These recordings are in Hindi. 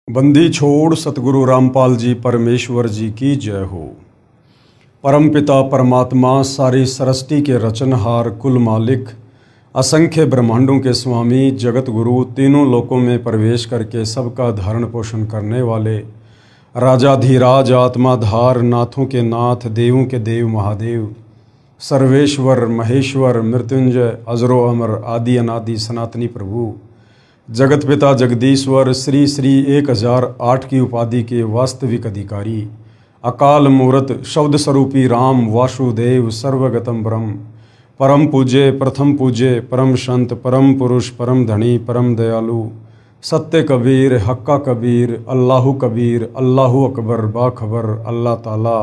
बंदी छोड़ सतगुरु रामपाल जी परमेश्वर जी की जय हो। परमपिता परमात्मा सारी सृष्टि के रचनहार कुल मालिक असंख्य ब्रह्मांडों के स्वामी जगत गुरु तीनों लोकों में प्रवेश करके सबका धारण पोषण करने वाले राजाधिराज आत्माधार नाथों के नाथ देवों के देव महादेव सर्वेश्वर महेश्वर मृत्युंजय अजरो अमर आदि अनादि सनातनी प्रभु जगत पिता जगदीश्वर श्री श्री 1008 की उपाधि के वास्तविक अधिकारी अकाल मूर्त शब्द स्वरूपी राम वासुदेव सर्वगतम ब्रह्म परम पूज्य प्रथम पूज्य परम संत परम पुरुष परम धनी परम दयालु सत्य कबीर हक्का कबीर अल्लाहु कबीर अल्लाहु अकबर बाखबर अल्लाह ताला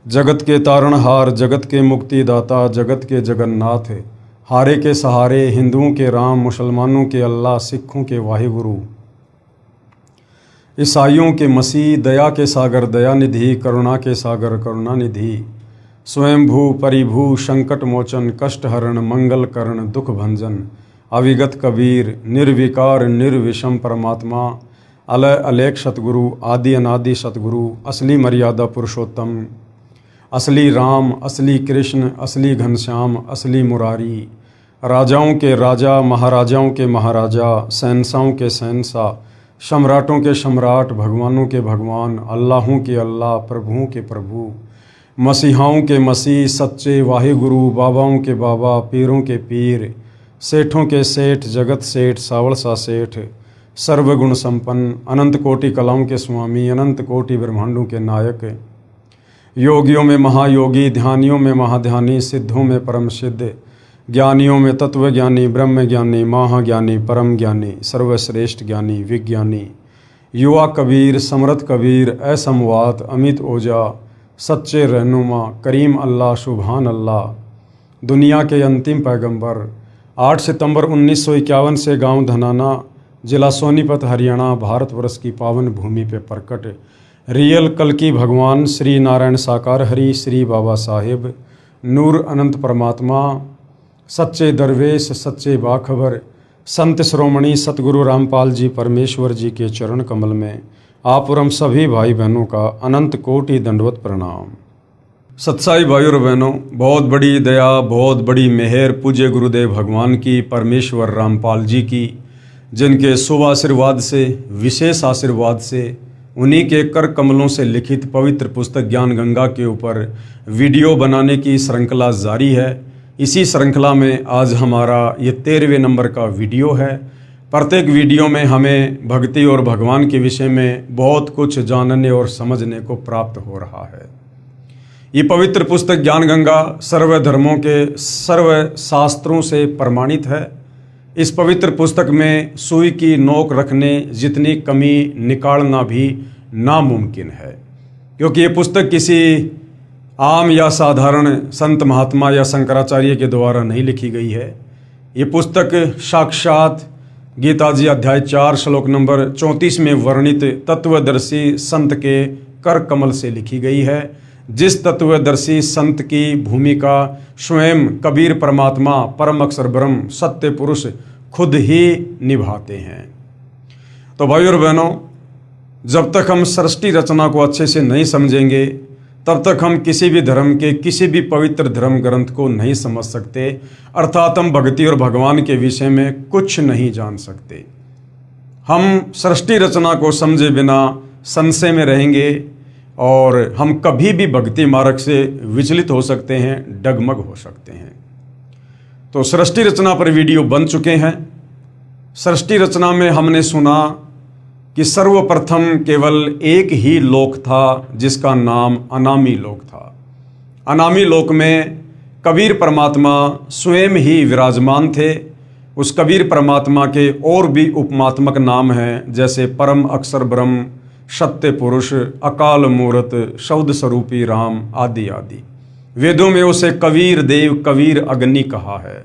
जगत के तारणहार जगत के मुक्तिदाता जगत के जगन्नाथ हारे के सहारे हिंदुओं के राम मुसलमानों के अल्लाह सिखों के वाहिगुरु ईसाइयों के मसीह दया के सागर दयानिधि करुणा के सागर करुणानिधि स्वयंभू परिभू संकट मोचन कष्ट हरण मंगल करण दुख भंजन अविगत कबीर निर्विकार निर्विषम परमात्मा अलय अलेख सतगुरु आदि अनादि सतगुरु असली मर्यादा पुरुषोत्तम असली राम असली कृष्ण असली घनश्याम असली मुरारी राजाओं के राजा महाराजाओं के महाराजा शहंशाहों के शहंशाह सम्राटों के सम्राट भगवानों के भगवान अल्लाहों के अल्लाह प्रभुओं के प्रभु मसीहाओं के मसीह सच्चे वाहिगुरु बाबाओं के बाबा पीरों के पीर सेठों के सेठ जगत सेठ सावल सा सेठ सर्वगुण संपन्न अनंत कोटि कलाओं के स्वामी अनंत कोटि ब्रह्मांडों के नायक योगियों में महायोगी ध्यानियों में महाध्यानी सिद्धों में परम सिद्ध ज्ञानियों में तत्व ज्ञानी ब्रह्म ज्ञानी महाज्ञानी परम ज्ञानी सर्वश्रेष्ठ ज्ञानी विज्ञानी युवा कबीर समर्थ कबीर असमवात अमित ओजा सच्चे रहनुमा करीम अल्लाह सुभान अल्लाह दुनिया के अंतिम पैगंबर 8 सितंबर 1951 से गांव धनाना जिला सोनीपत हरियाणा भारतवर्ष की पावन भूमि पे प्रकट रियल कल्कि भगवान श्री नारायण साकार हरि श्री बाबा साहेब नूर अनंत परमात्मा सच्चे दरवेश सच्चे बाखबर संत श्रोमणी सतगुरु रामपाल जी परमेश्वर जी के चरण कमल में आप और हम सभी भाई बहनों का अनंत कोटि दंडवत प्रणाम। सत्साई भाई और बहनों, बहुत बड़ी दया बहुत बड़ी मेहर पूज्य गुरुदेव भगवान की परमेश्वर रामपाल जी की, जिनके शुभ आशीर्वाद से विशेष आशीर्वाद से उन्हीं के कर कमलों से लिखित पवित्र पुस्तक ज्ञान गंगा के ऊपर वीडियो बनाने की श्रृंखला जारी है। इसी श्रृंखला में आज हमारा ये 13वें नंबर का वीडियो है। प्रत्येक वीडियो में हमें भक्ति और भगवान के विषय में बहुत कुछ जानने और समझने को प्राप्त हो रहा है। ये पवित्र पुस्तक ज्ञान गंगा सर्व धर्मों के सर्व शास्त्रों से प्रमाणित है। इस पवित्र पुस्तक में सुई की नोक रखने जितनी कमी निकालना भी नामुमकिन है, क्योंकि ये पुस्तक किसी आम या साधारण संत महात्मा या शंकराचार्य के द्वारा नहीं लिखी गई है। ये पुस्तक साक्षात गीता जी अध्याय 4 श्लोक नंबर 34 में वर्णित तत्वदर्शी संत के कर कमल से लिखी गई है, जिस तत्वदर्शी संत की भूमिका स्वयं कबीर परमात्मा परम अक्षर ब्रह्म सत्य पुरुष खुद ही निभाते हैं। तो भाई और बहनों, जब तक हम सृष्टि रचना को अच्छे से नहीं समझेंगे तब तक हम किसी भी धर्म के किसी भी पवित्र धर्म ग्रंथ को नहीं समझ सकते, अर्थात हम भक्ति और भगवान के विषय में कुछ नहीं जान सकते। हम सृष्टि रचना को समझे बिना संशय में रहेंगे और हम कभी भी भक्ति मार्ग से विचलित हो सकते हैं, डगमग हो सकते हैं। तो सृष्टि रचना पर वीडियो बन चुके हैं। सृष्टि रचना में हमने सुना कि सर्वप्रथम केवल एक ही लोक था जिसका नाम अनामी लोक था। अनामी लोक में कबीर परमात्मा स्वयं ही विराजमान थे। उस कबीर परमात्मा के और भी उपमात्मक नाम हैं, जैसे परम अक्षर ब्रह्म सत्य पुरुष अकाल मूर्त शब्द स्वरूपी राम आदि आदि। वेदों में उसे कबीर देव कबीर अग्नि कहा है।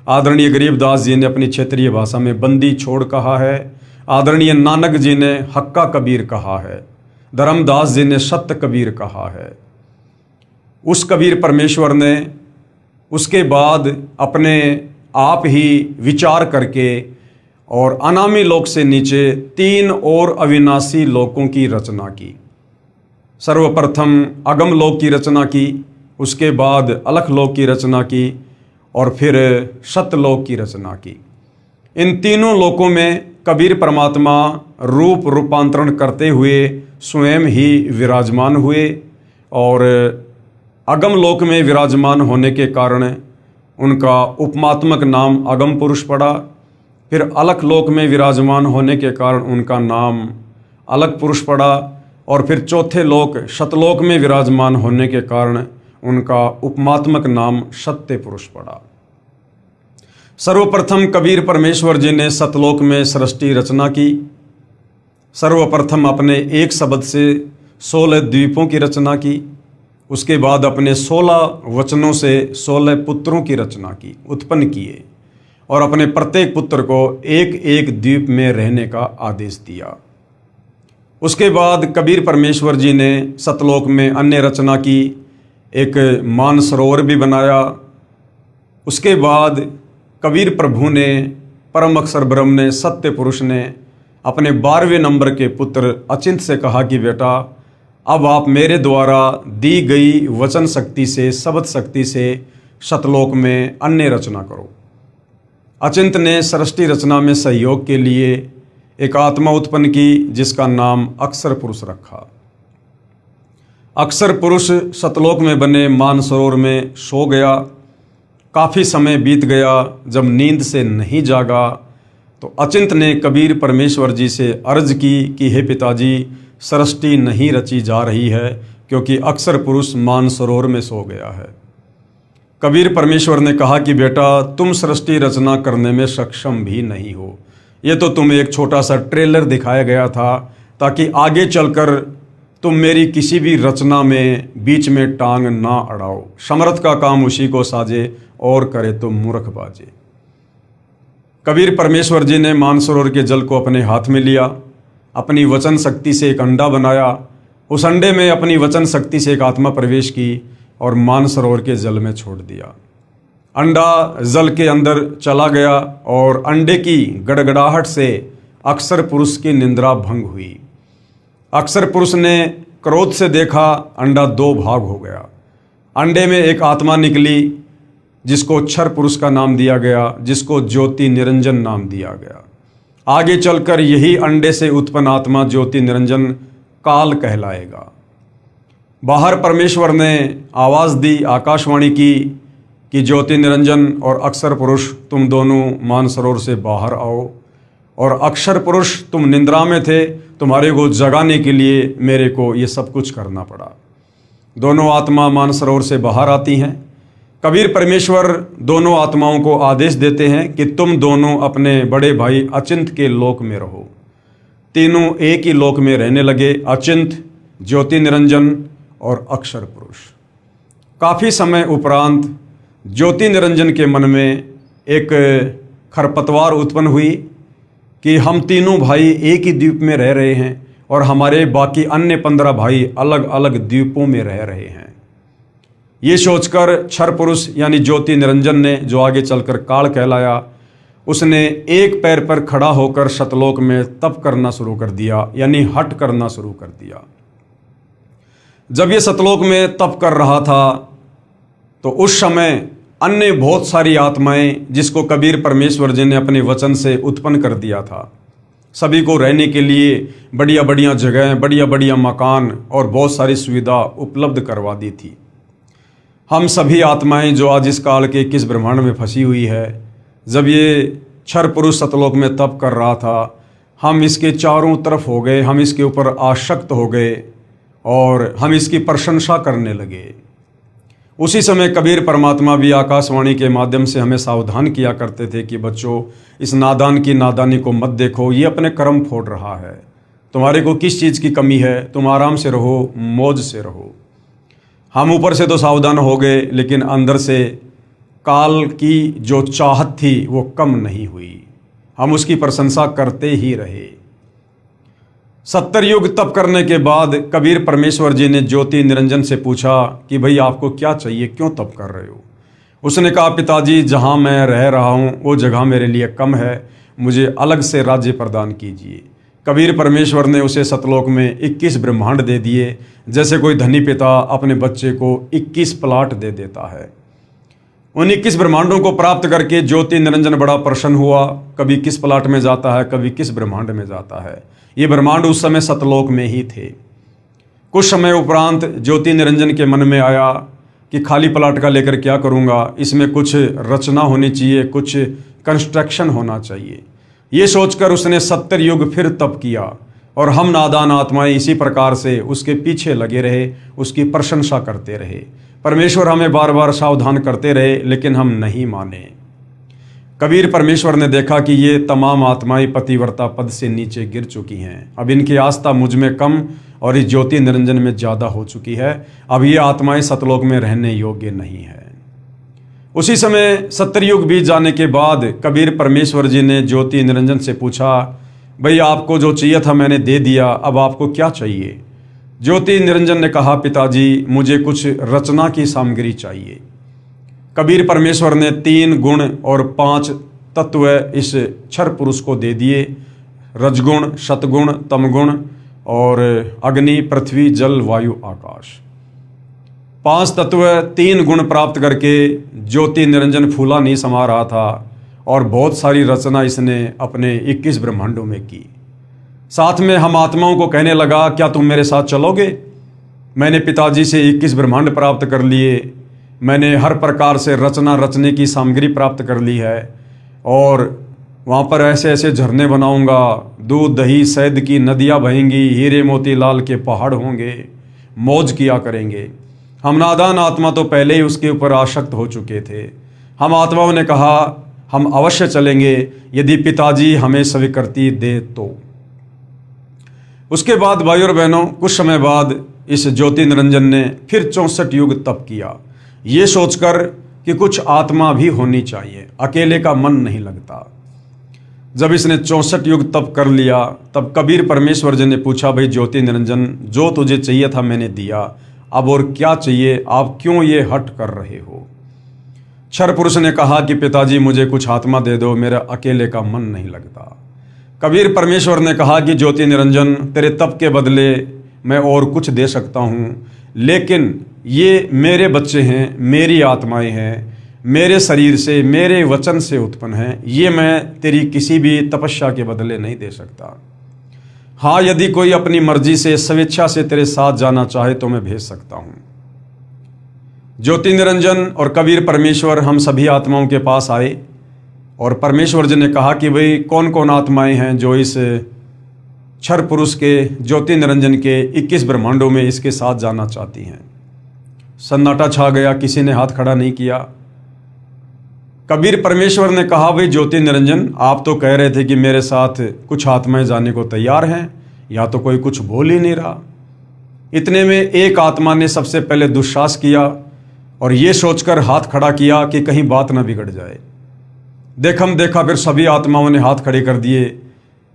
आदरणीय गरीबदास जी ने अपनी क्षेत्रीय भाषा में बंदी छोड़ कहा है। आदरणीय नानक जी ने हक्का कबीर कहा है। धर्मदास जी ने सत्य कबीर कहा है। उस कबीर परमेश्वर ने उसके बाद अपने आप ही विचार करके और अनामी लोक से नीचे 3 और अविनाशी लोकों की रचना की। सर्वप्रथम अगम लोक की रचना की, उसके बाद अलख लोक की रचना की और फिर सतलोक की रचना की। इन तीनों लोकों में कबीर परमात्मा रूप रूपांतरण करते हुए स्वयं ही विराजमान हुए और अगम लोक में विराजमान होने के कारण उनका उपमात्मक नाम अगम पुरुष पड़ा। फिर अलख लोक में विराजमान होने के कारण उनका नाम अलख पुरुष पड़ा और फिर चौथे लोक सतलोक में विराजमान होने के कारण उनका उपमात्मक नाम सत्य पुरुष पड़ा। सर्वप्रथम कबीर परमेश्वर जी ने सतलोक में सृष्टि रचना की। सर्वप्रथम अपने एक शब्द से 16 द्वीपों की रचना की। उसके बाद अपने 16 वचनों से 16 पुत्रों की रचना की, उत्पन्न किए और अपने प्रत्येक पुत्र को एक एक द्वीप में रहने का आदेश दिया। उसके बाद कबीर परमेश्वर जी ने सतलोक में अन्य रचना की, एक मानसरोवर भी बनाया। उसके बाद कबीर प्रभु ने, परम अक्षर ब्रह्म ने, सत्य पुरुष ने अपने 12वें नंबर के पुत्र अचिंत से कहा कि बेटा अब आप मेरे द्वारा दी गई वचन शक्ति से, शब्द शक्ति से सतलोक में अन्य रचना करो। अचिंत ने सृष्टि रचना में सहयोग के लिए एक आत्मा उत्पन्न की जिसका नाम अक्षर पुरुष रखा। अक्षर पुरुष सतलोक में बने मानसरोवर में सो गया। काफ़ी समय बीत गया। जब नींद से नहीं जागा तो अचिंत ने कबीर परमेश्वर जी से अर्ज की कि हे पिताजी, सृष्टि नहीं रची जा रही है क्योंकि अक्षर पुरुष मानसरोवर में सो गया है। कबीर परमेश्वर ने कहा कि बेटा तुम सृष्टि रचना करने में सक्षम भी नहीं हो। ये तो तुम्हें एक छोटा सा ट्रेलर दिखाया गया था ताकि आगे चलकर तुम मेरी किसी भी रचना में बीच में टांग ना अड़ाओ। समर्थ का काम उसी को साजे और करे तो मूर्ख बाजे। कबीर परमेश्वर जी ने मानसरोवर के जल को अपने हाथ में लिया, अपनी वचन शक्ति से एक अंडा बनाया। उस अंडे में अपनी वचन शक्ति से एक आत्मा प्रवेश की और मानसरोवर के जल में छोड़ दिया। अंडा जल के अंदर चला गया और अंडे की गड़गड़ाहट से अक्षर पुरुष की निंद्रा भंग हुई। अक्षर पुरुष ने क्रोध से देखा, अंडा 2 भाग हो गया। अंडे में एक आत्मा निकली जिसको अक्षर पुरुष का नाम दिया गया, जिसको ज्योति निरंजन नाम दिया गया। आगे चलकर यही अंडे से उत्पन्न आत्मा ज्योति निरंजन काल कहलाएगा। बाहर परमेश्वर ने आवाज़ दी, आकाशवाणी की कि ज्योति निरंजन और अक्षर पुरुष तुम दोनों मानसरोवर से बाहर आओ। और अक्षर पुरुष तुम निंद्रा में थे, तुम्हारे को जगाने के लिए मेरे को ये सब कुछ करना पड़ा। दोनों आत्मा मानसरोवर से बाहर आती हैं। कबीर परमेश्वर दोनों आत्माओं को आदेश देते हैं कि तुम दोनों अपने बड़े भाई अचिंत के लोक में रहो। तीनों एक ही लोक में रहने लगे, अचिंत, ज्योति निरंजन और अक्षर पुरुष। काफ़ी समय उपरांत ज्योति निरंजन के मन में एक खरपतवार उत्पन्न हुई कि हम तीनों भाई एक ही द्वीप में रह रहे हैं और हमारे बाकी अन्य 15 भाई अलग अलग द्वीपों में रह रहे हैं। ये सोचकर क्षर पुरुष यानी ज्योति निरंजन ने, जो आगे चलकर काल कहलाया, उसने एक पैर पर खड़ा होकर सतलोक में तप करना शुरू कर दिया, यानी हट करना शुरू कर दिया। जब ये सतलोक में तप कर रहा था तो उस समय अन्य बहुत सारी आत्माएं, जिसको कबीर परमेश्वर जी ने अपने वचन से उत्पन्न कर दिया था, सभी को रहने के लिए बढ़िया बढ़िया जगह, बढ़िया बढ़िया मकान और बहुत सारी सुविधा उपलब्ध करवा दी थी। हम सभी आत्माएं जो आज इस काल के किस ब्रह्मांड में फंसी हुई है, जब ये क्षर पुरुष सतलोक में तप कर रहा था, हम इसके चारों तरफ हो गए, हम इसके ऊपर आसक्त हो गए और हम इसकी प्रशंसा करने लगे। उसी समय कबीर परमात्मा भी आकाशवाणी के माध्यम से हमें सावधान किया करते थे कि बच्चों, इस नादान की नादानी को मत देखो, ये अपने कर्म फोड़ रहा है। तुम्हारे को किस चीज़ की कमी है, तुम आराम से रहो, मौज से रहो। हम ऊपर से तो सावधान हो गए, लेकिन अंदर से काल की जो चाहत थी वो कम नहीं हुई। हम उसकी प्रशंसा करते ही रहे। 70 युग तप करने के बाद कबीर परमेश्वर जी ने ज्योति निरंजन से पूछा कि भाई आपको क्या चाहिए, क्यों तप कर रहे हो। उसने कहा, पिताजी जहाँ मैं रह रहा हूँ वो जगह मेरे लिए कम है, मुझे अलग से राज्य प्रदान कीजिए। कबीर परमेश्वर ने उसे सतलोक में 21 ब्रह्मांड दे दिए, जैसे कोई धनी पिता अपने बच्चे को 21 प्लाट दे देता है। उन 21 ब्रह्मांडों को प्राप्त करके ज्योति निरंजन बड़ा प्रसन्न हुआ। कभी किस प्लाट में जाता है, कभी किस ब्रह्मांड में जाता है। ये ब्रह्मांड उस समय सतलोक में ही थे। कुछ समय उपरांत ज्योति निरंजन के मन में आया कि खाली प्लाट का लेकर क्या करूँगा, इसमें कुछ रचना होनी चाहिए, कुछ कंस्ट्रक्शन होना चाहिए। ये सोचकर उसने 70 युग फिर तप किया और हम नादान आत्माएं इसी प्रकार से उसके पीछे लगे रहे, उसकी प्रशंसा करते रहे। परमेश्वर हमें बार बार सावधान करते रहे, लेकिन हम नहीं माने। कबीर परमेश्वर ने देखा कि ये तमाम आत्माएं पतिव्रता पद से नीचे गिर चुकी हैं। अब इनकी आस्था मुझ में कम और इस ज्योति निरंजन में ज़्यादा हो चुकी है। अब ये आत्माएं सतलोक में रहने योग्य नहीं है। उसी समय 70 युग बीत जाने के बाद कबीर परमेश्वर जी ने ज्योति निरंजन से पूछा, भाई आपको जो चाहिए था मैंने दे दिया, अब आपको क्या चाहिए? ज्योति निरंजन ने कहा, पिताजी मुझे कुछ रचना की सामग्री चाहिए। कबीर परमेश्वर ने 3 गुण और 5 तत्व इस क्षर पुरुष को दे दिए, रजगुण, सतगुण, तमगुण और अग्नि, पृथ्वी, जल, वायु, आकाश। 5 तत्व 3 गुण प्राप्त करके ज्योति निरंजन फूला नहीं समा रहा था और बहुत सारी रचना इसने अपने 21 ब्रह्मांडों में की। साथ में हम आत्माओं को कहने लगा, क्या तुम मेरे साथ चलोगे? मैंने पिताजी से 21 ब्रह्मांड प्राप्त कर लिए, मैंने हर प्रकार से रचना रचने की सामग्री प्राप्त कर ली है और वहाँ पर ऐसे ऐसे झरने बनाऊंगा, दूध दही शहद की नदियाँ बहेंगी, हीरे मोती लाल के पहाड़ होंगे, मौज किया करेंगे। हम नादान आत्मा तो पहले ही उसके ऊपर आसक्त हो चुके थे। हम आत्माओं ने कहा, हम अवश्य चलेंगे यदि पिताजी हमें स्वीकृति दे तो। उसके बाद भाई और बहनों, कुछ समय बाद इस ज्योति निरंजन ने फिर 64 युग तप किया, ये सोचकर कि कुछ आत्मा भी होनी चाहिए, अकेले का मन नहीं लगता। जब इसने 64 युग तप कर लिया, तब कबीर परमेश्वर जी ने पूछा, भाई ज्योति निरंजन, जो तुझे चाहिए था मैंने दिया, अब और क्या चाहिए? आप क्यों ये हट कर रहे हो? क्षर पुरुष ने कहा कि पिताजी मुझे कुछ आत्मा दे दो, मेरा अकेले का मन नहीं लगता। कबीर परमेश्वर ने कहा कि ज्योति निरंजन, तेरे तप के बदले मैं और कुछ दे सकता हूँ, लेकिन ये मेरे बच्चे हैं, मेरी आत्माएं हैं, मेरे शरीर से, मेरे वचन से उत्पन्न हैं, ये मैं तेरी किसी भी तपस्या के बदले नहीं दे सकता। हाँ, यदि कोई अपनी मर्जी से स्वेच्छा से तेरे साथ जाना चाहे तो मैं भेज सकता हूँ। ज्योति निरंजन और कबीर परमेश्वर हम सभी आत्माओं के पास आए और परमेश्वर जी ने कहा कि भाई कौन कौन आत्माएं हैं जो इस क्षर पुरुष के ज्योति निरंजन के 21 ब्रह्मांडों में इसके साथ जाना चाहती हैं। सन्नाटा छा गया, किसी ने हाथ खड़ा नहीं किया। कबीर परमेश्वर ने कहा, भाई ज्योति निरंजन, आप तो कह रहे थे कि मेरे साथ कुछ आत्माएं जाने को तैयार हैं, या तो कोई कुछ बोल ही नहीं रहा। इतने में एक आत्मा ने सबसे पहले दुस्साहस किया और ये सोचकर हाथ खड़ा किया कि कहीं बात ना बिगड़ जाए। देखा फिर सभी आत्माओं ने हाथ खड़े कर दिए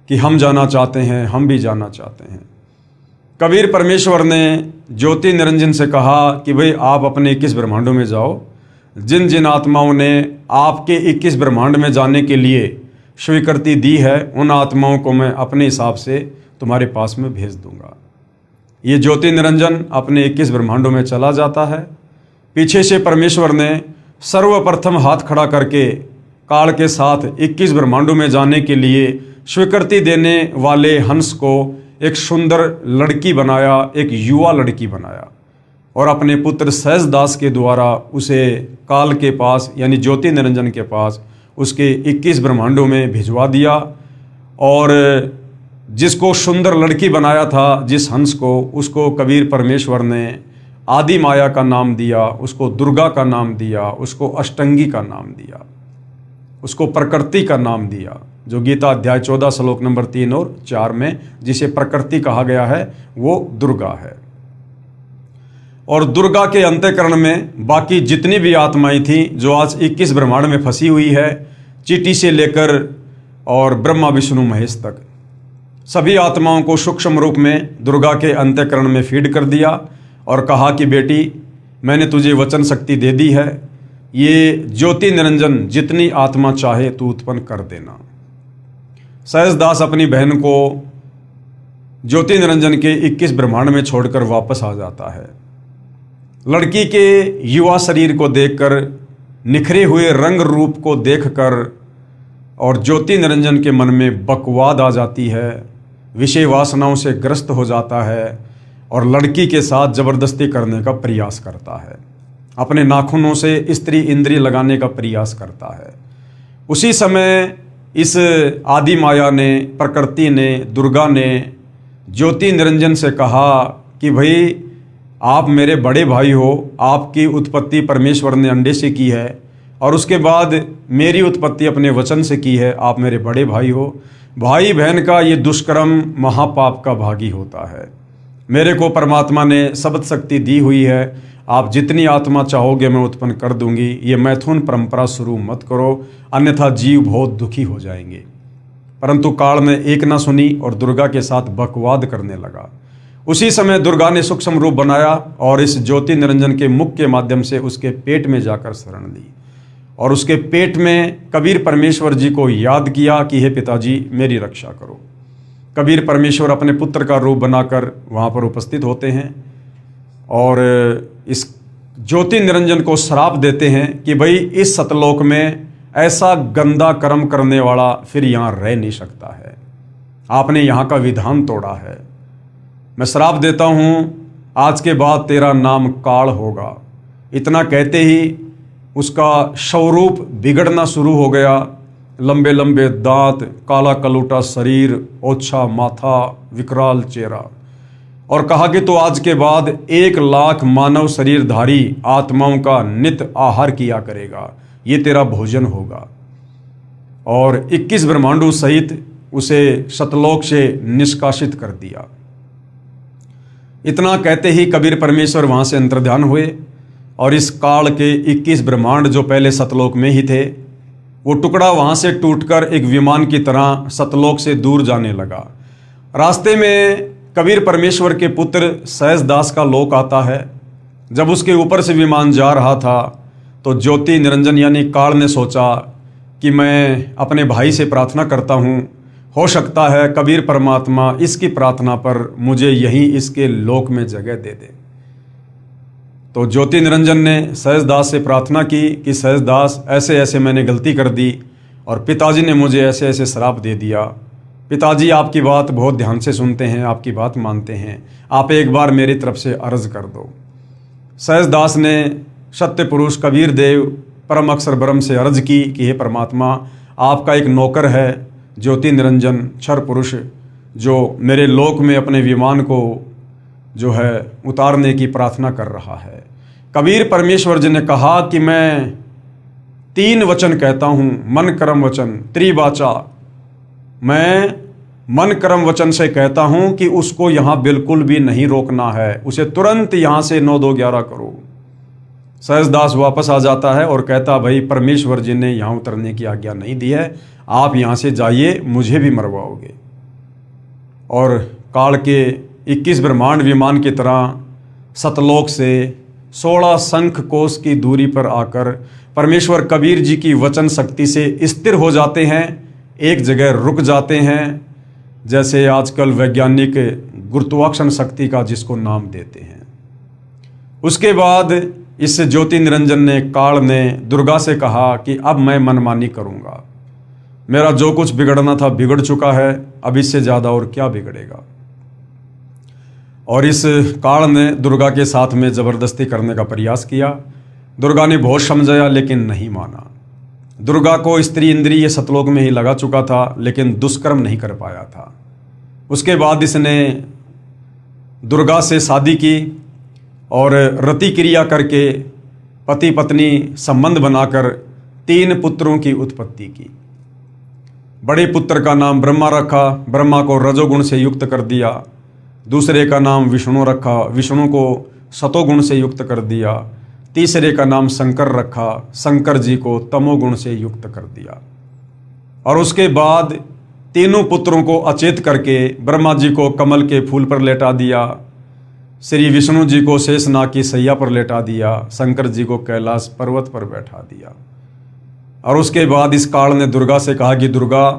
कि हम जाना चाहते हैं, हम भी जाना चाहते हैं। कबीर परमेश्वर ने ज्योति निरंजन से कहा कि भाई आप अपने 21 ब्रह्मांडों में जाओ, जिन जिन आत्माओं ने आपके 21 ब्रह्मांड में जाने के लिए स्वीकृति दी है, उन आत्माओं को मैं अपने हिसाब से तुम्हारे पास में भेज दूंगा। ये ज्योति निरंजन अपने 21 ब्रह्मांडों में चला जाता है। पीछे से परमेश्वर ने सर्वप्रथम हाथ खड़ा करके काल के साथ 21 ब्रह्मांडों में जाने के लिए स्वीकृति देने वाले हंस को एक सुंदर लड़की बनाया, एक युवा लड़की बनाया और अपने पुत्र सहजदास के द्वारा उसे काल के पास यानी ज्योति निरंजन के पास उसके 21 ब्रह्मांडों में भिजवा दिया। और जिसको सुंदर लड़की बनाया था, जिस हंस को, उसको कबीर परमेश्वर ने आदि माया का नाम दिया, उसको दुर्गा का नाम दिया, उसको अष्टंगी का नाम दिया, उसको प्रकृति का नाम दिया, जो गीता अध्याय 14 श्लोक नंबर 3 और 4 में जिसे प्रकृति कहा गया है वो दुर्गा है। और दुर्गा के अंतःकरण में बाकी जितनी भी आत्माएं थी जो आज 21 ब्रह्मांड में फंसी हुई है, चींटी से लेकर और ब्रह्मा विष्णु महेश तक, सभी आत्माओं को सूक्ष्म रूप में दुर्गा के अंतःकरण में फीड कर दिया और कहा कि बेटी, मैंने तुझे वचन शक्ति दे दी है, ये ज्योति निरंजन जितनी आत्मा चाहे तू उत्पन्न कर देना। सहजदास अपनी बहन को ज्योति निरंजन के 21 ब्रह्मांड में छोड़कर वापस आ जाता है। लड़की के युवा शरीर को देखकर, निखरे हुए रंग रूप को देखकर और ज्योति निरंजन के मन में बकवाद आ जाती है, विषय वासनाओं से ग्रस्त हो जाता है और लड़की के साथ जबरदस्ती करने का प्रयास करता है, अपने नाखूनों से स्त्री इंद्रिय लगाने का प्रयास करता है। उसी समय इस आदि माया ने, प्रकृति ने, दुर्गा ने ज्योति निरंजन से कहा कि भाई आप मेरे बड़े भाई हो, आपकी उत्पत्ति परमेश्वर ने अंडे से की है और उसके बाद मेरी उत्पत्ति अपने वचन से की है, आप मेरे बड़े भाई हो। भाई बहन का ये दुष्कर्म महापाप का भागी होता है। मेरे को परमात्मा ने शब्द शक्ति दी हुई है, आप जितनी आत्मा चाहोगे मैं उत्पन्न कर दूंगी, ये मैथुन परंपरा शुरू मत करो, अन्यथा जीव बहुत दुखी हो जाएंगे। परंतु काल ने एक ना सुनी और दुर्गा के साथ बकवाद करने लगा। उसी समय दुर्गा ने सूक्ष्म रूप बनाया और इस ज्योति निरंजन के मुख के माध्यम से उसके पेट में जाकर शरण ली और उसके पेट में कबीर परमेश्वर जी को याद किया कि हे पिताजी मेरी रक्षा करो। कबीर परमेश्वर अपने पुत्र का रूप बनाकर वहाँ पर उपस्थित होते हैं और इस ज्योति निरंजन को श्राप देते हैं कि भाई इस सतलोक में ऐसा गंदा कर्म करने वाला फिर यहाँ रह नहीं सकता है, आपने यहाँ का विधान तोड़ा है। मैं श्राप देता हूँ, आज के बाद तेरा नाम काल होगा। इतना कहते ही उसका स्वरूप बिगड़ना शुरू हो गया। लंबे लंबे दांत, काला कलूटा शरीर, ओछा माथा, विकराल चेहरा, और कहा कि तो आज के बाद 1,00,000 मानव शरीरधारी आत्माओं का नित्य आहार किया करेगा, ये तेरा भोजन होगा। और 21 ब्रह्मांडों सहित उसे सतलोक से निष्कासित कर दिया। इतना कहते ही कबीर परमेश्वर वहाँ से अंतर्ध्यान हुए और इस काल के 21 ब्रह्मांड जो पहले सतलोक में ही थे, वो टुकड़ा वहाँ से टूटकर एक विमान की तरह सतलोक से दूर जाने लगा। रास्ते में कबीर परमेश्वर के पुत्र सहजदास का लोक आता है। जब उसके ऊपर से विमान जा रहा था तो ज्योति निरंजन यानी काल ने सोचा कि मैं अपने भाई से प्रार्थना करता हूँ, हो सकता है कबीर परमात्मा इसकी प्रार्थना पर मुझे यहीं इसके लोक में जगह दे दे। तो ज्योति निरंजन ने सहजदास से प्रार्थना की कि सहजदास ऐसे ऐसे मैंने गलती कर दी और पिताजी ने मुझे ऐसे ऐसे श्राप दे दिया। पिताजी आपकी बात बहुत ध्यान से सुनते हैं, आपकी बात मानते हैं, आप एक बार मेरी तरफ से अर्ज कर दो। सहजदास ने सत्य पुरुष कबीर देव परम अक्षर ब्रह्म से अर्ज की कि हे परमात्मा, आपका एक नौकर है ज्योति निरंजन क्षर पुरुष, जो मेरे लोक में अपने विमान को जो है उतारने की प्रार्थना कर रहा है। कबीर परमेश्वर जी ने कहा कि मैं 3 वचन कहता हूँ, मन कर्म वचन त्रिवाचा। मैं मन कर्म वचन से कहता हूँ कि उसको यहाँ बिल्कुल भी नहीं रोकना है, उसे तुरंत यहाँ से 9-2-11 करो। सहजदास वापस आ जाता है और कहता भाई परमेश्वर जी ने यहाँ उतरने की आज्ञा नहीं दी है, आप यहाँ से जाइए, मुझे भी मरवाओगे। और काल के 21 ब्रह्मांड विमान की तरह सतलोक से 16 शंख कोस की दूरी पर आकर परमेश्वर कबीर जी की वचन शक्ति से स्थिर हो जाते हैं, एक जगह रुक जाते हैं, जैसे आजकल वैज्ञानिक गुरुत्वाकर्षण शक्ति का जिसको नाम देते हैं। उसके बाद इस ज्योति निरंजन ने काल ने दुर्गा से कहा कि अब मैं मनमानी करूँगा, मेरा जो कुछ बिगड़ना था बिगड़ चुका है, अब इससे ज़्यादा और क्या बिगड़ेगा। और इस काल ने दुर्गा के साथ में ज़बरदस्ती करने का प्रयास किया। दुर्गा ने बहुत समझाया लेकिन नहीं माना। दुर्गा को स्त्री इंद्रिय सतलोक में ही लगा चुका था लेकिन दुष्कर्म नहीं कर पाया था। उसके बाद इसने दुर्गा से शादी की और रति क्रिया करके पति पत्नी संबंध बनाकर 3 पुत्रों की उत्पत्ति की। बड़े पुत्र का नाम ब्रह्मा रखा, ब्रह्मा को रजोगुण से युक्त कर दिया। दूसरे का नाम विष्णु रखा, विष्णु को सतोगुण से युक्त कर दिया। तीसरे का नाम शंकर रखा, शंकर जी को तमोगुण से युक्त कर दिया। और उसके बाद 3 पुत्रों को अचेत करके ब्रह्मा जी को कमल के फूल पर लेटा दिया, श्री विष्णु जी को शेषनाग की सैया पर लेटा दिया, शंकर जी को कैलाश पर्वत पर बैठा दिया। और उसके बाद इस काल ने दुर्गा से कहा कि दुर्गा,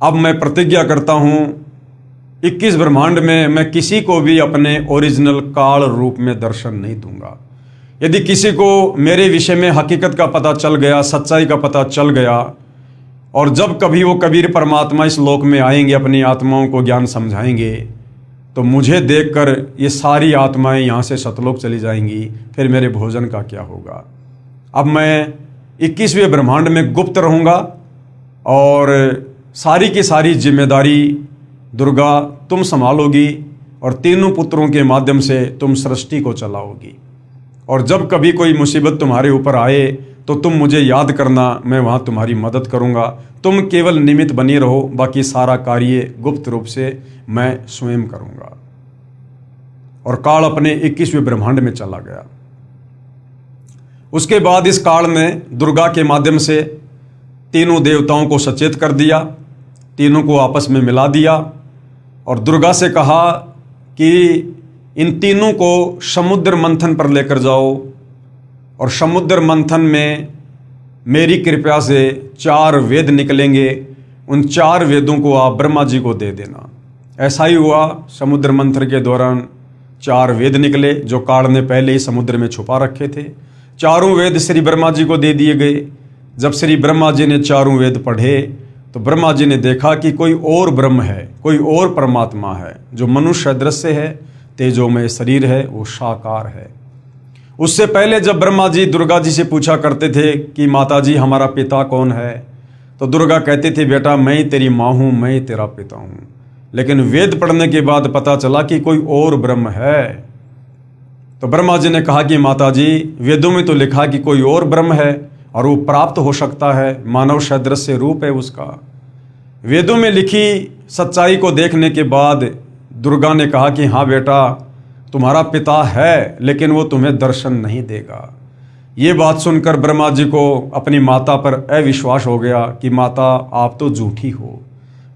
अब मैं प्रतिज्ञा करता हूँ 21 ब्रह्मांड में मैं किसी को भी अपने ओरिजिनल काल रूप में दर्शन नहीं दूंगा। यदि किसी को मेरे विषय में हकीकत का पता चल गया, सच्चाई का पता चल गया, और जब कभी वो कबीर परमात्मा इस लोक में आएंगे, अपनी आत्माओं को ज्ञान समझाएंगे, तो मुझे देखकर ये सारी आत्माएं यहाँ से सतलोक चली जाएंगी, फिर मेरे भोजन का क्या होगा। अब मैं 21वें ब्रह्मांड में गुप्त रहूँगा और सारी की सारी जिम्मेदारी दुर्गा तुम संभालोगी और तीनों पुत्रों के माध्यम से तुम सृष्टि को चलाओगी। और जब कभी कोई मुसीबत तुम्हारे ऊपर आए तो तुम मुझे याद करना, मैं वहाँ तुम्हारी मदद करूँगा। तुम केवल निमित्त बनी रहो, बाकी सारा कार्य गुप्त रूप से मैं स्वयं करूँगा। और काल अपने 21वें ब्रह्मांड में चला गया। उसके बाद इस काल ने दुर्गा के माध्यम से तीनों देवताओं को सचेत कर दिया, तीनों को आपस में मिला दिया और दुर्गा से कहा कि इन तीनों को समुद्र मंथन पर लेकर जाओ और समुद्र मंथन में मेरी कृपा से 4 वेद निकलेंगे, उन 4 वेदों को आप ब्रह्मा जी को दे देना। ऐसा ही हुआ। समुद्र मंथन के दौरान 4 वेद निकले जो काल ने पहले ही समुद्र में छुपा रखे थे। 4 वेद श्री ब्रह्मा जी को दे दिए गए। जब श्री ब्रह्मा जी ने 4 वेद पढ़े तो ब्रह्मा जी ने देखा कि कोई और ब्रह्म है, कोई और परमात्मा है जो मनुष्य दृश्य है, तेजोमय शरीर है, वो साकार है। उससे पहले जब ब्रह्मा जी दुर्गा जी से पूछा करते थे कि माता जी हमारा पिता कौन है, तो दुर्गा कहती थी बेटा मैं ही तेरी माँ हूँ, मैं ही तेरा पिता हूँ। लेकिन वेद पढ़ने के बाद पता चला कि कोई और ब्रह्म है। तो ब्रह्मा जी ने कहा कि माता जी वेदों में तो लिखा कि कोई और ब्रह्म है और वो प्राप्त हो सकता है, मानव सदृश्य रूप है उसका। वेदों में लिखी सच्चाई को देखने के बाद दुर्गा ने कहा कि हाँ बेटा तुम्हारा पिता है, लेकिन वो तुम्हें दर्शन नहीं देगा। ये बात सुनकर ब्रह्मा जी को अपनी माता पर अविश्वास हो गया कि माता आप तो झूठी हो।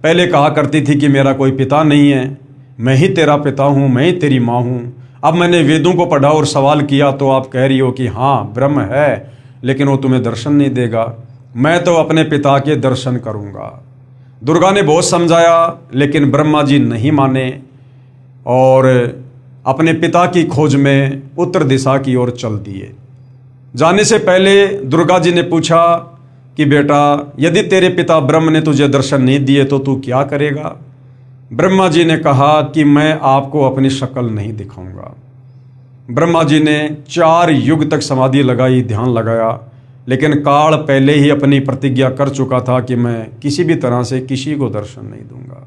पहले कहा करती थी कि मेरा कोई पिता नहीं है, मैं ही तेरा पिता हूँ, मैं ही तेरी माँ हूँ। अब मैंने वेदों को पढ़ा और सवाल किया तो आप कह रही हो कि हाँ ब्रह्म है, लेकिन वो तुम्हें दर्शन नहीं देगा। मैं तो अपने पिता के दर्शन करूँगा। दुर्गा ने बहुत समझाया, लेकिन ब्रह्मा जी नहीं माने और अपने पिता की खोज में उत्तर दिशा की ओर चल दिए। जाने से पहले दुर्गा जी ने पूछा कि बेटा यदि तेरे पिता ब्रह्म ने तुझे दर्शन नहीं दिए तो तू क्या करेगा। ब्रह्मा जी ने कहा कि मैं आपको अपनी शक्ल नहीं दिखाऊंगा। ब्रह्मा जी ने 4 युग तक समाधि लगाई, ध्यान लगाया, लेकिन काल पहले ही अपनी प्रतिज्ञा कर चुका था कि मैं किसी भी तरह से किसी को दर्शन नहीं दूंगा।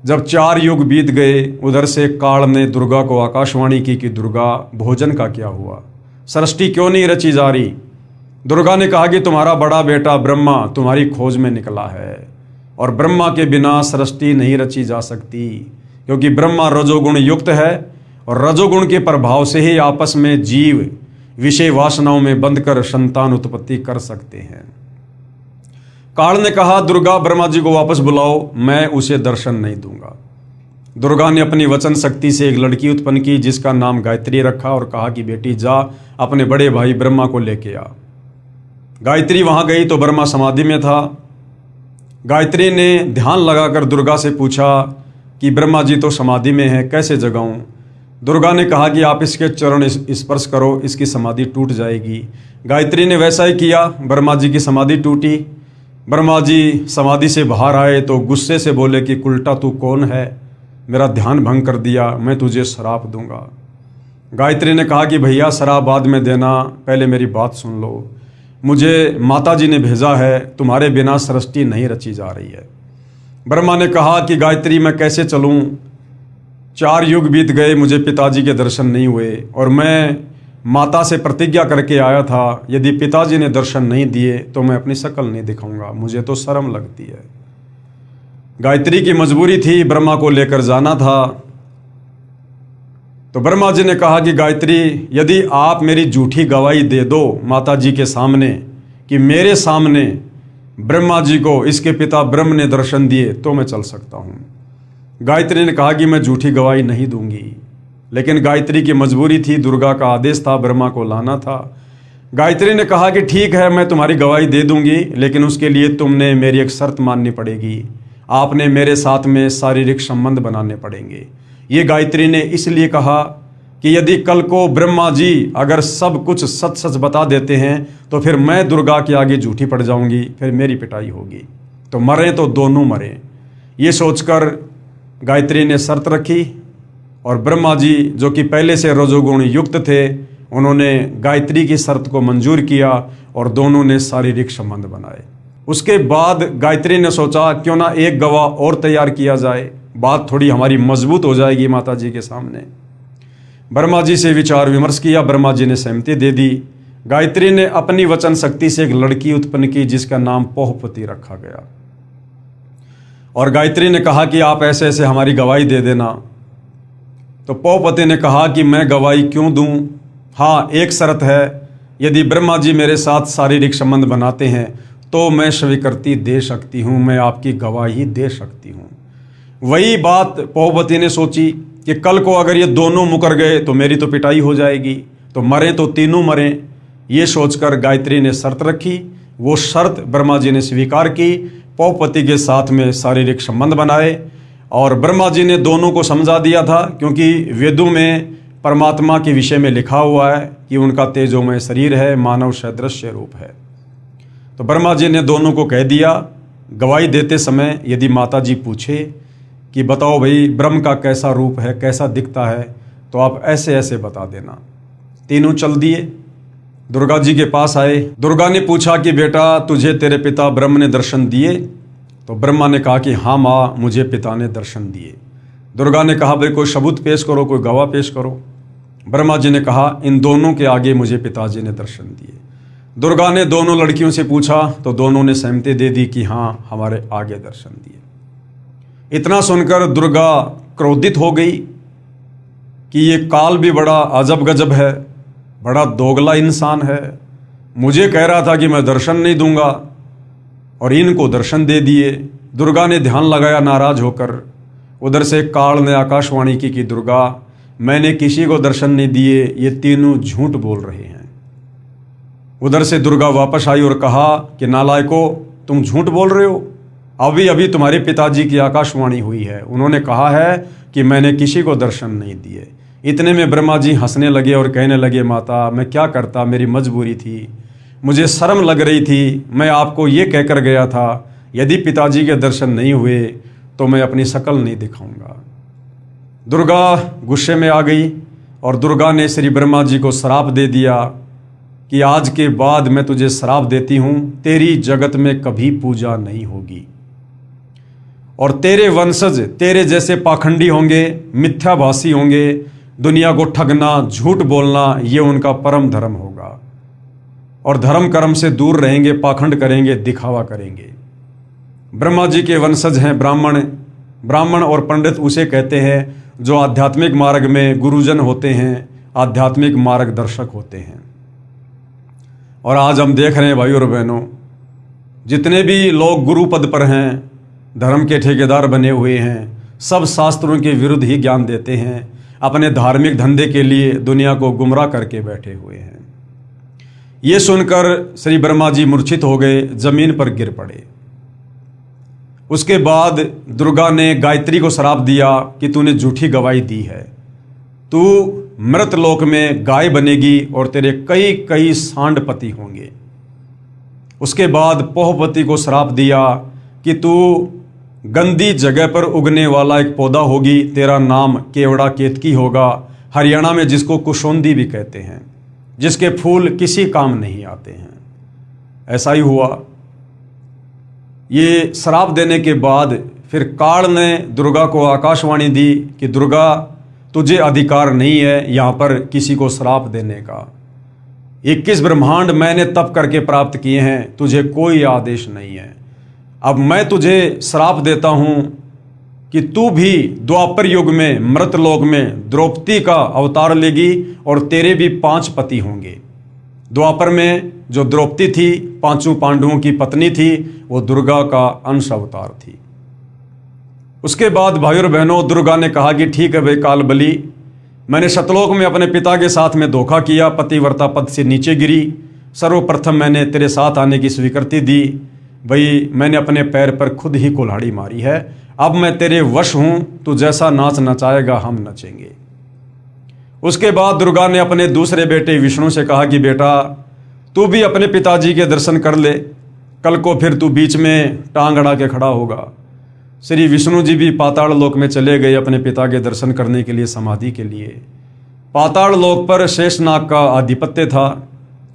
जब 4 युग बीत गए, उधर से काल ने दुर्गा को आकाशवाणी की कि दुर्गा भोजन का क्या हुआ, सृष्टि क्यों नहीं रची जा रही। दुर्गा ने कहा कि तुम्हारा बड़ा बेटा ब्रह्मा तुम्हारी खोज में निकला है और ब्रह्मा के बिना सृष्टि नहीं रची जा सकती, क्योंकि ब्रह्मा रजोगुण युक्त है और रजोगुण के प्रभाव से ही आपस में जीव विषय वासनाओं में बंधकर संतान उत्पत्ति कर सकते हैं। काल ने कहा दुर्गा ब्रह्मा जी को वापस बुलाओ, मैं उसे दर्शन नहीं दूंगा। दुर्गा ने अपनी वचन शक्ति से एक लड़की उत्पन्न की जिसका नाम गायत्री रखा और कहा कि बेटी जा अपने बड़े भाई ब्रह्मा को लेके आ। गायत्री वहां गई तो ब्रह्मा समाधि में था। गायत्री ने ध्यान लगाकर दुर्गा से पूछा कि ब्रह्मा जी तो समाधि में है, कैसे जगाऊं। दुर्गा ने कहा कि आप इसके चरण स्पर्श करो, इसकी समाधि टूट जाएगी। गायत्री ने वैसा ही किया, ब्रह्मा जी की समाधि टूटी। ब्रह्मा जी समाधि से बाहर आए तो गुस्से से बोले कि उल्टा तू कौन है, मेरा ध्यान भंग कर दिया, मैं तुझे श्राप दूंगा। गायत्री ने कहा कि भैया शराब बाद में देना, पहले मेरी बात सुन लो। मुझे माता जी ने भेजा है, तुम्हारे बिना सृष्टि नहीं रची जा रही है। ब्रह्मा ने कहा कि गायत्री मैं कैसे चलूं, 4 युग बीत गए, मुझे पिताजी के दर्शन नहीं हुए और मैं माता से प्रतिज्ञा करके आया था यदि पिताजी ने दर्शन नहीं दिए तो मैं अपनी शक्ल नहीं दिखाऊंगा, मुझे तो शर्म लगती है। गायत्री की मजबूरी थी, ब्रह्मा को लेकर जाना था। तो ब्रह्मा जी ने कहा कि गायत्री यदि आप मेरी झूठी गवाही दे दो माता जी के सामने कि मेरे सामने ब्रह्मा जी को इसके पिता ब्रह्म ने दर्शन दिए तो मैं चल सकता हूँ। गायत्री ने कहा कि मैं झूठी गवाही नहीं दूंगी, लेकिन गायत्री की मजबूरी थी, दुर्गा का आदेश था, ब्रह्मा को लाना था। गायत्री ने कहा कि ठीक है, मैं तुम्हारी गवाही दे दूंगी, लेकिन उसके लिए तुमने मेरी एक शर्त माननी पड़ेगी। आपने मेरे साथ में शारीरिक संबंध बनाने पड़ेंगे। ये गायत्री ने इसलिए कहा कि यदि कल को ब्रह्मा जी अगर सब कुछ सच सच बता देते हैं तो फिर मैं दुर्गा के आगे झूठी पड़ जाऊंगी, फिर मेरी पिटाई होगी। तो मरें तो दोनों मरें। ये सोचकर गायत्री ने शर्त रखी और ब्रह्मा जी जो कि पहले से रजोगुण युक्त थे, उन्होंने गायत्री की शर्त को मंजूर किया और दोनों ने शारीरिक संबंध बनाए। उसके बाद गायत्री ने सोचा क्यों ना एक गवाह और तैयार किया जाए, बात थोड़ी हमारी मजबूत हो जाएगी माता जी के सामने। ब्रह्मा जी से विचार विमर्श किया, ब्रह्मा जी ने सहमति दे दी। गायत्री ने अपनी वचन शक्ति से एक लड़की उत्पन्न की जिसका नाम पोहपति रखा गया। और गायत्री ने कहा कि आप ऐसे ऐसे हमारी गवाही दे देना। तो पोहपति ने कहा कि मैं गवाही क्यों दूं? हाँ, एक शर्त है, यदि ब्रह्मा जी मेरे साथ शारीरिक संबंध बनाते हैं तो मैं स्वीकृति दे सकती हूँ, मैं आपकी गवाही दे सकती हूँ। वही बात पोहपति ने सोची कि कल को अगर ये दोनों मुकर गए तो मेरी तो पिटाई हो जाएगी, तो मरें तो तीनों मरें। ये सोचकर गायत्री ने शर्त रखी। वो शर्त ब्रह्मा जी ने स्वीकार की, पोहपति के साथ में शारीरिक संबंध बनाए। और ब्रह्मा जी ने दोनों को समझा दिया था, क्योंकि वेदों में परमात्मा के विषय में लिखा हुआ है कि उनका तेजोमय शरीर है, मानव सदृश्य रूप है। तो ब्रह्मा जी ने दोनों को कह दिया, गवाही देते समय यदि माता जी पूछे कि बताओ भाई ब्रह्म का कैसा रूप है, कैसा दिखता है, तो आप ऐसे ऐसे बता देना। तीनों चल दिए, दुर्गा जी के पास आए। दुर्गा ने पूछा कि बेटा तुझे तेरे पिता ब्रह्म ने दर्शन दिए? तो ब्रह्मा ने कहा कि हाँ माँ, मुझे पिता ने दर्शन दिए। दुर्गा ने कहा भाई कोई सबूत पेश करो, कोई गवाह पेश करो। ब्रह्मा जी ने कहा इन दोनों के आगे मुझे पिताजी ने दर्शन दिए। दुर्गा ने दोनों लड़कियों से पूछा तो दोनों ने सहमति दे दी कि हाँ, हमारे आगे दर्शन दिए। इतना सुनकर दुर्गा क्रोधित हो गई कि ये काल भी बड़ा अजब गजब है, बड़ा दोगला इंसान है। मुझे कह रहा था कि मैं दर्शन नहीं दूंगा और इनको दर्शन दे दिए। दुर्गा ने ध्यान लगाया नाराज होकर। उधर से काल ने आकाशवाणी की कि दुर्गा, मैंने किसी को दर्शन नहीं दिए, ये तीनों झूठ बोल रहे हैं। उधर से दुर्गा वापस आई और कहा कि नालायको, तुम झूठ बोल रहे हो। अभी अभी तुम्हारे पिताजी की आकाशवाणी हुई है, उन्होंने कहा है कि मैंने किसी को दर्शन नहीं दिए। इतने में ब्रह्मा जी हंसने लगे और कहने लगे माता, मैं क्या करता, मेरी मजबूरी थी, मुझे शर्म लग रही थी। मैं आपको ये कहकर गया था यदि पिताजी के दर्शन नहीं हुए तो मैं अपनी शक्ल नहीं दिखाऊंगा। दुर्गा गुस्से में आ गई और दुर्गा ने श्री ब्रह्मा जी को श्राप दे दिया कि आज के बाद मैं तुझे श्राप देती हूँ, तेरी जगत में कभी पूजा नहीं होगी और तेरे वंशज तेरे जैसे पाखंडी होंगे, मिथ्याभाषी होंगे, दुनिया को ठगना, झूठ बोलना, ये उनका परम धर्म होगा और धर्म कर्म से दूर रहेंगे, पाखंड करेंगे, दिखावा करेंगे। ब्रह्मा जी के वंशज हैं ब्राह्मण। ब्राह्मण और पंडित उसे कहते हैं जो आध्यात्मिक मार्ग में गुरुजन होते हैं, आध्यात्मिक मार्गदर्शक होते हैं। और आज हम देख रहे हैं भाई और बहनों, जितने भी लोग गुरु पद पर हैं, धर्म के ठेकेदार बने हुए हैं, सब शास्त्रों के विरुद्ध ही ज्ञान देते हैं, अपने धार्मिक धंधे के लिए दुनिया को गुमराह करके बैठे हुए हैं। ये सुनकर श्री ब्रह्मा जी मूर्छित हो गए, जमीन पर गिर पड़े। उसके बाद दुर्गा ने गायत्री को श्राप दिया कि तूने झूठी गवाही दी है, तू मृत लोक में गाय बनेगी और तेरे कई कई सांडपति होंगे। उसके बाद पोहपति को श्राप दिया कि तू गंदी जगह पर उगने वाला एक पौधा होगी, तेरा नाम केवड़ा केतकी होगा, हरियाणा में जिसको कुशोंदी भी कहते हैं, जिसके फूल किसी काम नहीं आते हैं। ऐसा ही हुआ। ये श्राप देने के बाद फिर काल ने दुर्गा को आकाशवाणी दी कि दुर्गा, तुझे अधिकार नहीं है यहाँ पर किसी को श्राप देने का। 21 ब्रह्मांड मैंने तप करके प्राप्त किए हैं, तुझे कोई आदेश नहीं है। अब मैं तुझे श्राप देता हूँ कि तू भी द्वापर युग में मृतलोक में द्रौपदी का अवतार लेगी और तेरे भी 5 पति होंगे। द्वापर में जो द्रौपदी थी, 5 पांडवों की पत्नी थी, वो दुर्गा का अंश अवतार थी। उसके बाद भाई और बहनों, दुर्गा ने कहा कि ठीक है भाई काल बली, मैंने सतलोक में अपने पिता के साथ में धोखा किया, पतिव्रता पद से नीचे गिरी, सर्वप्रथम मैंने तेरे साथ आने की स्वीकृति दी। भाई मैंने अपने पैर पर खुद ही कुल्हाड़ी मारी है, अब मैं तेरे वश हूँ, तू जैसा नाच नचाएगा हम नचेंगे। उसके बाद दुर्गा ने अपने दूसरे बेटे विष्णु से कहा कि बेटा तू भी अपने पिताजी के दर्शन कर ले, कल को फिर तू बीच में टांग अड़ा के खड़ा होगा। श्री विष्णु जी भी पाताल लोक में चले गए अपने पिता के दर्शन करने के लिए, समाधि के लिए। पाताल लोक पर शेषनाग का आधिपत्य था।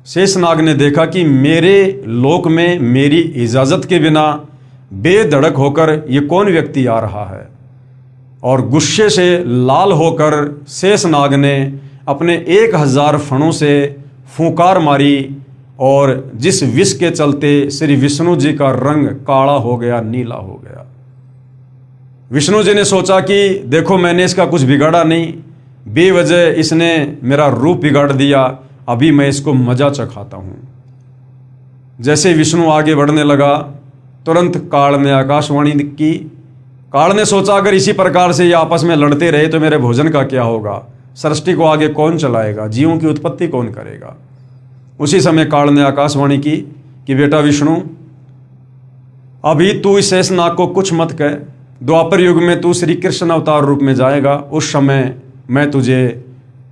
शेषनाग ने देखा कि मेरे लोक में मेरी इजाज़त के बिना बेधड़क होकर ये कौन व्यक्ति आ रहा है, और गुस्से से लाल होकर शेषनाग ने अपने 1000 फणों से फूंकार मारी, और जिस विष के चलते श्री विष्णु जी का रंग काला हो गया, नीला हो गया। विष्णु जी ने सोचा कि देखो मैंने इसका कुछ बिगाड़ा नहीं, बेवजह इसने मेरा रूप बिगाड़ दिया, अभी मैं इसको मजा चखाता हूँ। जैसे विष्णु आगे बढ़ने लगा, तुरंत काल ने आकाशवाणी की। काल ने सोचा अगर इसी प्रकार से ये आपस में लड़ते रहे तो मेरे भोजन का क्या होगा, सृष्टि को आगे कौन चलाएगा, जीवों की उत्पत्ति कौन करेगा। उसी समय काल ने आकाशवाणी की कि बेटा विष्णु, अभी तू इस शेषनाग को कुछ मत कह, द्वापर युग में तू श्री कृष्ण अवतार रूप में जाएगा, उस समय मैं तुझे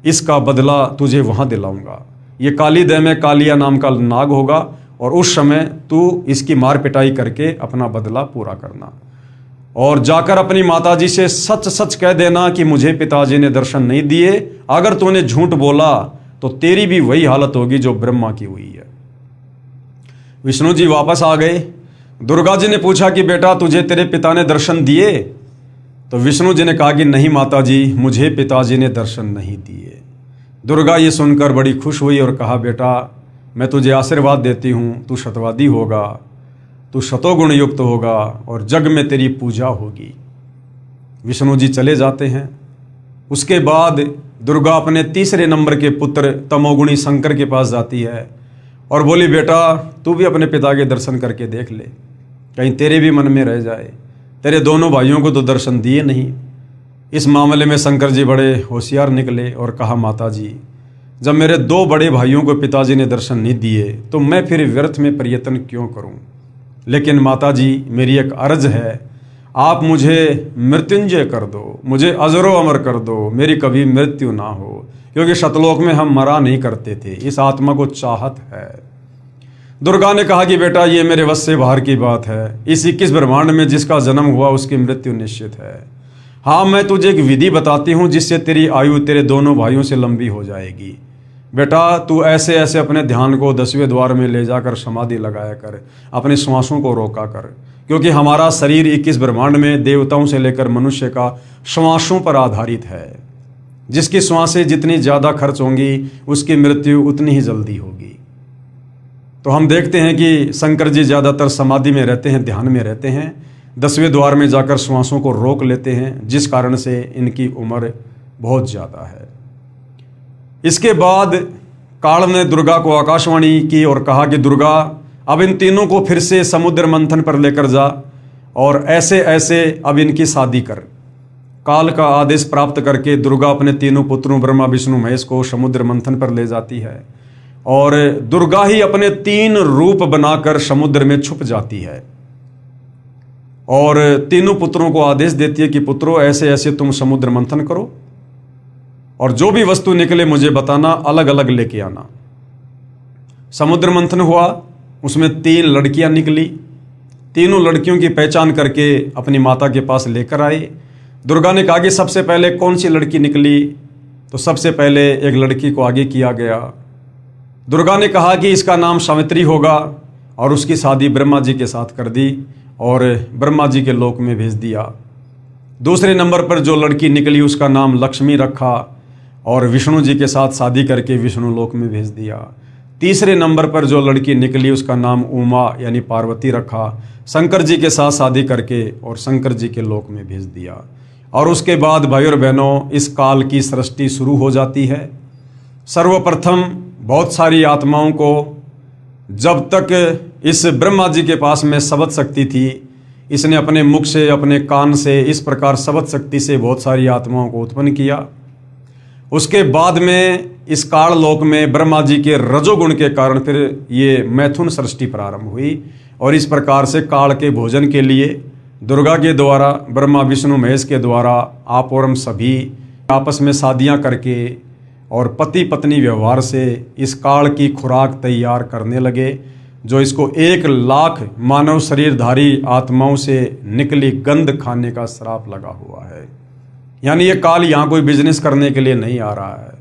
इसका बदला तुझे वहाँ दिलाऊंगा। ये काली देह में कालिया नाम का नाग होगा, और उस समय तू इसकी मार पिटाई करके अपना बदला पूरा करना, और जाकर अपनी माताजी से सच सच कह देना कि मुझे पिताजी ने दर्शन नहीं दिए। अगर तूने झूठ बोला तो तेरी भी वही हालत होगी जो ब्रह्मा की हुई है। विष्णु जी वापस आ गए। दुर्गा जी ने पूछा कि बेटा तुझे तेरे पिता ने दर्शन दिए? तो विष्णु जी ने कहा कि नहीं माताजी, मुझे पिताजी ने दर्शन नहीं दिए। दुर्गा ये सुनकर बड़ी खुश हुई और कहा बेटा मैं तुझे आशीर्वाद देती हूँ, तू शतवादी होगा, तू शतोगुण युक्त होगा और जग में तेरी पूजा होगी। विष्णु जी चले जाते हैं। उसके बाद दुर्गा अपने तीसरे नंबर के पुत्र तमोगुणी शंकर के पास जाती है और बोली बेटा तू भी अपने पिता के दर्शन करके देख ले, कहीं तेरे भी मन में रह जाए, तेरे दोनों भाइयों को तो दर्शन दिए नहीं। इस मामले में शंकर जी बड़े होशियार निकले और कहा माता जी, जब मेरे 2 बड़े भाइयों को पिताजी ने दर्शन नहीं दिए तो मैं फिर व्यर्थ में प्रयत्न क्यों करूं। लेकिन माता जी मेरी एक अर्ज है, आप मुझे मृत्युंजय कर दो, मुझे अजरो अमर कर दो, मेरी कभी मृत्यु ना हो, क्योंकि शतलोक में हम मरा नहीं करते थे, इस आत्मा को चाहत है। दुर्गा ने कहा कि बेटा ये मेरे वश से बाहर की बात है, इस 21 ब्रह्मांड में जिसका जन्म हुआ उसकी मृत्यु निश्चित है। हाँ मैं तुझे एक विधि बताती हूँ जिससे तेरी आयु तेरे दोनों भाइयों से लंबी हो जाएगी। बेटा तू ऐसे ऐसे अपने ध्यान को 10वें द्वार में ले जाकर समाधि लगाया कर, अपने श्वासों को रोका कर, क्योंकि हमारा शरीर 21 ब्रह्मांड में देवताओं से लेकर मनुष्य का श्वासों पर आधारित है। जिसकी श्वासें जितनी ज़्यादा खर्च होंगी उसकी मृत्यु उतनी ही जल्दी होगी। तो हम देखते हैं कि शंकर जी ज़्यादातर समाधि में रहते हैं, ध्यान में रहते हैं, 10वें द्वार में जाकर श्वासों को रोक लेते हैं, जिस कारण से इनकी उम्र बहुत ज़्यादा है। इसके बाद काल ने दुर्गा को आकाशवाणी की और कहा कि दुर्गा अब इन तीनों को फिर से समुद्र मंथन पर लेकर जा और ऐसे ऐसे अब इनकी शादी कर। काल का आदेश प्राप्त करके दुर्गा अपने तीनों पुत्रों ब्रह्मा विष्णु महेश को समुद्र मंथन पर ले जाती है और दुर्गा ही अपने 3 रूप बनाकर समुद्र में छुप जाती है और तीनों पुत्रों को आदेश देती है कि पुत्रों ऐसे ऐसे तुम समुद्र मंथन करो और जो भी वस्तु निकले मुझे बताना, अलग अलग लेके आना। समुद्र मंथन हुआ, उसमें 3 लड़कियां निकली। तीनों लड़कियों की पहचान करके अपनी माता के पास लेकर आए। दुर्गा ने कहा कि सबसे पहले कौन सी लड़की निकली, तो सबसे पहले एक लड़की को आगे किया गया। दुर्गा ने कहा कि इसका नाम सावित्री होगा और उसकी शादी ब्रह्मा जी के साथ कर दी और ब्रह्मा जी के लोक में भेज दिया। दूसरे नंबर पर जो लड़की निकली उसका नाम लक्ष्मी रखा और विष्णु जी के साथ शादी करके विष्णु लोक में भेज दिया। तीसरे नंबर पर जो लड़की निकली उसका नाम उमा यानी पार्वती रखा, शंकर जी के साथ शादी करके और शंकर जी के लोक में भेज दिया। और उसके बाद भाई और बहनों इस काल की सृष्टि शुरू हो जाती है। सर्वप्रथम बहुत सारी आत्माओं को जब तक इस ब्रह्मा जी के पास में शब्द शक्ति थी, इसने अपने मुख से अपने कान से इस प्रकार शब्द शक्ति से बहुत सारी आत्माओं को उत्पन्न किया। उसके बाद में इस काल लोक में ब्रह्मा जी के रजोगुण के कारण फिर ये मैथुन सृष्टि प्रारंभ हुई। और इस प्रकार से काल के भोजन के लिए दुर्गा के द्वारा, ब्रह्मा विष्णु महेश के द्वारा आप और हम सभी आपस में शादियां करके और पति पत्नी व्यवहार से इस काल की खुराक तैयार करने लगे, जो इसको 1,00,000 मानव शरीरधारी आत्माओं से निकली गंध खाने का श्राप लगा हुआ है। यानी ये काल यहाँ कोई बिजनेस करने के लिए नहीं आ रहा है।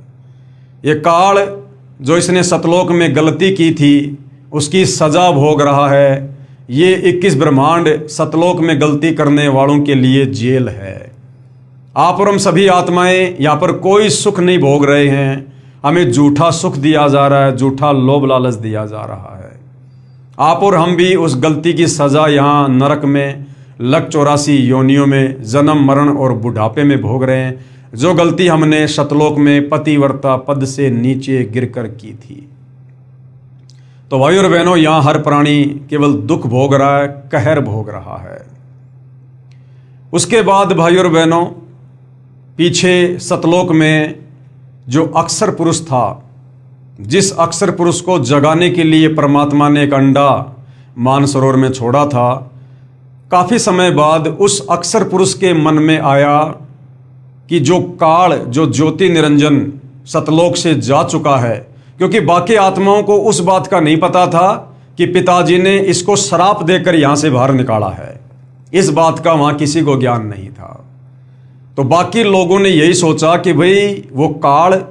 ये काल जो इसने सतलोक में गलती की थी उसकी सजा भोग रहा है। ये 21 ब्रह्मांड सतलोक में गलती करने वालों के लिए जेल है। आप और हम सभी आत्माएं यहाँ पर कोई सुख नहीं भोग रहे हैं। हमें झूठा सुख दिया जा रहा है, झूठा लोभ लालच दिया जा रहा है। आप और हम भी उस गलती की सजा यहाँ नरक में 1,84 योनियों में जन्म मरण और बुढ़ापे में भोग रहे हैं, जो गलती हमने सतलोक में पतिव्रता पद से नीचे गिरकर की थी। तो भाई और बहनों, यहाँ हर प्राणी केवल दुख भोग रहा है, कहर भोग रहा है। उसके बाद भाई और बहनों, पीछे सतलोक में जो अक्षर पुरुष था, जिस अक्षर पुरुष को जगाने के लिए परमात्मा ने एक अंडा मानसरोवर में छोड़ा था, काफ़ी समय बाद उस अक्षर पुरुष के मन में आया कि जो काल, जो ज्योति निरंजन सतलोक से जा चुका है, क्योंकि बाकी आत्माओं को उस बात का नहीं पता था कि पिताजी ने इसको श्राप देकर यहाँ से बाहर निकाला है। इस बात का वहाँ किसी को ज्ञान नहीं था। तो बाकी लोगों ने यही सोचा कि भाई वो काल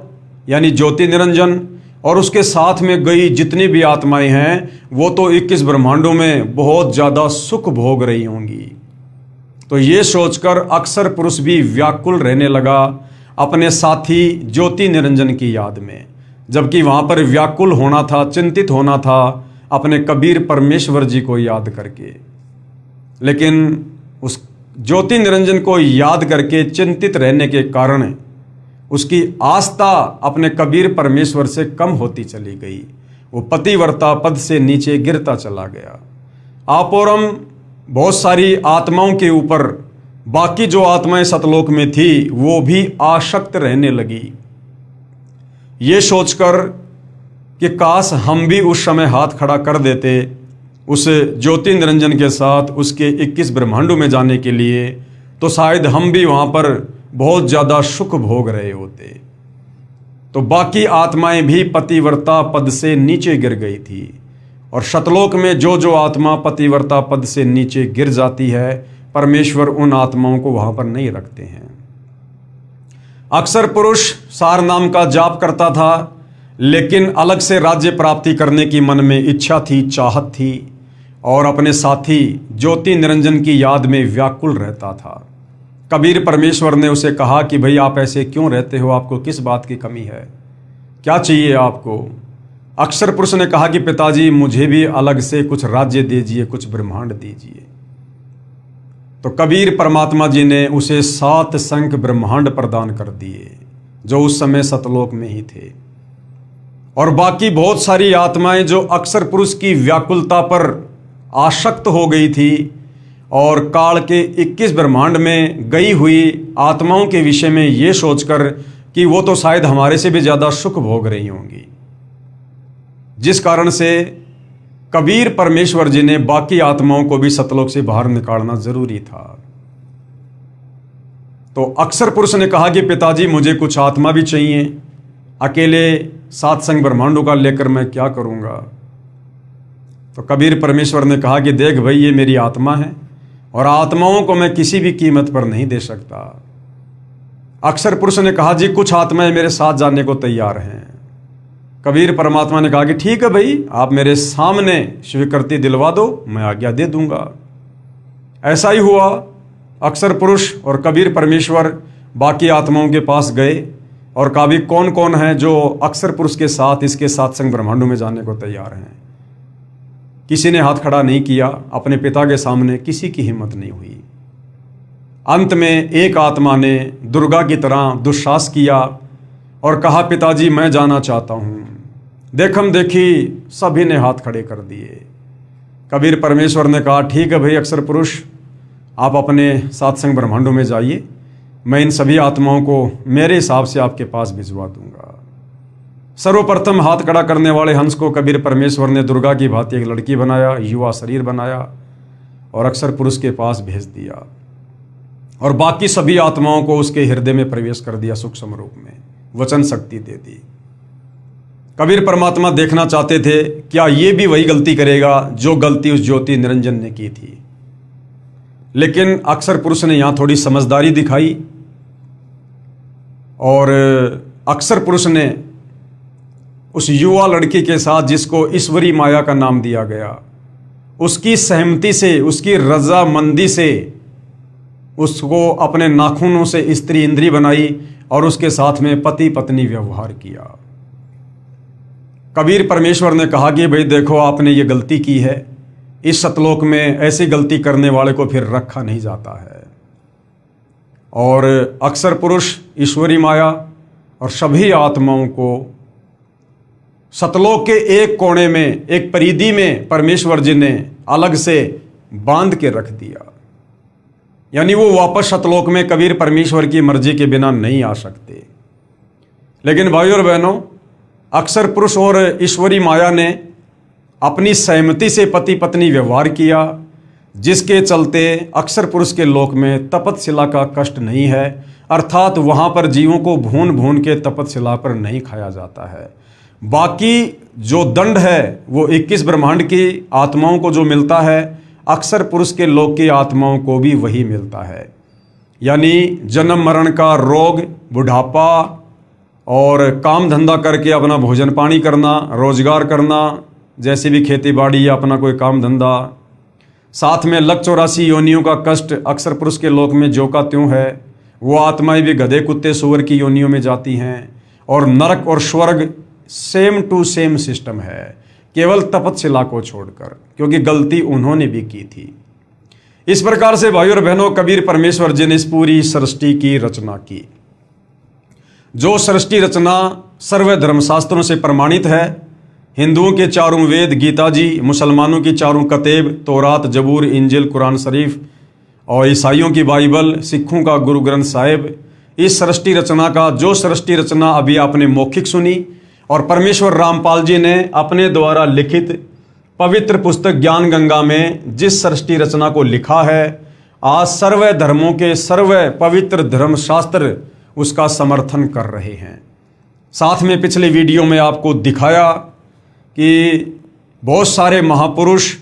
यानी ज्योति निरंजन और उसके साथ में गई जितनी भी आत्माएं हैं वो तो 21 ब्रह्मांडों में बहुत ज़्यादा सुख भोग रही होंगी। तो ये सोचकर अक्षर पुरुष भी व्याकुल रहने लगा अपने साथी ज्योति निरंजन की याद में, जबकि वहाँ पर व्याकुल होना था, चिंतित होना था अपने कबीर परमेश्वर जी को याद करके। लेकिन उस ज्योति निरंजन को याद करके चिंतित रहने के कारण उसकी आस्था अपने कबीर परमेश्वर से कम होती चली गई। वो पतिव्रता पद से नीचे गिरता चला गया। आप और हम बहुत सारी आत्माओं के ऊपर, बाकी जो आत्माएं सतलोक में थी वो भी आसक्त रहने लगी, ये सोचकर कि काश हम भी उस समय हाथ खड़ा कर देते उस ज्योति निरंजन के साथ उसके 21 ब्रह्मांडों में जाने के लिए, तो शायद हम भी वहाँ पर बहुत ज़्यादा सुख भोग रहे होते। तो बाकी आत्माएं भी पतिव्रता पद से नीचे गिर गई थी। और सतलोक में जो जो आत्मा पतिव्रता पद से नीचे गिर जाती है, परमेश्वर उन आत्माओं को वहाँ पर नहीं रखते हैं। अक्षर पुरुष सार नाम का जाप करता था, लेकिन अलग से राज्य प्राप्ति करने की मन में इच्छा थी, चाहत थी, और अपने साथी ज्योति निरंजन की याद में व्याकुल रहता था। कबीर परमेश्वर ने उसे कहा कि भाई आप ऐसे क्यों रहते हो, आपको किस बात की कमी है, क्या चाहिए आपको। अक्षर पुरुष ने कहा कि पिताजी मुझे भी अलग से कुछ राज्य दीजिए, कुछ ब्रह्मांड दीजिए। तो कबीर परमात्मा जी ने उसे 7 संख्य ब्रह्मांड प्रदान कर दिए, जो उस समय सतलोक में ही थे। और बाकी बहुत सारी आत्माएं जो अक्षर पुरुष की व्याकुलता पर आसक्त हो गई थी और काल के 21 ब्रह्मांड में गई हुई आत्माओं के विषय में ये सोचकर कि वो तो शायद हमारे से भी ज़्यादा सुख भोग रही होंगी, जिस कारण से कबीर परमेश्वर जी ने बाकी आत्माओं को भी सतलोक से बाहर निकालना जरूरी था। तो अक्षर पुरुष ने कहा कि पिताजी मुझे कुछ आत्मा भी चाहिए, अकेले 7 संख्य ब्रह्मांडों का लेकर मैं क्या करूँगा। तो कबीर परमेश्वर ने कहा कि देख भाई, ये मेरी आत्मा है और आत्माओं को मैं किसी भी कीमत पर नहीं दे सकता। अक्षर पुरुष ने कहा जी कुछ आत्माएं मेरे साथ जाने को तैयार हैं। कबीर परमात्मा ने कहा कि ठीक है भाई, आप मेरे सामने स्वीकृति दिलवा दो, मैं आज्ञा दे दूंगा। ऐसा ही हुआ। अक्षर पुरुष और कबीर परमेश्वर बाकी आत्माओं के पास गए और कहा भी कौन कौन है जो अक्षर पुरुष के साथ इसके 7 संख्य ब्रह्मांडों में जाने को तैयार हैं। किसी ने हाथ खड़ा नहीं किया। अपने पिता के सामने किसी की हिम्मत नहीं हुई। अंत में एक आत्मा ने दुर्गा की तरह दुस्साहस किया और कहा पिताजी मैं जाना चाहता हूँ। देखम देखी सभी ने हाथ खड़े कर दिए। कबीर परमेश्वर ने कहा ठीक है भाई अक्षर पुरुष, आप अपने 7 संख्य ब्रह्मांडों में जाइए, मैं इन सभी आत्माओं को मेरे हिसाब से आपके पास भिजवा दूंगा। सर्वप्रथम हाथ खड़ा करने वाले हंस को कबीर परमेश्वर ने दुर्गा की भांति एक लड़की बनाया, युवा शरीर बनाया और अक्षर पुरुष के पास भेज दिया और बाकी सभी आत्माओं को उसके हृदय में प्रवेश कर दिया, सूक्ष्म रूप में वचन शक्ति दे दी। कबीर परमात्मा देखना चाहते थे क्या ये भी वही गलती करेगा जो गलती उस ज्योति निरंजन ने की थी। लेकिन अक्षर पुरुष ने यहां थोड़ी समझदारी दिखाई और अक्षर पुरुष ने उस युवा लड़की के साथ, जिसको ईश्वरी माया का नाम दिया गया, उसकी सहमति से, उसकी रजामंदी से उसको अपने नाखूनों से स्त्री इंद्री बनाई और उसके साथ में पति पत्नी व्यवहार किया। कबीर परमेश्वर ने कहा कि भाई देखो, आपने ये गलती की है, इस सतलोक में ऐसी गलती करने वाले को फिर रखा नहीं जाता है। और अक्षर पुरुष, ईश्वरी माया और सभी आत्माओं को सतलोक के एक कोने में, एक परिधि में परमेश्वर जी ने अलग से बांध के रख दिया। यानी वो वापस सतलोक में कबीर परमेश्वर की मर्जी के बिना नहीं आ सकते। लेकिन भाइयों और बहनों, अक्षर पुरुष और ईश्वरी माया ने अपनी सहमति से पति पत्नी व्यवहार किया, जिसके चलते अक्षर पुरुष के लोक में तपतशिला का कष्ट नहीं है, अर्थात वहाँ पर जीवों को भून भून के तपतशिला पर नहीं खाया जाता है। बाकी जो दंड है वो 21 ब्रह्मांड की आत्माओं को जो मिलता है, अक्षर पुरुष के लोक की आत्माओं को भी वही मिलता है। यानी जन्म मरण का रोग, बुढ़ापा और काम धंधा करके अपना भोजन पानी करना, रोजगार करना, जैसे भी खेती बाड़ी या अपना कोई काम धंधा, साथ में 184 योनियों का कष्ट अक्षर पुरुष के लोक में जो का त्यों है। वो आत्माएं भी गधे कुत्ते सूअर की योनियों में जाती हैं और नरक और स्वर्ग सेम टू सेम सिस्टम है, केवल तपतशिला को छोड़कर, क्योंकि गलती उन्होंने भी की थी। इस प्रकार से भाइयों और बहनों, कबीर परमेश्वर जी ने इस पूरी सृष्टि की रचना की। जो सृष्टि रचना सर्व धर्मशास्त्रों से प्रमाणित है। हिंदुओं के चारों वेद गीता जी, मुसलमानों की चारों कतेब तौरात, जबूर, इंजिल, कुरान शरीफ और ईसाइयों की बाइबल, सिखों का गुरु ग्रंथ साहिब। इस सृष्टि रचना का, जो सृष्टि रचना अभी आपने मौखिक सुनी और परमेश्वर रामपाल जी ने अपने द्वारा लिखित पवित्र पुस्तक ज्ञान गंगा में जिस सृष्टि रचना को लिखा है, आज सर्व धर्मों के सर्व पवित्र धर्मशास्त्र उसका समर्थन कर रहे हैं। साथ में पिछले वीडियो में आपको दिखाया कि बहुत सारे महापुरुष,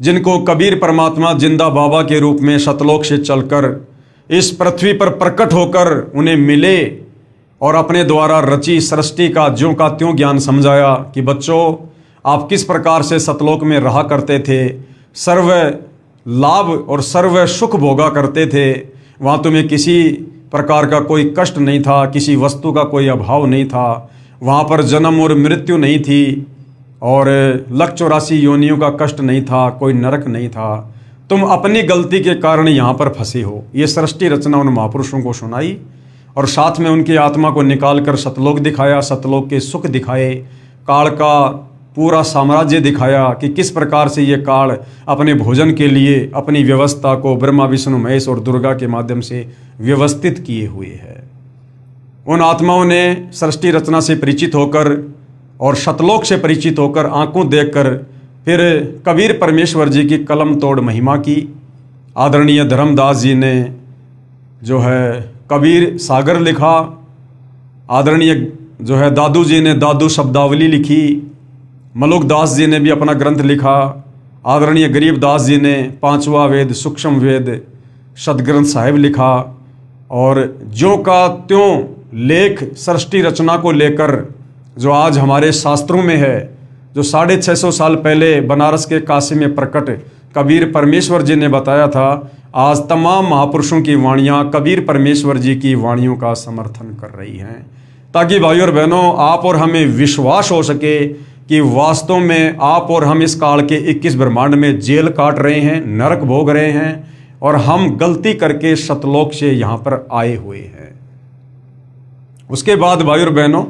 जिनको कबीर परमात्मा जिंदा बाबा के रूप में सतलोक से चलकर इस पृथ्वी पर प्रकट होकर उन्हें मिले और अपने द्वारा रची सृष्टि का ज्यों का त्यों ज्ञान समझाया कि बच्चों, आप किस प्रकार से सतलोक में रहा करते थे, सर्व लाभ और सर्व सुख भोगा करते थे, वहाँ तुम्हें किसी प्रकार का कोई कष्ट नहीं था, किसी वस्तु का कोई अभाव नहीं था, वहाँ पर जन्म और मृत्यु नहीं थी और 184 योनियों का कष्ट नहीं था, कोई नरक नहीं था। तुम अपनी गलती के कारण यहाँ पर फंसे हो। ये सृष्टि रचना उन महापुरुषों को सुनाई और साथ में उनकी आत्मा को निकाल कर सतलोक दिखाया, सतलोक के सुख दिखाए, काल का पूरा साम्राज्य दिखाया कि किस प्रकार से ये काल अपने भोजन के लिए अपनी व्यवस्था को ब्रह्मा विष्णु महेश और दुर्गा के माध्यम से व्यवस्थित किए हुए है। उन आत्माओं ने सृष्टि रचना से परिचित होकर और सतलोक से परिचित होकर, आंखों देखकर, फिर कबीर परमेश्वर जी की कलम तोड़ महिमा की। आदरणीय धर्मदास जी ने जो है कबीर सागर लिखा, आदरणीय जो है दादू जी ने दादू शब्दावली लिखी, मलुकदास जी ने भी अपना ग्रंथ लिखा, आदरणीय गरीबदास जी ने 5वां वेद सूक्ष्म वेद सदग्रंथ साहिब लिखा। और ज्यों का त्यों लेख सृष्टि रचना को लेकर जो आज हमारे शास्त्रों में है, जो 650 साल पहले बनारस के काशी में प्रकट कबीर परमेश्वर जी ने बताया था, आज तमाम महापुरुषों की वाणियाँ कबीर परमेश्वर जी की वाणियों का समर्थन कर रही हैं, ताकि भाइयों और बहनों, आप और हमें विश्वास हो सके कि वास्तव में आप और हम इस काल के 21 ब्रह्मांड में जेल काट रहे हैं, नरक भोग रहे हैं और हम गलती करके सतलोक से यहाँ पर आए हुए हैं। उसके बाद भाइयों और बहनों,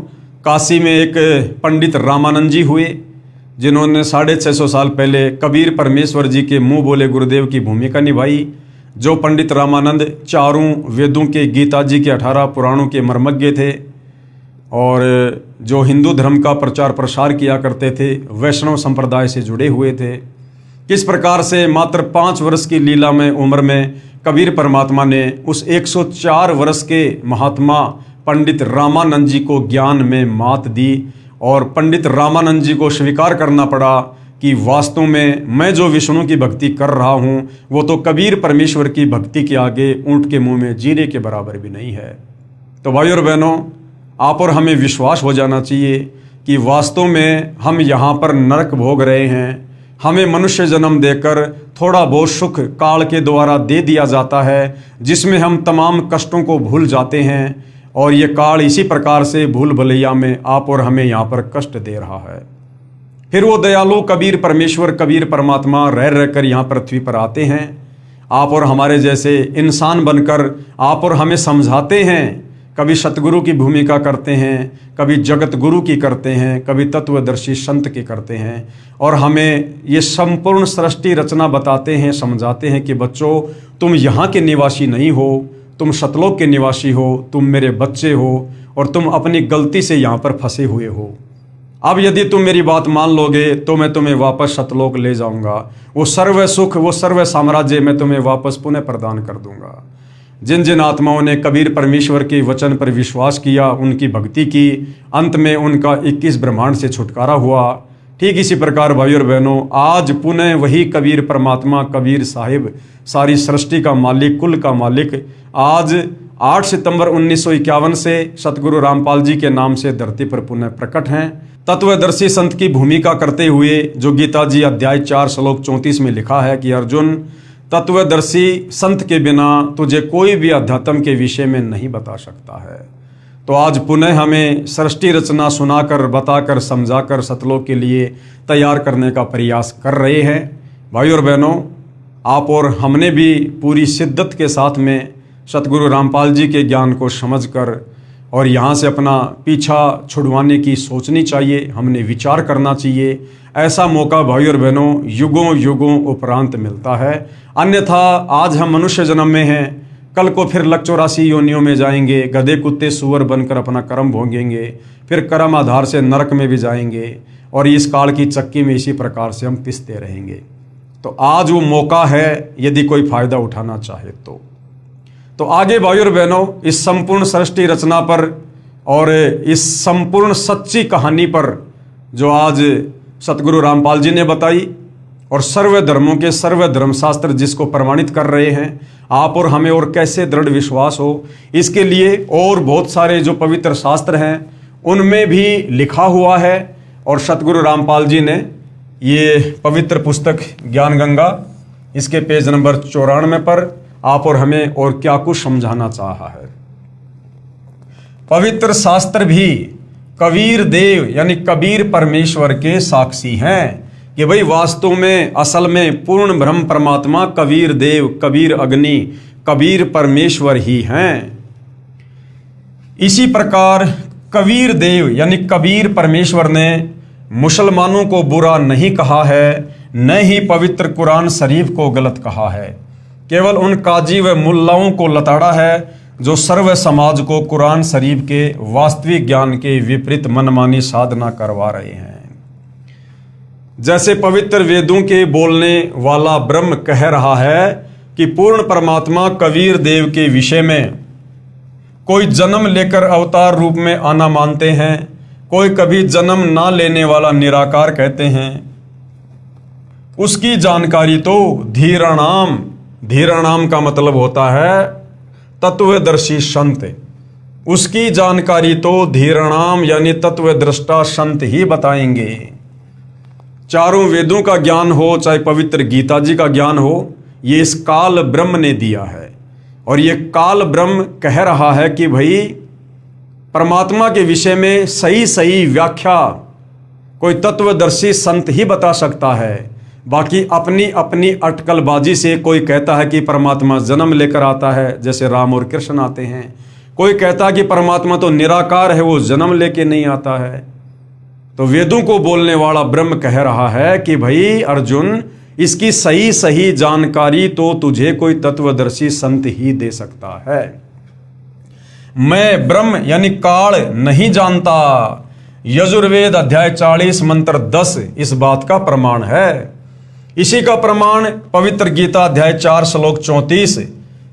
काशी में एक पंडित रामानंद जी हुए, जिन्होंने 650 साल पहले कबीर परमेश्वर जी के मुंह बोले गुरुदेव की भूमिका निभाई। जो पंडित रामानंद चारों वेदों के, गीता जी के 18 पुराणों के मर्मज्ञ थे और जो हिंदू धर्म का प्रचार प्रसार किया करते थे, वैष्णव संप्रदाय से जुड़े हुए थे। किस प्रकार से मात्र 5 वर्ष की लीला में उम्र में कबीर परमात्मा ने उस 104 वर्ष के महात्मा पंडित रामानंद जी को ज्ञान में मात दी और पंडित रामानंद जी को स्वीकार करना पड़ा कि वास्तव में मैं जो विष्णु की भक्ति कर रहा हूँ वो तो कबीर परमेश्वर की भक्ति के आगे ऊंट के मुंह में जीरे के बराबर भी नहीं है। तो भाई और बहनों, आप और हमें विश्वास हो जाना चाहिए कि वास्तव में हम यहाँ पर नरक भोग रहे हैं। हमें मनुष्य जन्म देकर थोड़ा बहुत सुख काल के द्वारा दे दिया जाता है, जिसमें हम तमाम कष्टों को भूल जाते हैं और ये काल इसी प्रकार से भूल भुलैया में आप और हमें यहाँ पर कष्ट दे रहा है। फिर वो दयालु कबीर परमेश्वर, कबीर परमात्मा रह रहकर यहाँ पृथ्वी पर आते हैं, आप और हमारे जैसे इंसान बनकर आप और हमें समझाते हैं। कभी सतगुरु की भूमिका करते हैं, कभी जगत गुरु की करते हैं, कभी तत्वदर्शी संत की करते हैं और हमें ये संपूर्ण सृष्टि रचना बताते हैं, समझाते हैं कि बच्चों, तुम यहाँ के निवासी नहीं हो, तुम सतलोक के निवासी हो, तुम मेरे बच्चे हो और तुम अपनी गलती से यहाँ पर फंसे हुए हो। अब यदि तुम मेरी बात मान लोगे तो मैं तुम्हें वापस सतलोक ले जाऊंगा। वो सर्व सुख, वो सर्व साम्राज्य मैं तुम्हें वापस पुनः प्रदान कर दूंगा। जिन जिन आत्माओं ने कबीर परमेश्वर के वचन पर विश्वास किया, उनकी भक्ति की, अंत में उनका 21 ब्रह्मांड से छुटकारा हुआ। ठीक इसी प्रकार भाई और बहनों, आज पुनः वही कबीर परमात्मा, कबीर साहिब, सारी सृष्टि का मालिक, कुल का मालिक, आज 8 सितंबर 1951 से सतगुरु रामपाल जी के नाम से धरती पर पुनः प्रकट हैं। तत्वदर्शी संत की भूमिका करते हुए जो गीता जी अध्याय 4 श्लोक 34 में लिखा है कि अर्जुन, तत्वदर्शी संत के बिना तुझे कोई भी अध्यात्म के विषय में नहीं बता सकता है। तो आज पुनः हमें सृष्टि रचना सुनाकर, बताकर, समझाकर सतलोक के लिए तैयार करने का प्रयास कर रहे हैं। भाई और बहनों, आप और हमने भी पूरी शिद्दत के साथ में सतगुरु रामपाल जी के ज्ञान को समझकर और यहाँ से अपना पीछा छुड़वाने की सोचनी चाहिए, हमने विचार करना चाहिए। ऐसा मौका भाई और बहनों युगों युगों उपरांत मिलता है। अन्यथा आज हम मनुष्य जन्म में हैं, कल को फिर लक 84 योनियों में जाएंगे, गधे कुत्ते सूअर बनकर अपना कर्म भोगेंगे, फिर कर्म आधार से नरक में भी जाएंगे और इस काल की चक्की में इसी प्रकार से हम पिसते रहेंगे। तो आज वो मौका है, यदि कोई फायदा उठाना चाहे तो आगे भाई और बहनों, इस संपूर्ण सृष्टि रचना पर और इस संपूर्ण सच्ची कहानी पर जो आज सतगुरु रामपाल जी ने बताई और सर्व धर्मों के सर्व धर्मशास्त्र जिसको प्रमाणित कर रहे हैं, आप और हमें और कैसे दृढ़ विश्वास हो, इसके लिए और बहुत सारे जो पवित्र शास्त्र हैं उनमें भी लिखा हुआ है। और सतगुरु रामपाल जी ने ये पवित्र पुस्तक ज्ञान गंगा, इसके पेज नंबर 94 पर आप और हमें और क्या कुछ समझाना चाहा है। पवित्र शास्त्र भी कबीर देव यानी कबीर परमेश्वर के साक्षी हैं कि भाई वास्तव में असल में पूर्ण ब्रह्म परमात्मा कबीर देव, कबीर अग्नि, कबीर परमेश्वर ही हैं। इसी प्रकार कबीर देव यानी कबीर परमेश्वर ने मुसलमानों को बुरा नहीं कहा है, न ही पवित्र कुरान शरीफ को गलत कहा है। केवल उन काजी व मुल्लाओं को लताड़ा है जो सर्व समाज को कुरान शरीफ के वास्तविक ज्ञान के विपरीत मनमानी साधना करवा रहे हैं। जैसे पवित्र वेदों के बोलने वाला ब्रह्म कह रहा है कि पूर्ण परमात्मा कबीर देव के विषय में कोई जन्म लेकर अवतार रूप में आना मानते हैं, कोई कभी जन्म ना लेने वाला निराकार कहते हैं। उसकी जानकारी तो धीराणाम, धीराणाम का मतलब होता है तत्वदर्शी संत, उसकी जानकारी तो धीराणाम यानी तत्वदृष्टा संत ही बताएंगे। चारों वेदों का ज्ञान हो, चाहे पवित्र गीता जी का ज्ञान हो, ये इस काल ब्रह्म ने दिया है। और ये काल ब्रह्म कह रहा है कि भाई परमात्मा के विषय में सही सही व्याख्या कोई तत्वदर्शी संत ही बता सकता है। बाकी अपनी अपनी अटकलबाजी से कोई कहता है कि परमात्मा जन्म लेकर आता है, जैसे राम और कृष्ण आते हैं। कोई कहता है कि परमात्मा तो निराकार है, वो जन्म लेके नहीं आता है। तो वेदों को बोलने वाला ब्रह्म कह रहा है कि भाई अर्जुन, इसकी सही सही जानकारी तो तुझे कोई तत्वदर्शी संत ही दे सकता है। मैं ब्रह्म यानी काल नहीं जानता। यजुर्वेद अध्याय 40 मंत्र 10 इस बात का प्रमाण है। इसी का प्रमाण पवित्र गीता अध्याय 4 श्लोक 34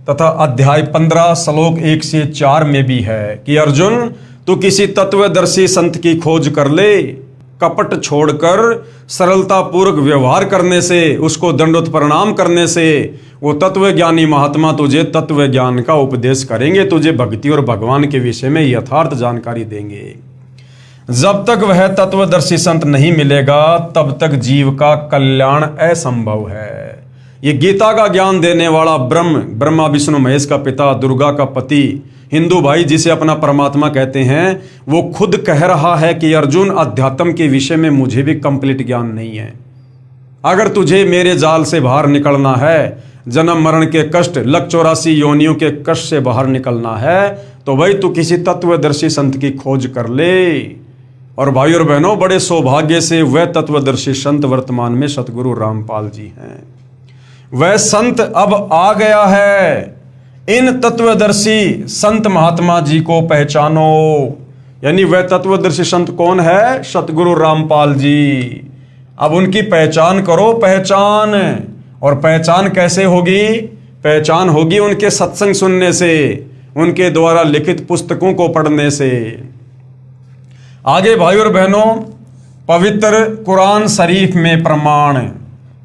तथा अध्याय 15 श्लोक 1 से 4 में भी है कि अर्जुन, तू किसी तत्वदर्शी संत की खोज कर ले। कपट छोड़कर सरलता पूर्वक व्यवहार करने से, उसको दंडोत प्रणाम करने से वो तत्वज्ञानी महात्मा तुझे तत्व ज्ञान का उपदेश करेंगे, तुझे भक्ति और भगवान के विषय में यथार्थ जानकारी देंगे। जब तक वह तत्वदर्शी संत नहीं मिलेगा तब तक जीव का कल्याण असंभव है। ये गीता का ज्ञान देने वाला ब्रह्मा विष्णु महेश का पिता, दुर्गा का पति, हिंदू भाई जिसे अपना परमात्मा कहते हैं, वो खुद कह रहा है कि अर्जुन, अध्यात्म के विषय में मुझे भी कंप्लीट ज्ञान नहीं है। अगर तुझे मेरे जाल से बाहर निकलना है, जन्म मरण के कष्ट, लख 84 योनियों के कष्ट से बाहर निकलना है, तो भाई तू किसी तत्वदर्शी संत की खोज कर ले। और भाई और बहनों, बड़े सौभाग्य से वह तत्वदर्शी संत वर्तमान में सतगुरु रामपाल जी हैं। वह संत अब आ गया है। इन तत्वदर्शी संत महात्मा जी को पहचानो। यानी वह तत्वदर्शी संत कौन है? सतगुरु रामपाल जी। अब उनकी पहचान करो, पहचान। और पहचान कैसे होगी? पहचान होगी उनके सत्संग सुनने से, उनके द्वारा लिखित पुस्तकों को पढ़ने से। आगे भाई और बहनों, पवित्र कुरान शरीफ में प्रमाण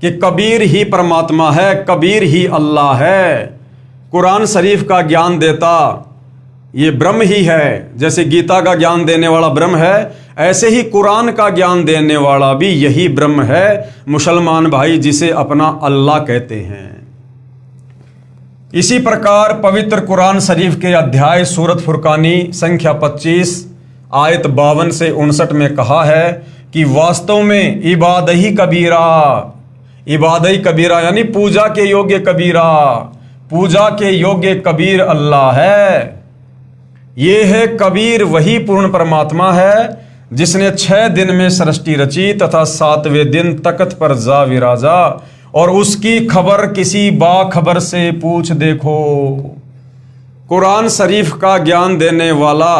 कि कबीर ही परमात्मा है, कबीर ही अल्लाह है। कुरान शरीफ का ज्ञान देता ये ब्रह्म ही है। जैसे गीता का ज्ञान देने वाला ब्रह्म है, ऐसे ही कुरान का ज्ञान देने वाला भी यही ब्रह्म है, मुसलमान भाई, जिसे अपना अल्लाह कहते हैं। इसी प्रकार पवित्र कुरान शरीफ के अध्याय सूरत फुरकानी संख्या 25 आयत 52 से 59 में कहा है कि वास्तव में इबादही कबीरा, इबादही कबीरा यानी पूजा के योग्य कबीरा, पूजा के योग्य कबीर अल्लाह है। ये है कबीर, वही पूर्ण परमात्मा है जिसने 6 दिन में सृष्टि रची तथा 7वें दिन तख्त पर जा विराजा, और उसकी खबर किसी बाखबर से पूछ देखो। कुरान शरीफ का ज्ञान देने वाला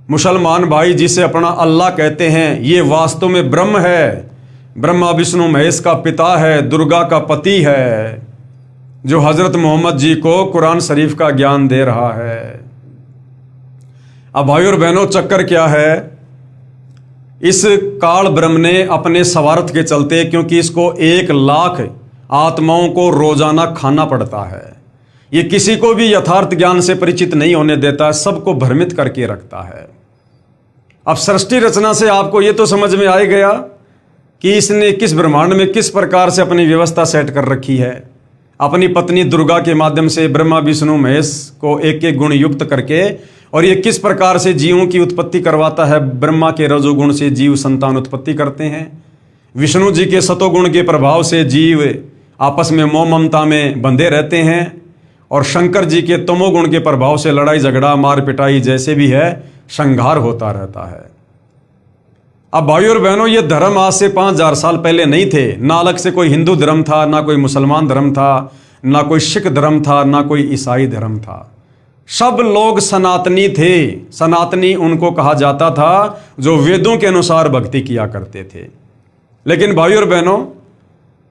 मुसलमान भाई जिसे अपना अल्लाह कहते हैं, ये वास्तव में ब्रह्म है, ब्रह्मा विष्णु महेश का पिता है, दुर्गा का पति है, जो हजरत मोहम्मद जी को कुरान शरीफ का ज्ञान दे रहा है। अब भाई और बहनों, चक्कर क्या है? इस काल ब्रह्म ने अपने स्वार्थ के चलते, क्योंकि इसको 1 लाख आत्माओं को रोजाना खाना पड़ता है, ये किसी को भी यथार्थ ज्ञान से परिचित नहीं होने देता है, सबको भ्रमित करके रखता है। अब सृष्टि रचना से आपको ये तो समझ में आ ही गया कि इसने किस ब्रह्मांड में किस प्रकार से अपनी व्यवस्था सेट कर रखी है। अपनी पत्नी दुर्गा के माध्यम से ब्रह्मा विष्णु महेश को एक एक गुण युक्त करके, और ये किस प्रकार से जीवों की उत्पत्ति करवाता है। ब्रह्मा के रजोगुण से जीव संतान उत्पत्ति करते हैं, विष्णु जी के सतोगुण के प्रभाव से जीव आपस में मोह ममता में बंधे रहते हैं, और शंकर जी के तमोगुण के प्रभाव से लड़ाई झगड़ा मार पिटाई जैसे भी है संघार होता रहता है। अब भाई और बहनों, ये धर्म आज से 5000 साल पहले नहीं थे। ना अलग से कोई हिंदू धर्म था, ना कोई मुसलमान धर्म था, ना कोई सिख धर्म था, ना कोई ईसाई धर्म था। सब लोग सनातनी थे। सनातनी उनको कहा जाता था जो वेदों के अनुसार भक्ति किया करते थे। लेकिन भाई और बहनों,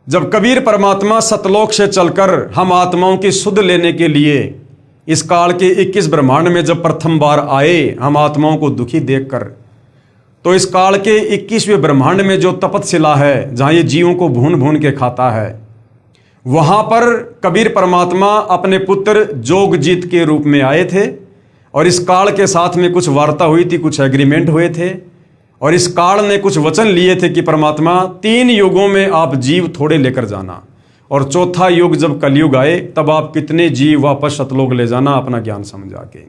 जब कबीर परमात्मा सतलोक से चलकर हम आत्माओं की सुध लेने के लिए इस काल के 21 ब्रह्मांड में जब प्रथम बार आए, हम आत्माओं को दुखी देखकर, तो इस काल के 21वें ब्रह्मांड में जो तपतशिला है, जहाँ ये जीवों को भून भून के खाता है, वहाँ पर कबीर परमात्मा अपने पुत्र जोगजीत के रूप में आए थे, और इस काल के साथ में कुछ वार्ता हुई थी, कुछ एग्रीमेंट हुए थे, और इस काल ने कुछ वचन लिए थे कि परमात्मा 3 युगों में आप जीव थोड़े लेकर जाना, और चौथा युग जब कलयुग आए तब आप कितने जीव वापस सतलोक ले जाना अपना ज्ञान समझा के।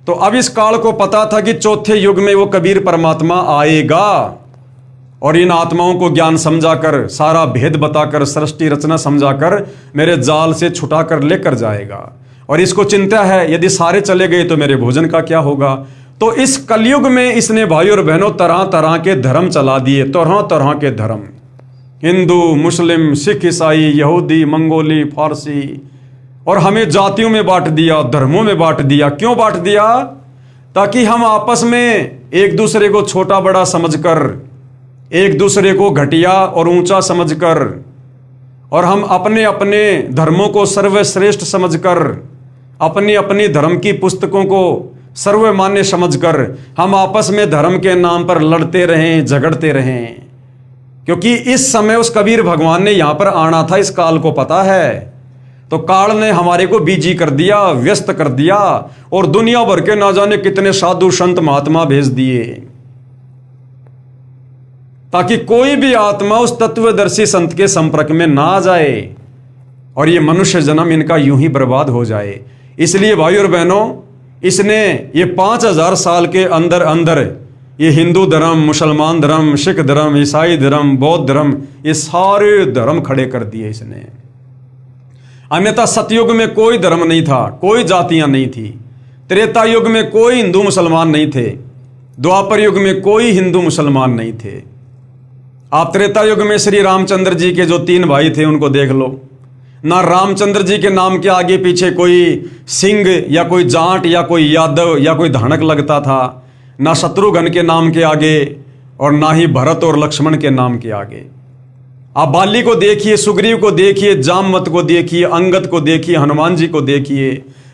तो अब इस काल को पता था कि चौथे युग में वो कबीर परमात्मा आएगा, और इन आत्माओं को ज्ञान समझाकर, सारा भेद बताकर, सृष्टि रचना समझाकर मेरे जाल से छुटाकर लेकर जाएगा। और इसको चिंता है, यदि सारे चले गए तो मेरे भोजन का क्या होगा। तो इस कलयुग में इसने भाई और बहनों तरह तरह के धर्म चला दिए, तरह तरह के धर्म, हिंदू, मुस्लिम, सिख, ईसाई, यहूदी, मंगोली, फारसी, और हमें जातियों में बांट दिया, धर्मों में बांट दिया। क्यों बांट दिया? ताकि हम आपस में एक दूसरे को छोटा बड़ा समझकर, एक दूसरे को घटिया और ऊंचा समझकर, और हम अपने अपने धर्मों को सर्वश्रेष्ठ समझकर, अपनी अपनी धर्म की पुस्तकों को सर्वमान्य समझकर हम आपस में धर्म के नाम पर लड़ते रहें, झगड़ते रहें। क्योंकि इस समय उस कबीर भगवान ने यहां पर आना था, इस काल को पता है। तो काल ने हमारे को बिजी कर दिया, व्यस्त कर दिया, और दुनिया भर के ना जाने कितने साधु संत महात्मा भेज दिए, ताकि कोई भी आत्मा उस तत्वदर्शी संत के संपर्क में ना आ जाए और ये मनुष्य जन्म इनका यूं ही बर्बाद हो जाए। इसलिए भाई और बहनों, इसने ये 5000 साल के अंदर अंदर ये हिंदू धर्म, मुसलमान धर्म, सिख धर्म, ईसाई धर्म, बौद्ध धर्म, ये सारे धर्म खड़े कर दिए इसने। अन्यथा सतयुग में कोई धर्म नहीं था, कोई जातियां नहीं थी। त्रेता युग में कोई हिंदू मुसलमान नहीं थे। द्वापर युग में कोई हिंदू मुसलमान नहीं थे। आप त्रेता युग में श्री रामचंद्र जी के जो 3 भाई थे उनको देख लो। ना रामचंद्र जी के नाम के आगे पीछे कोई सिंह या कोई जाट या कोई यादव या कोई धानक लगता था, ना शत्रुघ्न के नाम के आगे, और ना ही भरत और लक्ष्मण के नाम के आगे। आप बाली को देखिए, सुग्रीव को देखिए, जामवंत को देखिए, अंगद को देखिए, हनुमान जी को देखिए,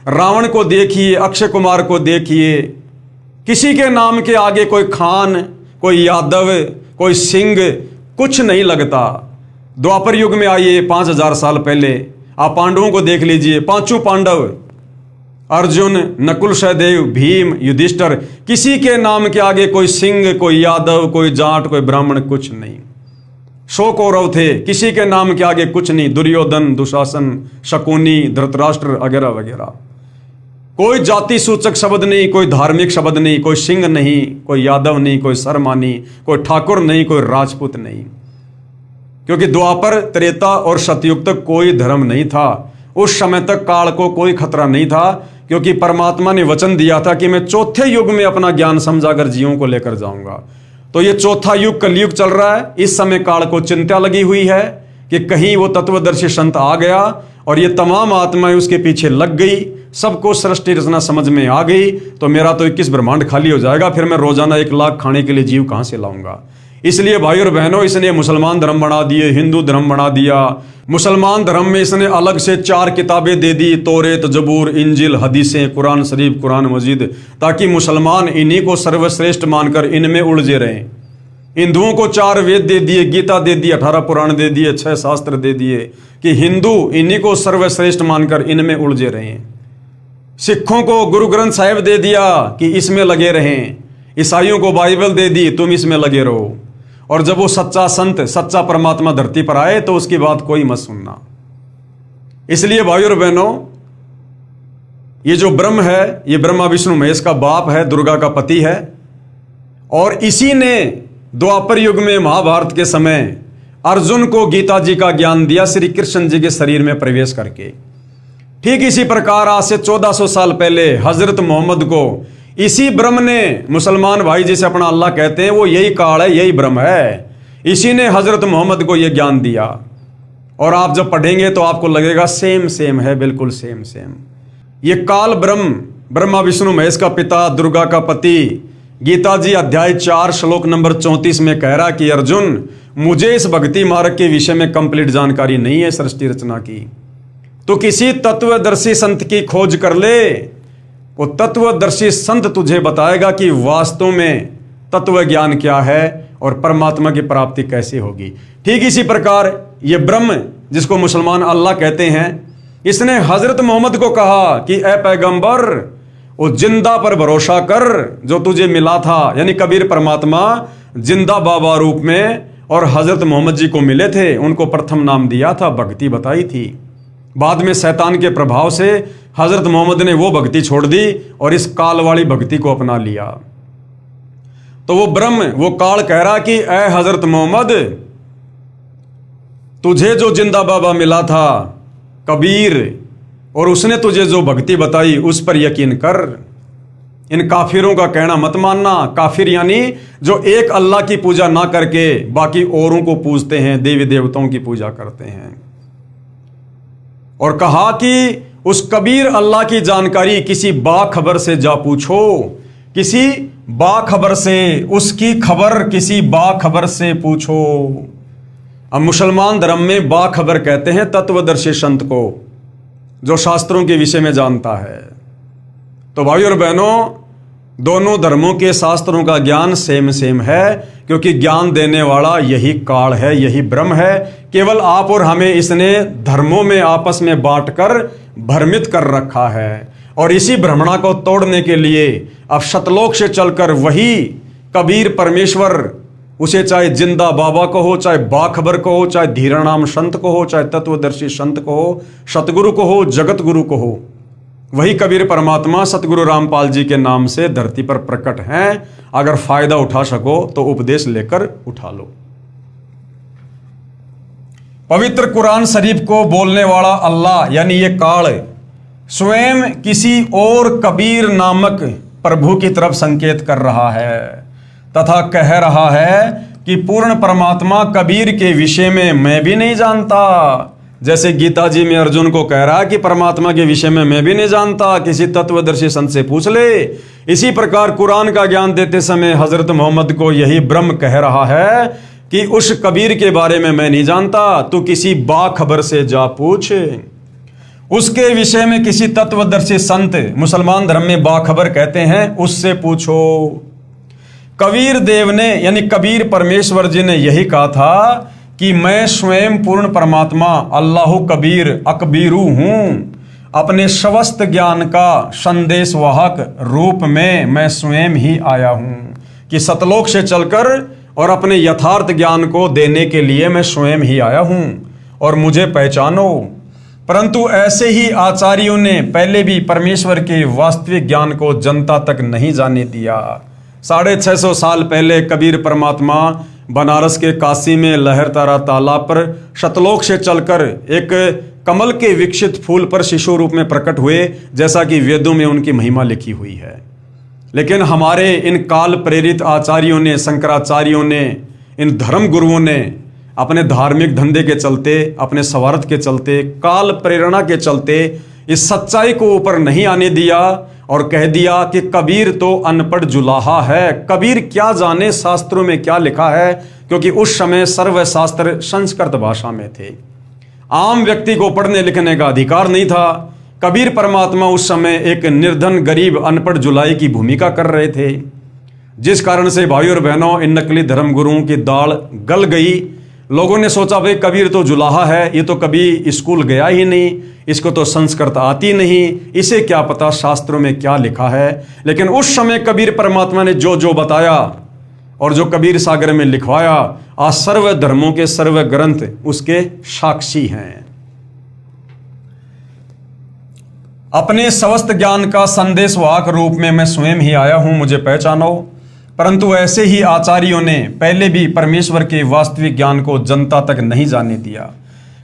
रावण को देखिए, अक्षय कुमार को देखिए। किसी के नाम के आगे कोई खान, कोई यादव, कोई सिंह कुछ नहीं लगता। द्वापर युग में आइए 5000 साल पहले, आप पांडवों को देख लीजिए। 5 पांडव, अर्जुन, नकुल, सहदेव, भीम, युधिष्ठिर, किसी के नाम के आगे कोई सिंह, कोई यादव, कोई जाट, कोई ब्राह्मण कुछ नहीं। 100 कौरव थे, किसी के नाम के आगे कुछ नहीं। दुर्योधन, दुशासन, शकुनी, धृतराष्ट्र वगैरह वगैरह। कोई जाति सूचक शब्द नहीं, कोई धार्मिक शब्द नहीं, कोई सिंह नहीं, कोई यादव नहीं, कोई शर्मा नहीं, कोई ठाकुर नहीं, कोई राजपूत नहीं। क्योंकि द्वापर, त्रेता और सतयुग तक कोई धर्म नहीं था। उस समय तक काल को कोई खतरा नहीं था, क्योंकि परमात्मा ने वचन दिया था कि मैं चौथे युग में अपना ज्ञान समझाकर जीवों को लेकर जाऊंगा। तो ये चौथा युग कलयुग चल रहा है। इस समय काल को चिंता लगी हुई है कि कहीं वो तत्वदर्शी संत आ गया और ये तमाम आत्माएं उसके पीछे लग गई, सबको सृष्टि रचना समझ में आ गई, तो मेरा तो 21 ब्रह्मांड खाली हो जाएगा। फिर मैं रोजाना 1 लाख खाने के लिए जीव कहां से लाऊंगा? इसलिए भाई और बहनों, इसने मुसलमान धर्म बना दिए, हिंदू धर्म बना दिया। मुसलमान धर्म में इसने अलग से 4 किताबें दे दी, तौरेत, जबूर, इंजिल, हदीसें, कुरान शरीफ, कुरान मजीद, ताकि मुसलमान इन्हीं को सर्वश्रेष्ठ मानकर इनमें उलझे रहें। हिंदुओं को 4 वेद दे दिए, गीता दे दी, 18 पुराण दे दिए, 6 शास्त्र दे दिए, कि हिंदू इन्हीं को सर्वश्रेष्ठ मानकर इनमें उलझे रहें। सिखों को गुरु ग्रंथ साहिब दे दिया कि इसमें लगे रहें। ईसाइयों को बाइबल दे दी, तुम इसमें लगे रहो। और जब वो सच्चा संत, सच्चा परमात्मा धरती पर आए तो उसकी बात कोई मत सुनना। इसलिए भाई और बहनों, ये जो ब्रह्म है, ये ब्रह्मा विष्णु महेश का बाप है, दुर्गा का पति है। और इसी ने द्वापर युग में महाभारत के समय अर्जुन को गीता जी का ज्ञान दिया, श्री कृष्ण जी के शरीर में प्रवेश करके। ठीक इसी प्रकार आज से 1400 साल पहले हजरत मोहम्मद को इसी ब्रह्म ने, मुसलमान भाई जिसे अपना अल्लाह कहते हैं, वो यही काल है, यही ब्रह्म है, इसी ने हजरत मोहम्मद को यह ज्ञान दिया। और आप जब पढ़ेंगे तो आपको लगेगा सेम सेम है, बिल्कुल सेम सेम। ये काल ब्रह्म, ब्रह्मा विष्णु महेश का पिता, दुर्गा का पति, गीता जी अध्याय 4 श्लोक नंबर 34 में कह रहा कि अर्जुन, मुझे इस भक्ति मार्ग के विषय में कंप्लीट जानकारी नहीं है सृष्टि रचना की। तो किसी तत्वदर्शी संत की खोज कर ले, वो तत्वदर्शी संत तुझे बताएगा कि वास्तव में तत्व ज्ञान क्या है और परमात्मा की प्राप्ति कैसे होगी। ठीक इसी प्रकार ये ब्रह्म, जिसको मुसलमान अल्लाह कहते हैं, इसने हजरत मोहम्मद को कहा कि ए पैगंबर, वो जिंदा पर भरोसा कर जो तुझे मिला था। यानी कबीर परमात्मा जिंदा बाबा रूप में और हजरत मोहम्मद जी को मिले थे, उनको प्रथम नाम दिया था, भक्ति बताई थी। बाद में शैतान के प्रभाव से हजरत मोहम्मद ने वो भक्ति छोड़ दी और इस काल वाली भक्ति को अपना लिया। तो वो ब्रह्म, वो काल कह रहा कि ऐ हजरत मोहम्मद, तुझे जो जिंदा बाबा मिला था कबीर, और उसने तुझे जो भक्ति बताई उस पर यकीन कर। इन काफिरों का कहना मत मानना। काफिर यानी जो एक अल्लाह की पूजा ना करके बाकी औरों को पूजते हैं, देवी देवताओं की पूजा करते हैं। और कहा कि उस कबीर अल्लाह की जानकारी किसी बाखबर से जा पूछो, किसी बाखबर से, उसकी खबर किसी बाखबर से पूछो। अब मुसलमान धर्म में बाखबर कहते हैं तत्वदर्शी संत को, जो शास्त्रों के विषय में जानता है। तो भाई और बहनों, दोनों धर्मों के शास्त्रों का ज्ञान सेम है, क्योंकि ज्ञान देने वाला यही काल है, यही ब्रह्म है। केवल आप और हमें इसने धर्मों में आपस में बांटकर भ्रमित कर रखा है। और इसी भ्रमणा को तोड़ने के लिए अब शतलोक से चलकर वही कबीर परमेश्वर, उसे चाहे जिंदा बाबा को हो, चाहे बाखबर को हो, चाहे धीरानाम संत को हो, चाहे तत्वदर्शी संत को हो, सतगुरु को हो, जगत गुरु को हो, वही कबीर परमात्मा सतगुरु रामपाल जी के नाम से धरती पर प्रकट हैं। अगर फायदा उठा सको तो उपदेश लेकर उठा लो। पवित्र कुरान शरीफ को बोलने वाला अल्लाह यानी ये काल स्वयं किसी और कबीर नामक प्रभु की तरफ संकेत कर रहा है तथा कह रहा है कि पूर्ण परमात्मा कबीर के विषय में मैं भी नहीं जानता। जैसे गीता जी में अर्जुन को कह रहा है कि परमात्मा के विषय में मैं भी नहीं जानता, किसी तत्वदर्शी संत से पूछ ले। इसी प्रकार कुरान का ज्ञान देते समय हजरत मोहम्मद को यही ब्रह्म कह रहा है कि उस कबीर के बारे में मैं नहीं जानता, तू किसी बाखबर से जा पूछ। उसके विषय में किसी तत्वदर्शी संत, मुसलमान धर्म में बाखबर कहते हैं, उससे पूछो। कबीर देव ने यानी कबीर परमेश्वर जी ने यही कहा था कि मैं स्वयं पूर्ण परमात्मा अल्लाह कबीर अकबीरू हूं। अपने समस्त ज्ञान का संदेशवाहक रूप में मैं स्वयं ही आया हूं कि सतलोक से चलकर और अपने यथार्थ ज्ञान को देने के लिए मैं स्वयं ही आया हूं और मुझे पहचानो। परंतु ऐसे ही आचार्यों ने पहले भी परमेश्वर के वास्तविक ज्ञान को जनता तक नहीं जाने दिया। 650 साल पहले कबीर परमात्मा बनारस के काशी में लहरतारा तालाब पर शतलोक से चलकर एक कमल के विकसित फूल पर शिशु रूप में प्रकट हुए, जैसा कि वेदों में उनकी महिमा लिखी हुई है। लेकिन हमारे इन काल प्रेरित आचार्यों ने, शंकराचार्यों ने, इन धर्म गुरुओं ने अपने धार्मिक धंधे के चलते, अपने स्वार्थ के चलते, काल प्रेरणा के चलते इस सच्चाई को ऊपर नहीं आने दिया और कह दिया कि कबीर तो अनपढ़ जुलाहा है। कबीर क्या जाने शास्त्रों में क्या लिखा है, क्योंकि उस समय सर्व शास्त्र संस्कृत भाषा में थे। आम व्यक्ति को पढ़ने लिखने का अधिकार नहीं था। कबीर परमात्मा उस समय एक निर्धन गरीब अनपढ़ जुलाई की भूमिका कर रहे थे, जिस कारण से भाई और बहनों इन नकली धर्म गुरुओं की दाल गल गई। लोगों ने सोचा भाई कबीर तो जुलाहा है, ये तो कभी स्कूल गया ही नहीं, इसको तो संस्कृत आती नहीं, इसे क्या पता शास्त्रों में क्या लिखा है। लेकिन उस समय कबीर परमात्मा ने जो जो बताया और जो कबीर सागर में लिखवाया, आज सर्व धर्मों के सर्व ग्रंथ उसके साक्षी हैं। अपने समस्त ज्ञान का संदेशवाहक रूप में मैं स्वयं ही आया हूं, मुझे पहचानो। परंतु ऐसे ही आचार्यों ने पहले भी परमेश्वर के वास्तविक ज्ञान को जनता तक नहीं जाने दिया।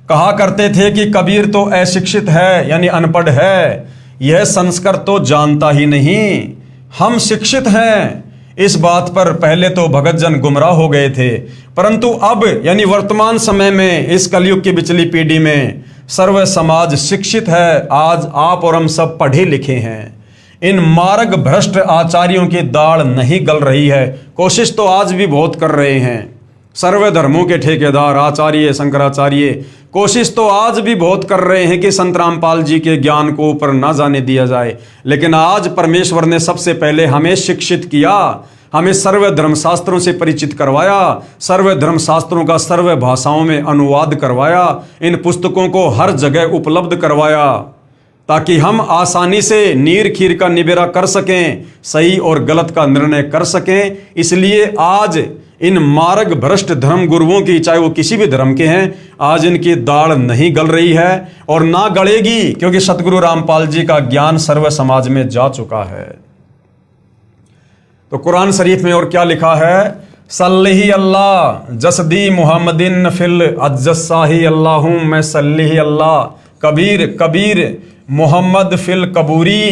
कहा करते थे कि कबीर तो अशिक्षित है यानी अनपढ़ है, यह संस्कृत तो जानता ही नहीं, हम शिक्षित हैं। इस बात पर पहले तो भगत जन गुमराह हो गए थे, परंतु अब यानी वर्तमान समय में इस कलयुग की पिछली पीढ़ी में सर्व समाज शिक्षित है। आज आप और हम सब पढ़े लिखे हैं। इन मार्ग भ्रष्ट आचार्यों की दाढ़ नहीं गल रही है। कोशिश तो आज भी बहुत कर रहे हैं सर्व धर्मों के ठेकेदार आचार्य शंकराचार्य, कोशिश तो आज भी बहुत कर रहे हैं कि संत रामपाल जी के ज्ञान को ऊपर ना जाने दिया जाए। लेकिन आज परमेश्वर ने सबसे पहले हमें शिक्षित किया, हमें सर्व धर्म शास्त्रों से परिचित करवाया, सर्व धर्म शास्त्रों का सर्व भाषाओं में अनुवाद करवाया, इन पुस्तकों को हर जगह उपलब्ध करवाया, ताकि हम आसानी से नीर खीर का निबेरा कर सकें, सही और गलत का निर्णय कर सकें। इसलिए आज इन मार्ग भ्रष्ट धर्म गुरुओं की, चाहे वो किसी भी धर्म के हैं, आज इनकी दाढ़ नहीं गल रही है और ना गलेगी, क्योंकि सतगुरु रामपाल जी का ज्ञान सर्व समाज में जा चुका है। तो कुरान शरीफ में और क्या लिखा है? सल्लही अल्लाह जसदी मुहम्मदिन फिल अज्जसाही अल्लाहुम मैं सल्लही अल्लाह कबीर कबीर मोहम्मद फिल कबूरी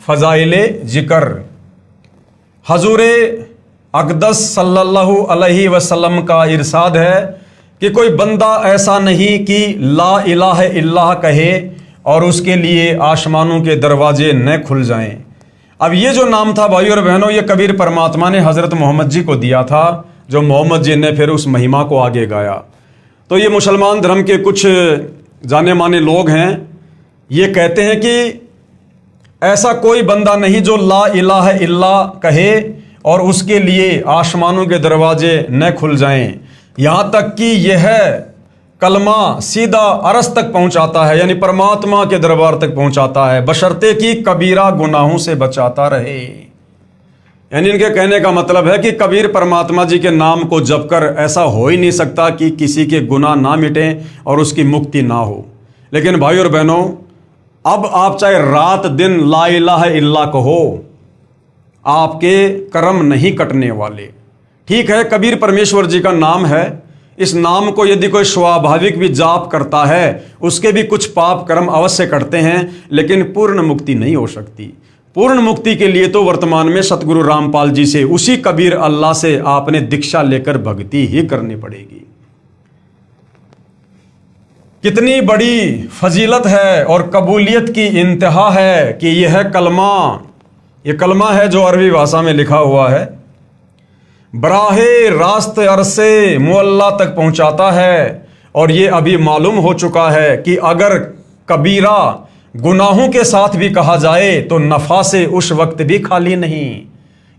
फ़ज़ाइले जिक्र। हजूरे अक़दस सल्लल्लाहु अलैहि वसल्लम का इरशाद है कि कोई बंदा ऐसा नहीं कि ला इलाहा इल्लल्लाह कहे और उसके लिए आसमानों के दरवाजे न खुल जाएं। अब ये जो नाम था भाई और बहनों, ये कबीर परमात्मा ने हज़रत मोहम्मद जी को दिया था, जो मोहम्मद जी ने फिर उस महिमा को आगे गाया। तो ये मुसलमान धर्म के कुछ जाने माने लोग हैं, ये कहते हैं कि ऐसा कोई बंदा नहीं जो ला इलाहा इल्ला कहे और उसके लिए आसमानों के दरवाजे न खुल जाएं, यहाँ तक कि यह कलमा सीधा अरस तक पहुंचाता है, यानी परमात्मा के दरबार तक पहुंचाता है, बशर्ते कि कबीरा गुनाहों से बचाता रहे। यानी इनके कहने का मतलब है कि कबीर परमात्मा जी के नाम को जप कर ऐसा हो ही नहीं सकता कि किसी के गुनाह ना मिटें और उसकी मुक्ति ना हो। लेकिन भाई और बहनों, अब आप चाहे रात दिन ला इलाहा इल्ला कहो, आपके कर्म नहीं कटने वाले। ठीक है, कबीर परमेश्वर जी का नाम है, इस नाम को यदि कोई स्वाभाविक भी जाप करता है, उसके भी कुछ पाप कर्म अवश्य करते हैं, लेकिन पूर्ण मुक्ति नहीं हो सकती। पूर्ण मुक्ति के लिए तो वर्तमान में सतगुरु रामपाल जी से, उसी कबीर अल्लाह से आपने दीक्षा लेकर भक्ति ही करनी पड़ेगी। कितनी बड़ी फजीलत है और कबूलियत की इंतहा है कि यह कलमा है जो अरबी भाषा में लिखा हुआ है, बराहे रास्त अरसे मुअल्ला तक पहुंचाता है। और ये अभी मालूम हो चुका है कि अगर कबीरा गुनाहों के साथ भी कहा जाए तो नफा से उस वक्त भी खाली नहीं।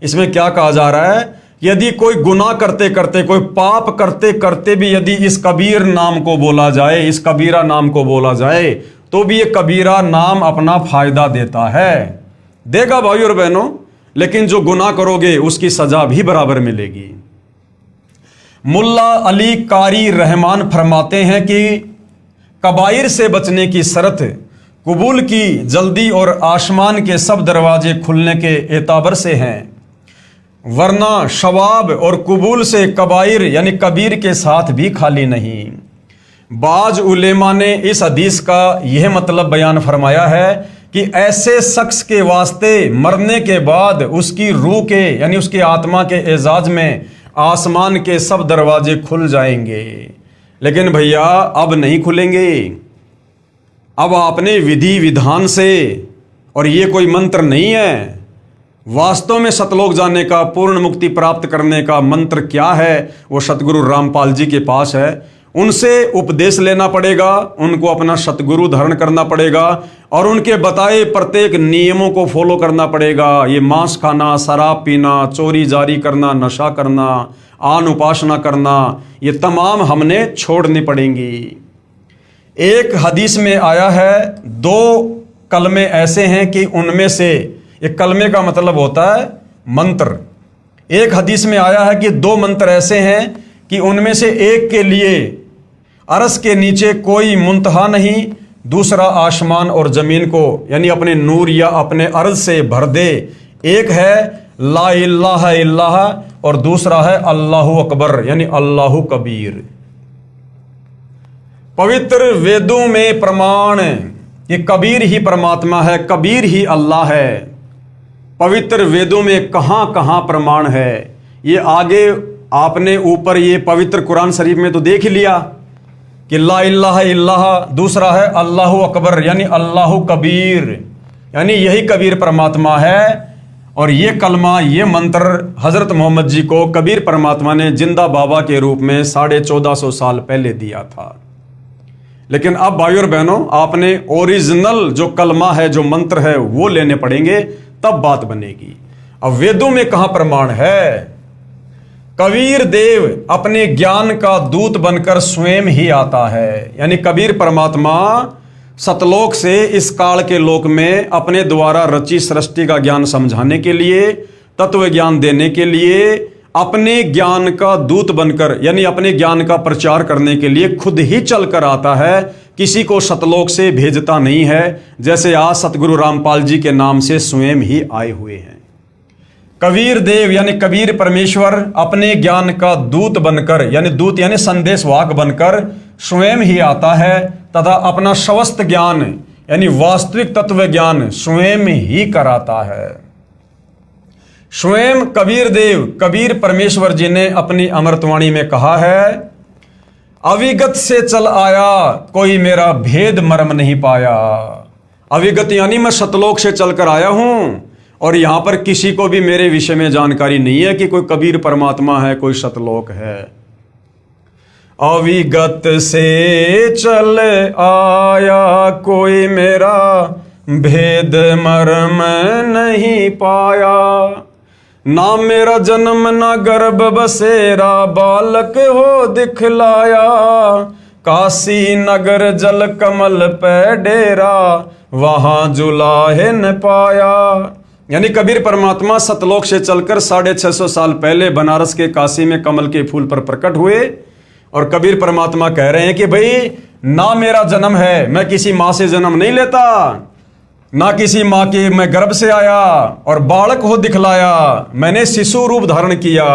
इसमें क्या कहा जा रहा है, यदि कोई गुनाह करते करते, कोई पाप करते करते भी यदि इस कबीर नाम को बोला जाए, इस कबीरा नाम को बोला जाए, तो भी ये कबीरा नाम अपना फायदा देता है, देगा भाई और बहनों। लेकिन जो गुनाह करोगे उसकी सजा भी बराबर मिलेगी। मुल्ला अली कारी रहमान फरमाते हैं कि कबाइर से बचने की शर्त कबूल की जल्दी और आसमान के सब दरवाजे खुलने के एताबर से हैं, वरना शवाब और कबूल से कबाइर यानी कबीर के साथ भी खाली नहीं। बाज उलेमा ने इस हदीस का यह मतलब बयान फरमाया है कि ऐसे शख्स के वास्ते मरने के बाद उसकी रूह के यानी उसकी आत्मा के एजाज में आसमान के सब दरवाजे खुल जाएंगे। लेकिन भैया अब नहीं खुलेंगे। अब आपने विधि विधान से, और ये कोई मंत्र नहीं है, वास्तव में सतलोक जाने का, पूर्ण मुक्ति प्राप्त करने का मंत्र क्या है, वो सतगुरु रामपाल जी के पास है। उनसे उपदेश लेना पड़ेगा, उनको अपना सतगुरु धारण करना पड़ेगा और उनके बताए प्रत्येक नियमों को फॉलो करना पड़ेगा। ये मांस खाना, शराब पीना, चोरी जारी करना, नशा करना, आन उपासना करना, ये तमाम हमने छोड़नी पड़ेंगी। एक हदीस में आया है, 2 कलमे ऐसे हैं कि उनमें से, एक कलमे का मतलब होता है मंत्र, एक हदीस में आया है कि 2 मंत्र ऐसे हैं कि उनमें से एक के लिए अरस के नीचे कोई मुंतहा नहीं, दूसरा आसमान और ज़मीन को यानी अपने नूर या अपने अर्ज से भर दे। एक है ला इलाहा इल्लाह और दूसरा है अल्लाहु अकबर यानी अल्लाहु कबीर। पवित्र वेदों में प्रमाण ये कबीर ही परमात्मा है, कबीर ही अल्लाह है। पवित्र वेदों में कहाँ कहाँ प्रमाण है, ये आगे आपने ऊपर ये पवित्र कुरान शरीफ में तो देख ही लिया कि ला इलाहा इल्लाह, दूसरा है अल्लाहु अकबर यानी अल्लाहु कबीर, यानी यही कबीर परमात्मा है। और ये कलमा, ये मंत्र हज़रत मोहम्मद जी को कबीर परमात्मा ने जिंदा बाबा के रूप में 1450 साल पहले दिया था। लेकिन अब भाई और बहनों, आपने ओरिजिनल जो कलमा है, जो मंत्र है, वो लेने पड़ेंगे, तब बात बनेगी। अब वेदों में कहाँ प्रमाण है? कबीर देव अपने ज्ञान का दूत बनकर स्वयं ही आता है, यानी कबीर परमात्मा सतलोक से इस काल के लोक में अपने द्वारा रची सृष्टि का ज्ञान समझाने के लिए, तत्व ज्ञान देने के लिए, अपने ज्ञान का दूत बनकर यानी अपने ज्ञान का प्रचार करने के लिए खुद ही चलकर आता है, किसी को सतलोक से भेजता नहीं है। जैसे आज सतगुरु रामपाल जी के नाम से स्वयं ही आए हुए हैं। कबीर देव यानी कबीर परमेश्वर अपने ज्ञान का दूत बनकर, यानी दूत यानी संदेशवाहक बनकर स्वयं ही आता है तथा अपना समस्त ज्ञान यानी वास्तविक तत्व ज्ञान स्वयं ही कराता है। स्वयं कबीर देव कबीर परमेश्वर जी ने अपनी अमृतवाणी में कहा है, अविगत से चल आया, कोई मेरा भेद मर्म नहीं पाया। अविगत यानी मैं सतलोक से चलकर आया हूं और यहां पर किसी को भी मेरे विषय में जानकारी नहीं है कि कोई कबीर परमात्मा है, कोई सतलोक है। अविगत से चल आया, कोई मेरा भेद मर्म नहीं पाया। ना मेरा जन्म ना गर्भ बसेरा, बालक हो दिखलाया। काशी नगर जल कमल पे डेरा, वहां जुलाहे न पाया। यानी कबीर परमात्मा सतलोक से चलकर 650 साल पहले बनारस के काशी में कमल के फूल पर प्रकट हुए। और कबीर परमात्मा कह रहे हैं कि भाई ना मेरा जन्म है, मैं किसी माँ से जन्म नहीं लेता, ना किसी माँ के मैं गर्भ से आया, और बालक हो दिखलाया, मैंने शिशु रूप धारण किया।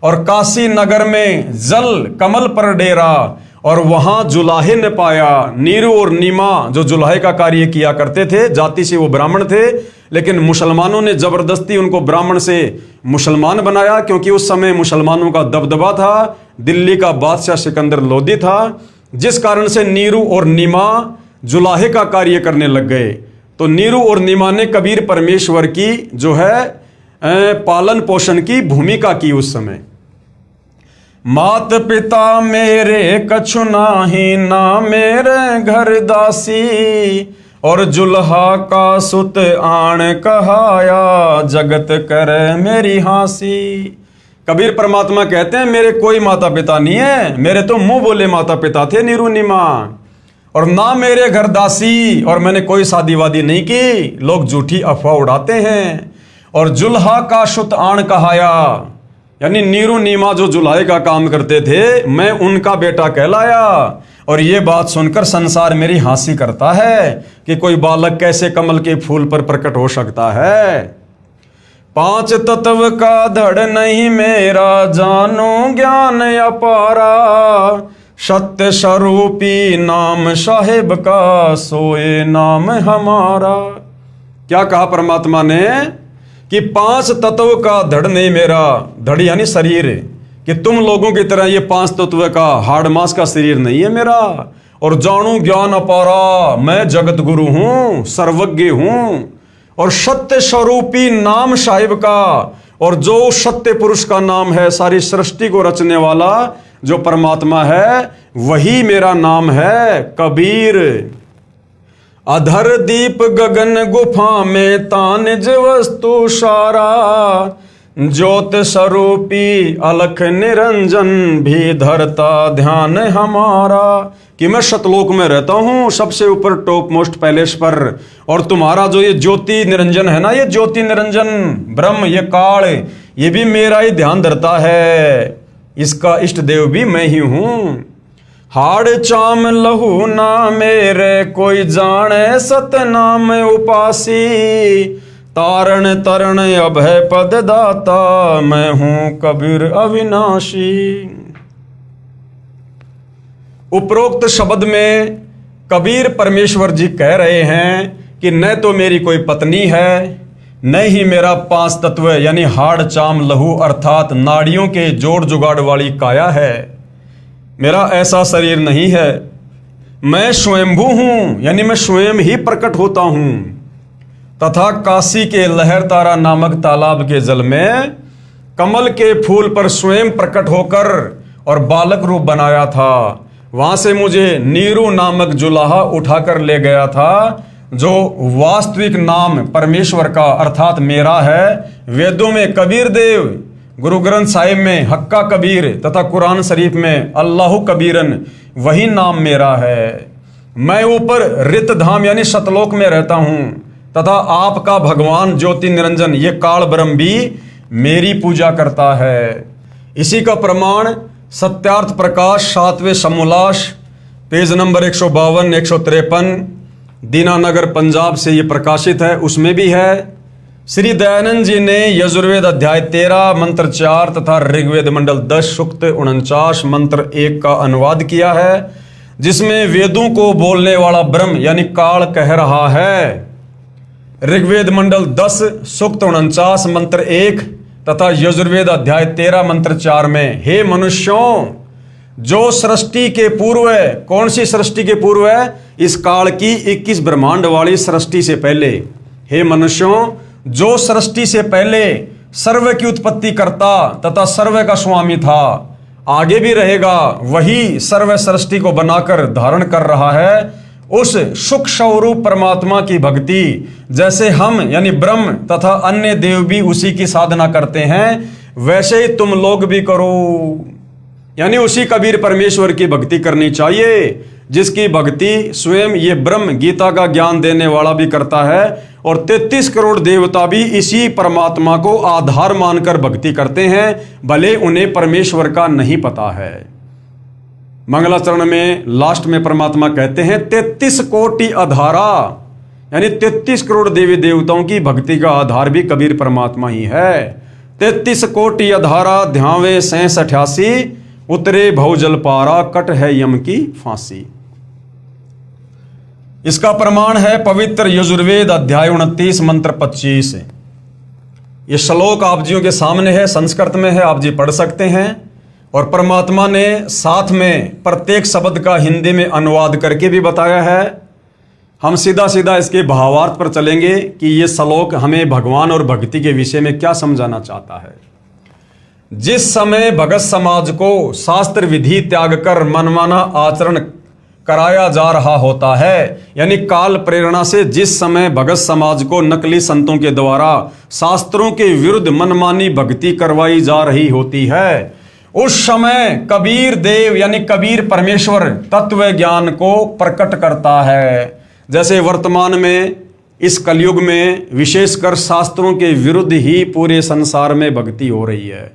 और काशी नगर में जल कमल पर डेरा, और वहां जुलाहे ने पाया। नीरू और नीमा जो जुलाहे का कार्य किया करते थे, जाति से वो ब्राह्मण थे, लेकिन मुसलमानों ने जबरदस्ती उनको ब्राह्मण से मुसलमान बनाया, क्योंकि उस समय मुसलमानों का दबदबा था। दिल्ली का बादशाह सिकंदर लोदी था, जिस कारण से नीरू और नीमा जुलाहे का कार्य करने लग गए। तो नीरू और नीमा ने कबीर परमेश्वर की जो है पालन पोषण की भूमिका की उस समय। मात पिता मेरे कछु नाही, ना मेरे घर दासी। और जुल्हा का सुत आण कहाया, जगत करे मेरी हासी। कबीर परमात्मा कहते हैं मेरे कोई माता पिता नहीं है, मेरे तो मुंह बोले माता पिता थे नीरू नीमा, और ना मेरे घर दासी, और मैंने कोई शादी वादी नहीं की। लोग झूठी अफवाह उड़ाते हैं। और जुल्हा का सुत आण कहाया, यानी नीरू नीमा जो जुल्हे का काम करते थे, मैं उनका बेटा कहलाया। और ये बात सुनकर संसार मेरी हंसी करता है कि कोई बालक कैसे कमल के फूल पर प्रकट हो सकता है। 5 तत्व का धड़ नहीं मेरा, जानो ज्ञान अपारा। सत्य स्वरूपी नाम साहिब का, सोए नाम हमारा। क्या कहा परमात्मा ने कि 5 तत्व का धड़ नहीं मेरा। धड़ यानी शरीर, कि तुम लोगों की तरह ये 5 तत्व का हाड़ मांस का शरीर नहीं है मेरा। और जानू ज्ञान अपारा, मैं जगत गुरु हूं, सर्वज्ञ हूं। और सत्य स्वरूपी नाम साहिब का, और जो सत्य पुरुष का नाम है, सारी सृष्टि को रचने वाला जो परमात्मा है, वही मेरा नाम है कबीर। अधर दीप गगन गुफा में, तानिज वस्तु सारा। ज्योत स्वरूपी अलख निरंजन, भी धरता ध्यान हमारा। कि मैं सतलोक में रहता हूं, सबसे ऊपर टॉप मोस्ट पैलेस पर। और तुम्हारा जो ये ज्योति निरंजन है ना, ये ज्योति निरंजन ब्रह्म, ये काल, ये भी मेरा ही ध्यान धरता है। इसका इष्ट देव भी मैं ही हूं। हाड़ चाम लहू ना मेरे, कोई जाने सतनाम उपासी। तारण तरण अभय पद दाता, मैं हूं कबीर अविनाशी। उपरोक्त शब्द में कबीर परमेश्वर जी कह रहे हैं कि न तो मेरी कोई पत्नी है, न ही मेरा 5 तत्व यानी हाड़ चाम लहू अर्थात नाड़ियों के जोड़ जुगाड़ वाली काया है। मेरा ऐसा शरीर नहीं है। मैं स्वयंभू हूं, यानी मैं स्वयं ही प्रकट होता हूं। तथा काशी के लहर तारा नामक तालाब के जल में कमल के फूल पर स्वयं प्रकट होकर और बालक रूप बनाया था। वहां से मुझे नीरू नामक जुलाहा उठाकर ले गया था, जो वास्तविक नाम परमेश्वर का अर्थात मेरा है। वेदों में कबीर देव, गुरु ग्रंथ साहिब में हक्का कबीर तथा कुरान शरीफ में अल्लाहु कबीरन, वही नाम मेरा है। मैं ऊपर रित धाम यानी सतलोक में रहता हूं, तथा आपका भगवान ज्योति निरंजन ये काल ब्रह्म भी मेरी पूजा करता है। इसी का प्रमाण सत्यार्थ प्रकाश 7वें समोल्लास पेज नंबर 152 153 दीनानगर पंजाब से ये प्रकाशित है, उसमें भी है। श्री दयानंद जी ने यजुर्वेद अध्याय 13 मंत्र 4 तथा ऋग्वेद मंडल 10 सूक्त 49 मंत्र 1 का अनुवाद किया है, जिसमें वेदों को बोलने वाला ब्रह्म यानी काल कह रहा है। ऋग्वेद मंडल 10 सूक्त 49 मंत्र 1 तथा यजुर्वेद अध्याय 13 मंत्र 4 में, हे मनुष्यों, जो सृष्टि के पूर्व है, कौन सी सृष्टि के पूर्व है? इस काल की 21 ब्रह्मांड वाली सृष्टि से पहले। हे मनुष्यों, जो सृष्टि से पहले सर्व की उत्पत्ति करता तथा सर्व का स्वामी था, आगे भी रहेगा, वही सर्व सृष्टि को बनाकर धारण कर रहा है। उस सुख स्वरूप परमात्मा की भक्ति जैसे हम यानी ब्रह्म तथा अन्य देव भी उसी की साधना करते हैं, वैसे ही तुम लोग भी करो। यानी उसी कबीर परमेश्वर की भक्ति करनी चाहिए, जिसकी भक्ति स्वयं ये ब्रह्म गीता का ज्ञान देने वाला भी करता है, और 33 करोड़ देवता भी इसी परमात्मा को आधार मानकर भक्ति करते हैं, भले उन्हें परमेश्वर का नहीं पता है। मंगलाचरण में लास्ट में परमात्मा कहते हैं 33 कोटि आधारा, यानी 33 करोड़ देवी देवताओं की भक्ति का आधार भी कबीर परमात्मा ही है। 33 कोटि आधारा ध्यावे 88, उतरे भवजल पारा, कट है यम की फांसी। इसका प्रमाण है पवित्र यजुर्वेद अध्याय 29 मंत्र 25। ये श्लोक आप जियों के सामने है, संस्कृत में है, आप जी पढ़ सकते हैं। और परमात्मा ने साथ में प्रत्येक शब्द का हिंदी में अनुवाद करके भी बताया है। हम सीधा सीधा इसके भावार्थ पर चलेंगे कि ये श्लोक हमें भगवान और भक्ति के विषय में क्या समझाना चाहता है। जिस समय भगत समाज को शास्त्र विधि त्याग कर मनमाना आचरण कराया जा रहा होता है, यानी काल प्रेरणा से जिस समय भगत समाज को नकली संतों के द्वारा शास्त्रों के विरुद्ध मनमानी भक्ति करवाई जा रही होती है, उस समय कबीर देव यानी कबीर परमेश्वर तत्व ज्ञान को प्रकट करता है। जैसे वर्तमान में इस कलयुग में विशेषकर शास्त्रों के विरुद्ध ही पूरे संसार में भक्ति हो रही है।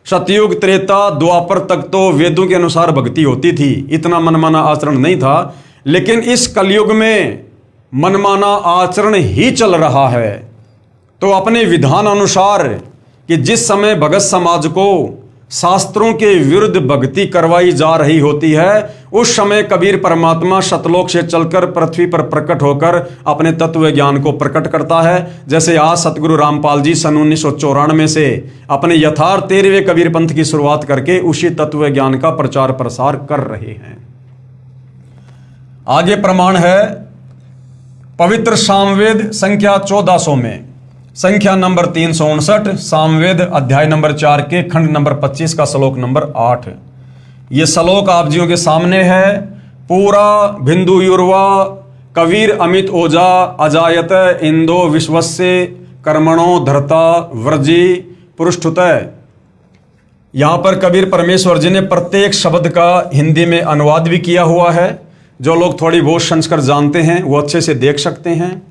सतयुग त्रेता द्वापर तक तो वेदों के अनुसार भक्ति होती थी, इतना मनमाना आचरण नहीं था, लेकिन इस कलयुग में मनमाना आचरण ही चल रहा है। तो अपने विधान अनुसार कि जिस समय भगत समाज को शास्त्रों के विरुद्ध भक्ति करवाई जा रही होती है, उस समय कबीर परमात्मा सतलोक से चलकर पृथ्वी पर प्रकट होकर अपने तत्व ज्ञान को प्रकट करता है। जैसे आज सतगुरु रामपाल जी सन 1994 से अपने यथार्थ 13वें कबीर पंथ की शुरुआत करके उसी तत्व ज्ञान का प्रचार प्रसार कर रहे हैं। आगे प्रमाण है पवित्र सामवेद संख्या 1400 में, संख्या नंबर 359, सामवेद अध्याय नंबर 4 के खंड नंबर 25 का श्लोक नंबर 8। ये श्लोक आप जियों के सामने है। पूरा बिंदु युर्वा कबीर अमित ओजा अजायत इंदो विश्वस्य कर्मणो धरता व्रजी पृष्ठुत। यहां पर कबीर परमेश्वर जी ने प्रत्येक शब्द का हिंदी में अनुवाद भी किया हुआ है। जो लोग थोड़ी बहुत संस्कृत जानते हैं वो अच्छे से देख सकते हैं।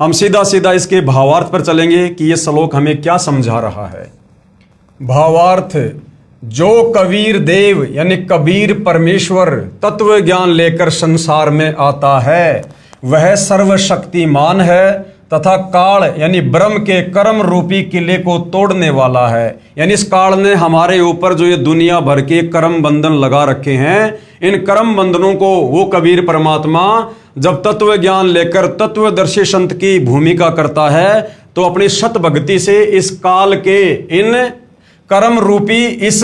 हम सीधा सीधा इसके भावार्थ पर चलेंगे कि यह श्लोक हमें क्या समझा रहा है। भावार्थ, जो कबीर देव यानी कबीर परमेश्वर तत्व ज्ञान लेकर संसार में आता है, वह सर्वशक्तिमान है तथा काल यानी ब्रह्म के कर्म रूपी किले को तोड़ने वाला है। यानी इस काल ने हमारे ऊपर जो ये दुनिया भर के कर्म बंधन लगा रखे हैं, इन कर्म बंधनों को वो कबीर परमात्मा जब तत्व ज्ञान लेकर तत्वदर्शी संत की भूमिका करता है, तो अपनी सत भक्ति से इस काल के इन कर्म रूपी इस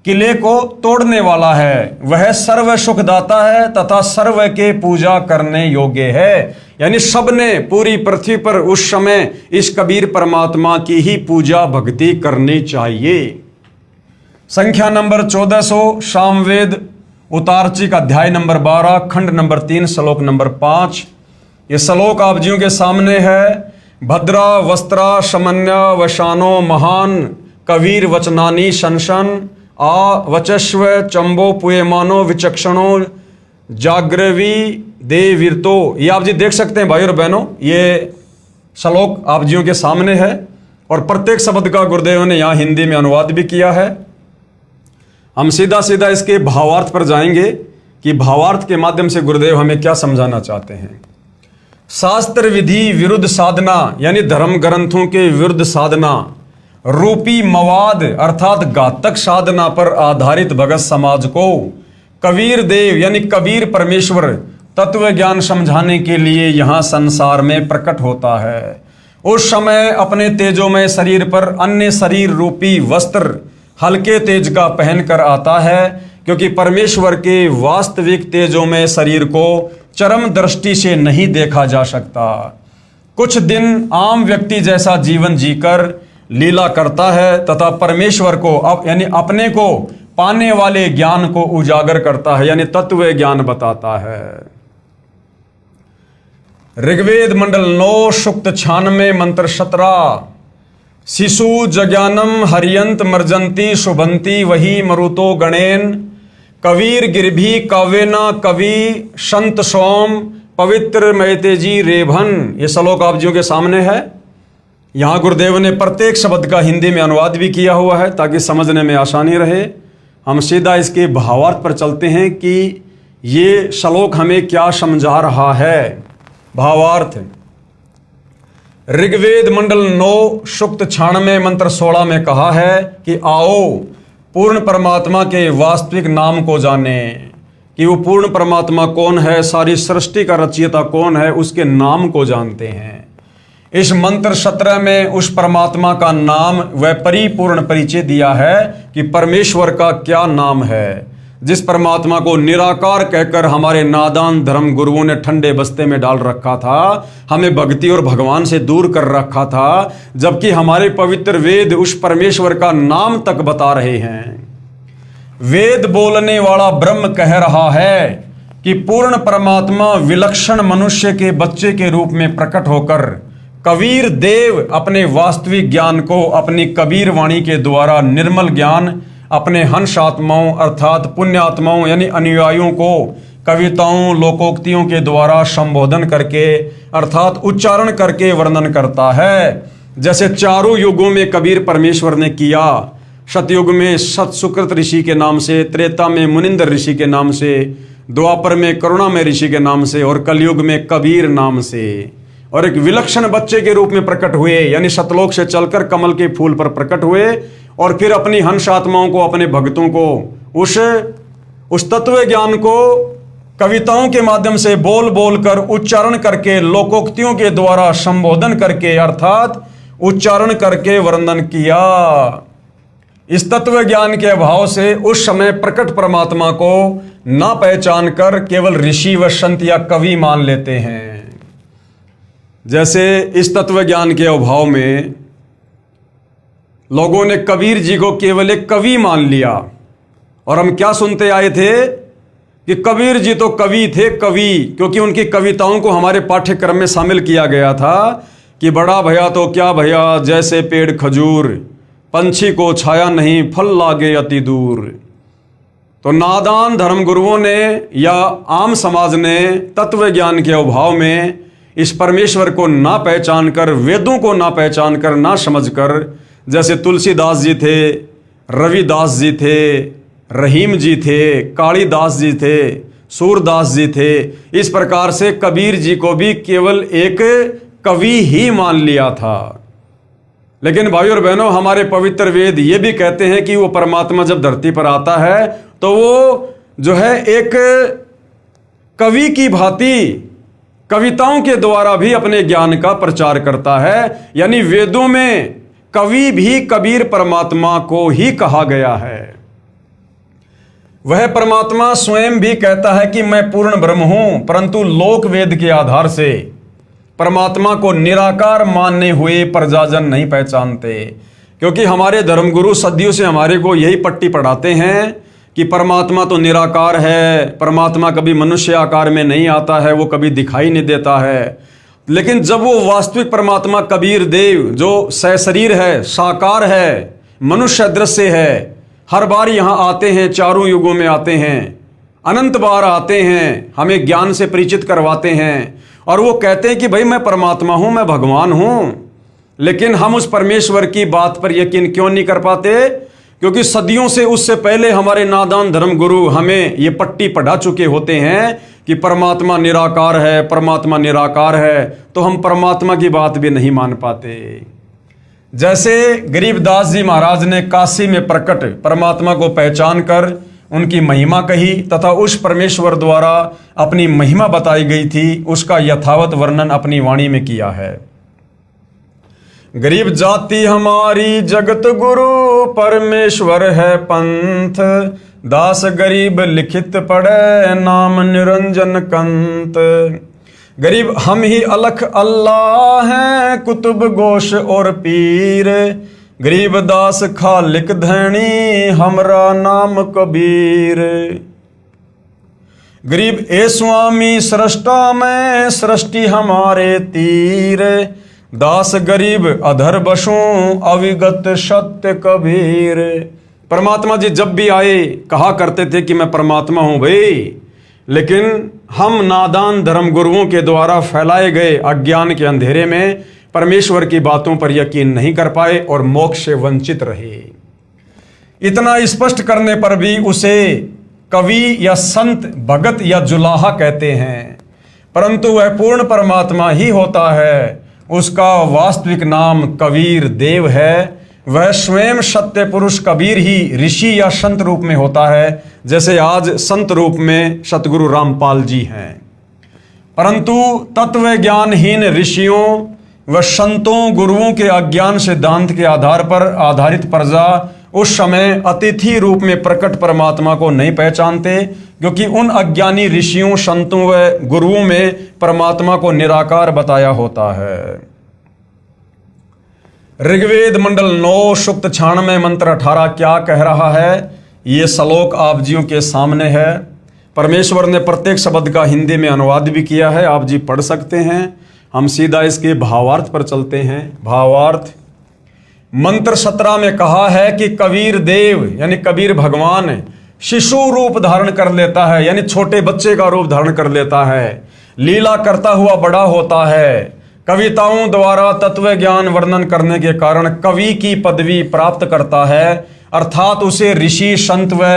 किले को तोड़ने वाला है। वह सर्व सुखदाता है तथा सर्व के पूजा करने योग्य है। यानी सबने पूरी पृथ्वी पर उस समय इस कबीर परमात्मा की ही पूजा भक्ति करनी चाहिए। संख्या नंबर 1400 सामवेद उतारचिक अध्याय नंबर 12 खंड नंबर 3 श्लोक नंबर 5। ये श्लोक आप जियों के सामने है। भद्रा वस्त्रा समन्या वशानो महान कबीर वचनानी शंशन आ वचस्व चंबो पुयमानो विचक्षणो जाग्रवी देवीरतो। ये आप जी देख सकते हैं भाई और बहनों, ये श्लोक आप जियों के सामने है और प्रत्येक शब्द का गुरुदेव ने यहाँ हिंदी में अनुवाद भी किया है। हम सीधा सीधा इसके भावार्थ पर जाएंगे कि भावार्थ के माध्यम से गुरुदेव हमें क्या समझाना चाहते हैं। शास्त्र विधि विरुद्ध साधना यानी धर्म ग्रंथों के विरुद्ध साधना रूपी मवाद अर्थात घातक साधना पर आधारित भगत समाज को कबीर देव यानी कबीर परमेश्वर तत्व ज्ञान समझाने के लिए यहाँ संसार में प्रकट होता है। उस समय अपने तेजोमय शरीर पर अन्य शरीर रूपी वस्त्र हल्के तेज का पहनकर आता है, क्योंकि परमेश्वर के वास्तविक तेजों में शरीर को चरम दृष्टि से नहीं देखा जा सकता। कुछ दिन आम व्यक्ति जैसा जीवन जीकर लीला करता है तथा परमेश्वर को यानी अपने को पाने वाले ज्ञान को उजागर करता है, यानी तत्व ज्ञान बताता है। ऋग्वेद मंडल 9 सूक्त 96 मंत्र 17। शिशु जज्ञानम हरियंत मर्जंती शुभंती वही मरुतो गणेन कवीर गिरभी काव्यना कवि संत सोम पवित्र मैतेजी रेभन। ये श्लोक आप जियों के सामने है। यहाँ गुरुदेव ने प्रत्येक शब्द का हिंदी में अनुवाद भी किया हुआ है ताकि समझने में आसानी रहे। हम सीधा इसके भावार्थ पर चलते हैं कि ये श्लोक हमें क्या समझा रहा है। भावार्थ, ऋग्वेद मंडल 9 सूक्त 96 मंत्र 16 में कहा है कि आओ पूर्ण परमात्मा के वास्तविक नाम को जाने, कि वो पूर्ण परमात्मा कौन है, सारी सृष्टि का रचयिता कौन है, उसके नाम को जानते हैं। इस मंत्र 17 में उस परमात्मा का नाम व परिपूर्ण परिचय दिया है कि परमेश्वर का क्या नाम है, जिस परमात्मा को निराकार कहकर हमारे नादान धर्म गुरुओं ने ठंडे बस्ते में डाल रखा था, हमें भक्ति और भगवान से दूर कर रखा था, जबकि हमारे पवित्र वेद उस परमेश्वर का नाम तक बता रहे हैं। वेद बोलने वाला ब्रह्म कह रहा है कि पूर्ण परमात्मा विलक्षण मनुष्य के बच्चे के रूप में प्रकट होकर कबीर देव अपने वास्तविक ज्ञान को अपनी कबीर वाणी के द्वारा निर्मल ज्ञान अपने हंस आत्माओं अर्थात पुण्यात्माओं यानी अनुयायियों को कविताओं लोकोक्तियों के द्वारा संबोधन करके अर्थात उच्चारण करके वर्णन करता है। जैसे चारों युगों में कबीर परमेश्वर ने किया। सतयुग में सत सुकृत ऋषि के नाम से, त्रेता में मुनिंदर ऋषि के नाम से, द्वापर में करुणामय ऋषि के नाम से और कलयुग में कबीर नाम से। और एक विलक्षण बच्चे के रूप में प्रकट हुए, यानी सतलोक से चलकर कमल के फूल पर प्रकट हुए और फिर अपनी हंस आत्माओं को, अपने भक्तों को उस तत्व ज्ञान को कविताओं के माध्यम से बोल बोल कर उच्चारण करके लोकोक्तियों के द्वारा संबोधन करके अर्थात उच्चारण करके वर्णन किया। इस तत्व ज्ञान के अभाव से उस समय प्रकट परमात्मा को ना पहचान कर केवल ऋषि व संत या कवि मान लेते हैं। जैसे इस तत्व ज्ञान के अभाव में लोगों ने कबीर जी को केवल एक कवि मान लिया और हम क्या सुनते आए थे कि कबीर जी तो कवि थे, कवि, क्योंकि उनकी कविताओं को हमारे पाठ्यक्रम में शामिल किया गया था कि बड़ा भया तो क्या भया जैसे पेड़ खजूर, पंछी को छाया नहीं फल लागे अति दूर। तो नादान धर्मगुरुओं ने या आम समाज ने तत्व ज्ञान के अभाव में इस परमेश्वर को ना पहचान कर, वेदों को ना पहचान कर, ना समझ कर, जैसे तुलसीदास जी थे, रविदास जी थे, रहीम जी थे, कालिदास जी थे, सूरदास जी थे, इस प्रकार से कबीर जी को भी केवल एक कवि ही मान लिया था। लेकिन भाई और बहनों, हमारे पवित्र वेद ये भी कहते हैं कि वो परमात्मा जब धरती पर आता है तो वो जो है एक कवि की भांति कविताओं के द्वारा भी अपने ज्ञान का प्रचार करता है। यानी वेदों में कवि भी कबीर परमात्मा को ही कहा गया है। वह परमात्मा स्वयं भी कहता है कि मैं पूर्ण ब्रह्म हूं, परंतु लोक वेद के आधार से परमात्मा को निराकार मानने हुए प्रजाजन नहीं पहचानते, क्योंकि हमारे धर्मगुरु सदियों से हमारे को यही पट्टी पढ़ाते हैं कि परमात्मा तो निराकार है, परमात्मा कभी मनुष्य आकार में नहीं आता है, वो कभी दिखाई नहीं देता है। लेकिन जब वो वास्तविक परमात्मा कबीर देव जो सशरीर है, साकार है, मनुष्य दृश्य है, हर बार यहाँ आते हैं, चारों युगों में आते हैं, अनंत बार आते हैं, हमें ज्ञान से परिचित करवाते हैं और वो कहते हैं कि भाई मैं परमात्मा हूं, मैं भगवान हूं। लेकिन हम उस परमेश्वर की बात पर यकीन क्यों नहीं कर पाते? क्योंकि सदियों से, उससे पहले हमारे नादान धर्मगुरु हमें ये पट्टी पढ़ा चुके होते हैं कि परमात्मा निराकार है, परमात्मा निराकार है, तो हम परमात्मा की बात भी नहीं मान पाते। जैसे गरीबदास जी महाराज ने काशी में प्रकट परमात्मा को पहचान कर उनकी महिमा कही तथा उस परमेश्वर द्वारा अपनी महिमा बताई गई थी, उसका यथावत वर्णन अपनी वाणी में किया है। गरीब जाति हमारी जगत गुरु, परमेश्वर है पंथ, दास गरीब लिखित पढ़े नाम निरंजन कंत। गरीब हम ही अलख अल्लाह हैं कुतुब गोश और पीर। गरीब दास खालिक धैनी हमरा नाम कबीर। गरीब ए स्वामी सृष्टा में सृष्टि हमारे तीर। दास गरीब अधर बसों अविगत सत्य कबीर। परमात्मा जी जब भी आए कहा करते थे कि मैं परमात्मा हूं भाई, लेकिन हम नादान धर्म गुरुओं के द्वारा फैलाए गए अज्ञान के अंधेरे में परमेश्वर की बातों पर यकीन नहीं कर पाए और मोक्ष से वंचित रहे। इतना स्पष्ट करने पर भी उसे कवि या संत, भगत या जुलाहा कहते हैं, परंतु वह पूर्ण परमात्मा ही होता है। उसका वास्तविक नाम कबीर देव है। वह स्वयं सत्य पुरुष कबीर ही ऋषि या संत रूप में होता है, जैसे आज संत रूप में सतगुरु रामपाल जी हैं। परंतु तत्व ज्ञानहीन ऋषियों व संतों गुरुओं के अज्ञान सिद्धांत के आधार पर आधारित प्रजा उस समय अतिथि रूप में प्रकट परमात्मा को नहीं पहचानते, क्योंकि उन अज्ञानी ऋषियों, संतों व गुरुओं में परमात्मा को निराकार बताया होता है। ऋग्वेद मंडल 9 सूक्त 96 मंत्र 18 क्या कह रहा है, ये श्लोक आप जियों के सामने है। परमेश्वर ने प्रत्येक शब्द का हिंदी में अनुवाद भी किया है, आप जी पढ़ सकते हैं। हम सीधा इसके भावार्थ पर चलते हैं। भावार्थ, मंत्र 17 में कहा है कि कबीर देव यानी कबीर भगवान शिशु रूप धारण कर लेता है, यानी छोटे बच्चे का रूप धारण कर लेता है। लीला करता हुआ बड़ा होता है। कविताओं द्वारा तत्व ज्ञान वर्णन करने के कारण कवि की पदवी प्राप्त करता है, अर्थात उसे ऋषि, संत व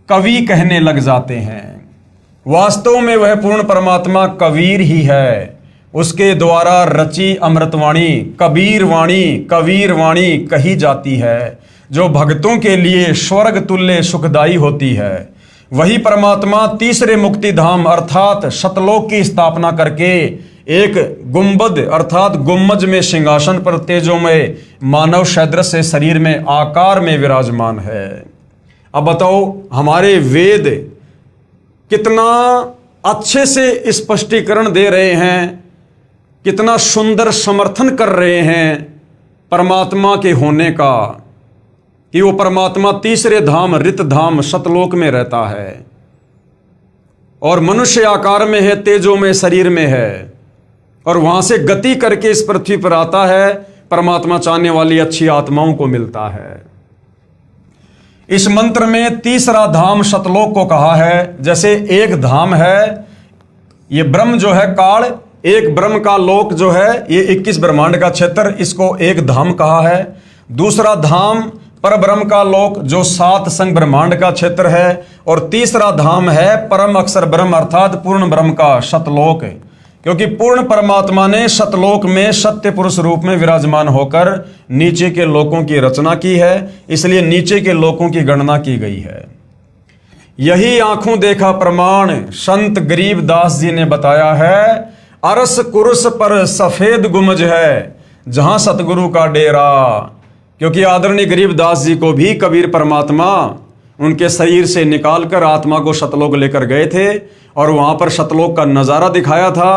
कवि कहने लग जाते हैं। वास्तव में वह पूर्ण परमात्मा कबीर ही है। उसके द्वारा रची अमृतवाणी कबीर वाणी कही जाती है, जो भक्तों के लिए स्वर्ग तुल्य सुखदायी होती है। वही परमात्मा तीसरे मुक्ति धाम अर्थात सतलोक की स्थापना करके एक गुंबद अर्थात गुम्मज में सिंहासन पर तेजोमय मानव सदृश से शरीर में आकार में विराजमान है। अब बताओ, हमारे वेद कितना अच्छे से स्पष्टीकरण दे रहे हैं, कितना सुंदर समर्थन कर रहे हैं परमात्मा के होने का, कि वो परमात्मा तीसरे धाम रित धाम सतलोक में रहता है और मनुष्य आकार में है, तेजो में शरीर में है, और वहां से गति करके इस पृथ्वी पर आता है। परमात्मा चाहने वाली अच्छी आत्माओं को मिलता है। इस मंत्र में तीसरा धाम सतलोक को कहा है। जैसे एक धाम है, ये ब्रह्म जो है काल, एक ब्रह्म का लोक जो है ये 21 ब्रह्मांड का क्षेत्र, इसको एक धाम कहा है। दूसरा धाम पर ब्रह्म का लोक जो 7 संग ब्रह्मांड का क्षेत्र है, और तीसरा धाम है परम अक्षर ब्रह्म अर्थात पूर्ण ब्रह्म का सतलोक, क्योंकि पूर्ण परमात्मा ने सतलोक में सत्य पुरुष रूप में विराजमान होकर नीचे के लोकों की रचना की है, इसलिए नीचे के लोकों की गणना की गई है। यही आंखों देखा प्रमाण संत गरीब दास जी ने बताया है। अरस कुरुस पर सफेद गुमज है जहां सतगुरु का डेरा, क्योंकि आदरणीय गरीबदास जी को भी कबीर परमात्मा उनके शरीर से निकालकर आत्मा को सतलोक लेकर गए थे और वहां पर सतलोक का नज़ारा दिखाया था।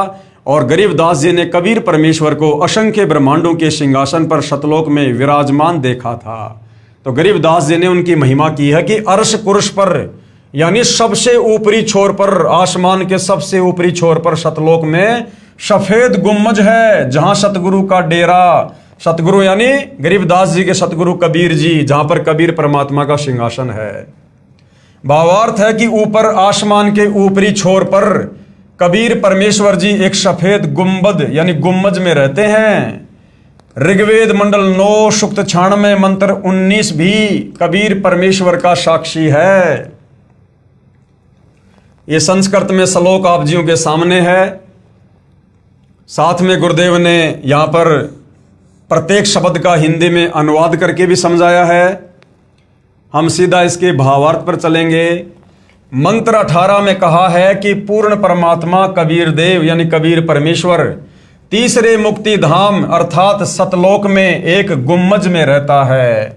और गरीबदास जी ने कबीर परमेश्वर को असंख्य ब्रह्मांडों के सिंहासन पर सतलोक में विराजमान देखा था। तो गरीबदास जी ने उनकी महिमा की है कि अर्श कुर्श पर यानी सबसे ऊपरी छोर पर, आसमान के सबसे ऊपरी छोर पर सतलोक में सफेद गुम्मज है जहां सतगुरु का डेरा, सतगुरु यानी गरीबदास जी के सतगुरु कबीर जी, जहां पर कबीर परमात्मा का सिंहासन है। भावार्थ है कि ऊपर आसमान के ऊपरी छोर पर कबीर परमेश्वर जी एक सफेद गुंबद यानी गुम्मज में रहते हैं। ऋग्वेद मंडल 9 सूक्त 96 मंत्र 19 भी कबीर परमेश्वर का साक्षी है। ये संस्कृत में श्लोक आप जियों के सामने है। साथ में गुरुदेव ने यहाँ पर प्रत्येक शब्द का हिंदी में अनुवाद करके भी समझाया है। हम सीधा इसके भावार्थ पर चलेंगे। मंत्र 18 में कहा है कि पूर्ण परमात्मा कबीर देव यानी कबीर परमेश्वर तीसरे मुक्ति धाम अर्थात सतलोक में एक गुम्मज में रहता है।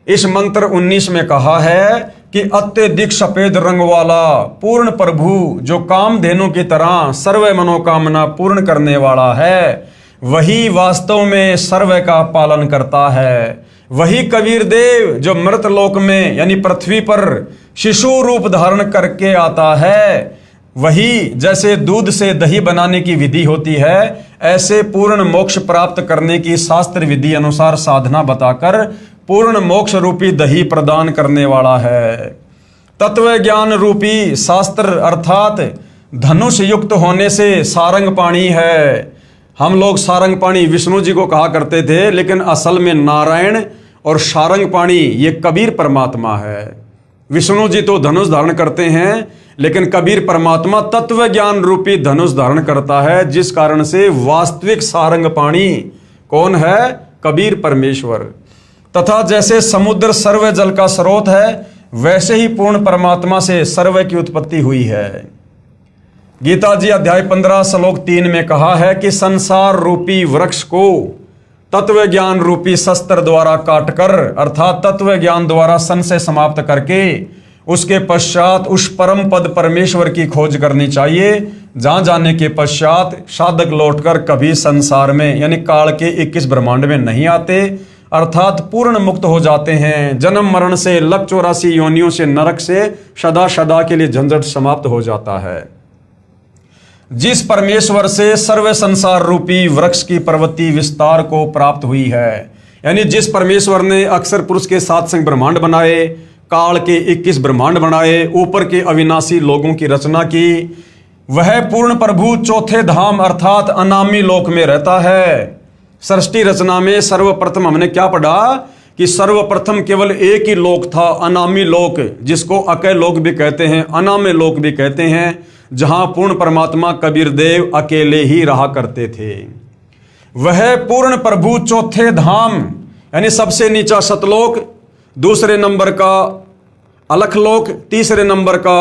इस मंत्र 19 में कहा है कि अत्यधिक सफेद रंग वाला पूर्ण प्रभु जो कामधेनु की तरह सर्व मनोकामना पूर्ण करने वाला है, वही वास्तव में सर्व का पालन करता है। वही कबीर देव जो मृत लोक में यानी पृथ्वी पर शिशु रूप धारण करके आता है, वही जैसे दूध से दही बनाने की विधि होती है, ऐसे पूर्ण मोक्ष प्राप्त करने की शास्त्र विधि अनुसार साधना बताकर पूर्ण मोक्ष रूपी दही प्रदान करने वाला है। तत्व ज्ञान रूपी शास्त्र अर्थात धनुष युक्त होने से सारंग पाणी है। हम लोग सारंग पाणी विष्णु जी को कहा करते थे, लेकिन असल में नारायण और सारंग पाणी ये कबीर परमात्मा है। विष्णु जी तो धनुष धारण करते हैं, लेकिन कबीर परमात्मा तत्व ज्ञान रूपी धनुष धारण करता है, जिस कारण से वास्तविक सारंग पाणी कौन है? कबीर परमेश्वर। तथा जैसे समुद्र सर्व जल का स्रोत है, वैसे ही पूर्ण परमात्मा से सर्व की उत्पत्ति हुई है। गीता जी अध्याय 15 श्लोक 3 में कहा है कि संसार रूपी वृक्ष को तत्व ज्ञान रूपी शस्त्र द्वारा काटकर अर्थात तत्व ज्ञान द्वारा संशय समाप्त करके उसके पश्चात उस परम पद परमेश्वर की खोज करनी चाहिए, जहां जाने के पश्चात साधक लौटकर कभी संसार में यानी काल के 21 ब्रह्मांड में नहीं आते, अर्थात पूर्ण मुक्त हो जाते हैं। जन्म मरण से 184 योनियों से नरक से सदा सदा के लिए झंझट समाप्त हो जाता है। जिस परमेश्वर से सर्व संसार रूपी वृक्ष की प्रवृत्ति विस्तार को प्राप्त हुई है, यानी जिस परमेश्वर ने अक्षर पुरुष के 7 संग ब्रह्मांड बनाए, काल के 21 ब्रह्मांड बनाए, ऊपर के अविनाशी लोगों की रचना की, वह पूर्ण प्रभु चौथे धाम अर्थात अनामी लोक में रहता है। सृष्टि रचना में सर्वप्रथम हमने क्या पढ़ा कि सर्वप्रथम केवल एक ही लोक था, अनामी लोक, जिसको अकय लोक भी कहते हैं, अनामे लोक भी कहते हैं, जहां पूर्ण परमात्मा कबीर देव अकेले ही रहा करते थे। वह पूर्ण प्रभु चौथे धाम यानी सबसे नीचा सतलोक, दूसरे नंबर का अलखलोक, तीसरे नंबर का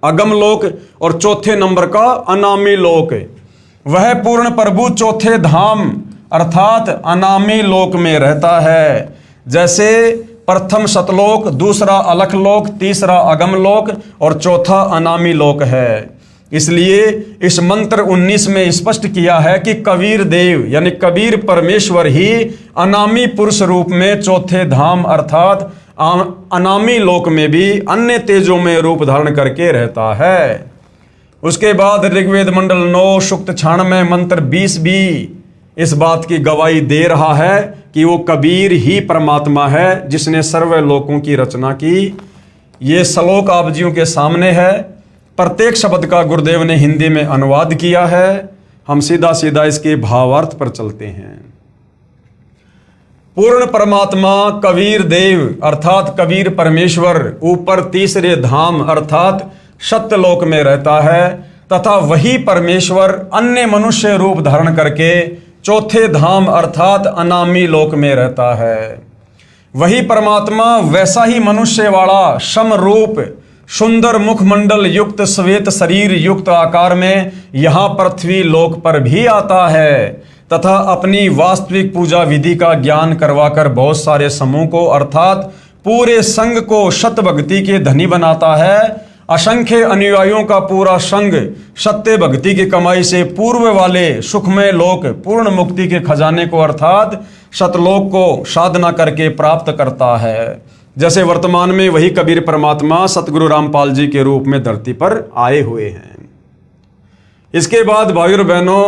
अगम लोक और चौथे नंबर का अनामी लोक, वह पूर्ण प्रभु चौथे धाम अर्थात अनामी लोक में रहता है। जैसे प्रथम सतलोक, दूसरा अलखलोक, तीसरा अगम लोक और चौथा अनामी लोक है। इसलिए इस मंत्र 19 में स्पष्ट किया है कि कबीर देव यानी कबीर परमेश्वर ही अनामी पुरुष रूप में चौथे धाम अर्थात अनामी लोक में भी अन्य तेजों में रूप धारण करके रहता है। उसके बाद ऋग्वेद मंडल 9 सूक्त 96 मंत्र 20 भी इस बात की गवाही दे रहा है कि वो कबीर ही परमात्मा है जिसने सर्व लोकों की रचना की। ये श्लोक आप जियों के सामने है। प्रत्येक शब्द का गुरुदेव ने हिंदी में अनुवाद किया है। हम सीधा सीधा इसके भावार्थ पर चलते हैं। पूर्ण परमात्मा कबीर देव अर्थात कबीर परमेश्वर ऊपर तीसरे धाम अर्थात सत्यलोक में रहता है, तथा वही परमेश्वर अन्य मनुष्य रूप धारण करके चौथे धाम अर्थात अनामी लोक में रहता है। वही परमात्मा वैसा ही मनुष्य वाला सम रूप सुंदर मुखमंडल युक्त श्वेत शरीर युक्त आकार में यहाँ पृथ्वी लोक पर भी आता है, तथा अपनी वास्तविक पूजा विधि का ज्ञान करवाकर बहुत सारे समूह को अर्थात पूरे संघ को सत्य भक्ति के धनी बनाता है। असंख्य अनुयायियों का पूरा संघ सत्य भक्ति की कमाई से पूर्व वाले सुखमय लोक पूर्ण मुक्ति के खजाने को अर्थात सतलोक को साधना करके प्राप्त करता है। जैसे वर्तमान में वही कबीर परमात्मा सतगुरु रामपाल जी के रूप में धरती पर आए हुए हैं। इसके बाद भाइयों और बहनों,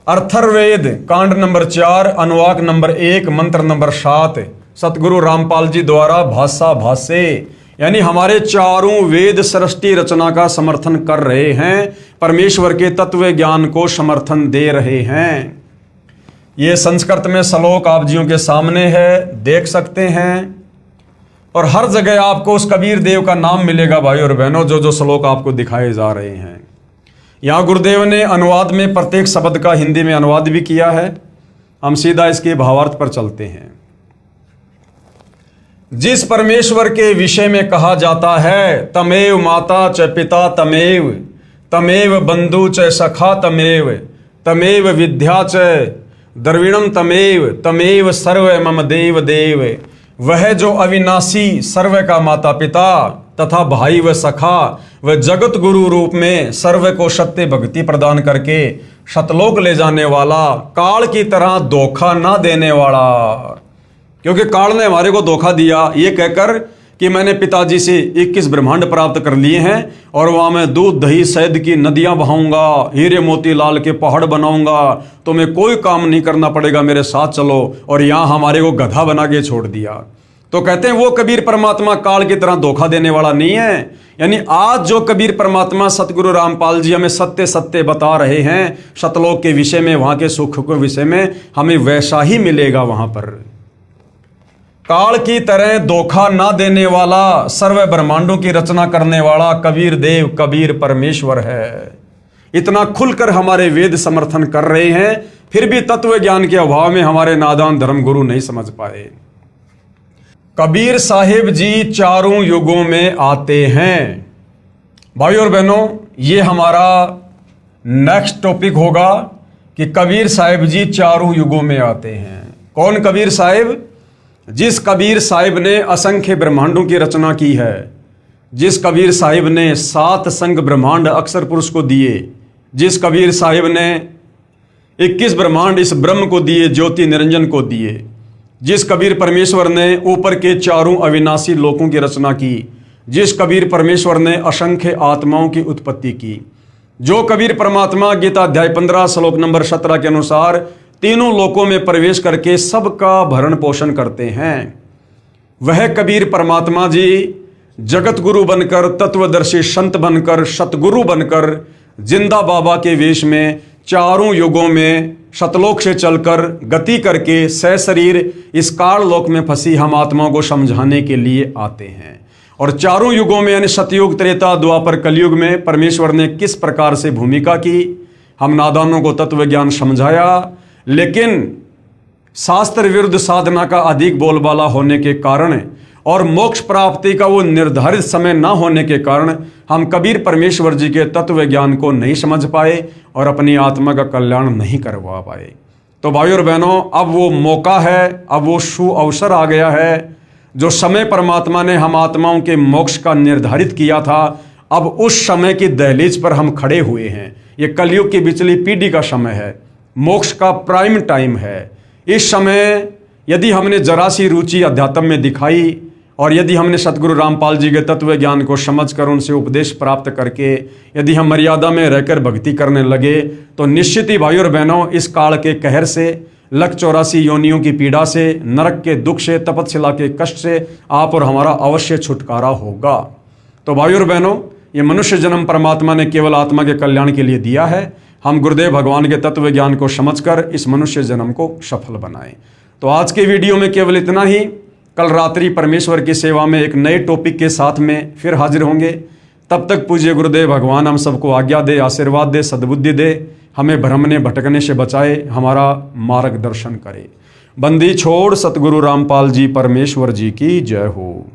अथर्ववेद कांड नंबर 4 अनुवाक नंबर 1 मंत्र नंबर 7 सतगुरु रामपाल जी द्वारा भाषा भाष्य यानी हमारे चारों वेद सृष्टि रचना का समर्थन कर रहे हैं, परमेश्वर के तत्व ज्ञान को समर्थन दे रहे हैं। ये संस्कृत में श्लोक आप जियों के सामने है, देख सकते हैं। और हर जगह आपको उस कबीर देव का नाम मिलेगा भाई और बहनों, जो जो श्लोक आपको दिखाए जा रहे हैं। यहाँ गुरुदेव ने अनुवाद में प्रत्येक शब्द का हिंदी में अनुवाद भी किया है। हम सीधा इसके भावार्थ पर चलते हैं। जिस परमेश्वर के विषय में कहा जाता है तमेव माता च पिता तमेव, तमेव बंधु च सखा तमेव, तमेव विद्या च द्रविणम तमेव, तमेव सर्व मम देव देव, वह जो अविनाशी सर्व का माता पिता तथा भाई व सखा व जगत गुरु रूप में सर्व को सत्य भक्ति प्रदान करके शतलोक ले जाने वाला, काल की तरह धोखा ना देने वाला। क्योंकि काल ने हमारे को धोखा दिया ये कहकर कि मैंने पिताजी से 21 ब्रह्मांड प्राप्त कर लिए हैं और वहां मैं दूध दही शहद की नदियां बहाऊंगा, हीरे मोती लाल के पहाड़ बनाऊंगा, तुम्हें कोई काम नहीं करना पड़ेगा, मेरे साथ चलो। और यहां हमारे को गधा बना के छोड़ दिया। तो कहते हैं वो कबीर परमात्मा काल की तरह धोखा देने वाला नहीं है। यानी आज जो कबीर परमात्मा सतगुरु रामपाल जी हमें सत्य सत्य बता रहे हैं सतलोक के विषय में, वहां के सुख के विषय में, हमें वैसा ही मिलेगा वहां पर। काल की तरह धोखा ना देने वाला, सर्व ब्रह्मांडों की रचना करने वाला कबीर देव, कबीर परमेश्वर है। इतना खुलकर हमारे वेद समर्थन कर रहे हैं, फिर भी तत्व ज्ञान के अभाव में हमारे नादान धर्मगुरु नहीं समझ पाए। कबीर साहिब जी चारों युगों में आते हैं। भाई और बहनों, ये हमारा नेक्स्ट टॉपिक होगा कि कबीर साहिब जी चारों युगों में आते हैं। कौन कबीर साहिब? जिस कबीर साहिब ने असंख्य ब्रह्मांडों की रचना की है, जिस कबीर साहिब ने 7 संग ब्रह्मांड अक्षर पुरुष को दिए, जिस कबीर साहिब ने 21 ब्रह्मांड इस ब्रह्म को दिए, ज्योति निरंजन को दिए, जिस कबीर परमेश्वर ने ऊपर के चारों अविनाशी लोकों की रचना की, जिस कबीर परमेश्वर ने असंख्य आत्माओं की उत्पत्ति की, जो कबीर परमात्मा गीता अध्याय 15 श्लोक नंबर 17 के अनुसार तीनों लोकों में प्रवेश करके सबका भरण पोषण करते हैं, वह कबीर परमात्मा जी जगत गुरु बनकर, तत्वदर्शी संत बनकर, सतगुरु बनकर, जिंदा बाबा के वेश में चारों युगों में शतलोक से चलकर गति करके सशरीर इस काल लोक में फंसी हम आत्माओं को समझाने के लिए आते हैं। और चारों युगों में यानी सतयुग, त्रेता, द्वापर, कलयुग में परमेश्वर ने किस प्रकार से भूमिका की, हम नादानों को तत्व ज्ञान समझाया। लेकिन शास्त्र विरुद्ध साधना का अधिक बोलबाला होने के कारण और मोक्ष प्राप्ति का वो निर्धारित समय न होने के कारण हम कबीर परमेश्वर जी के तत्व ज्ञान को नहीं समझ पाए और अपनी आत्मा का कल्याण नहीं करवा पाए। तो भाई और बहनों, अब वो मौका है, अब वो शु अवसर आ गया है, जो समय परमात्मा ने हम आत्माओं के मोक्ष का निर्धारित किया था, अब उस समय की दहलीज पर हम खड़े हुए हैं। ये कलयुग की बिचली पीढ़ी का समय है, मोक्ष का प्राइम टाइम है। इस समय यदि हमने जरा सी रुचि अध्यात्म में दिखाई और यदि हमने सतगुरु रामपाल जी के तत्व ज्ञान को समझकर उनसे उपदेश प्राप्त करके यदि हम मर्यादा में रहकर भक्ति करने लगे, तो निश्चित ही भाई और बहनों इस काल के कहर से, लख 84 योनियों की पीड़ा से, नरक के दुख से, तपस्या के कष्ट से आप और हमारा अवश्य छुटकारा होगा। तो भाई और बहनों, ये मनुष्य जन्म परमात्मा ने केवल आत्मा के कल्याण के लिए दिया है। हम गुरुदेव भगवान के तत्व ज्ञान को समझकर इस मनुष्य जन्म को सफल बनाएं। तो आज के वीडियो में केवल इतना ही। कल रात्रि परमेश्वर की सेवा में एक नए टॉपिक के साथ में फिर हाजिर होंगे। तब तक पूज्य गुरुदेव भगवान हम सबको आज्ञा दे, आशीर्वाद दे, सद्बुद्धि दे, हमें भ्रमने भटकने से बचाए, हमारा मार्गदर्शन करे। बंदी छोड़ सतगुरु रामपाल जी परमेश्वर जी की जय हो।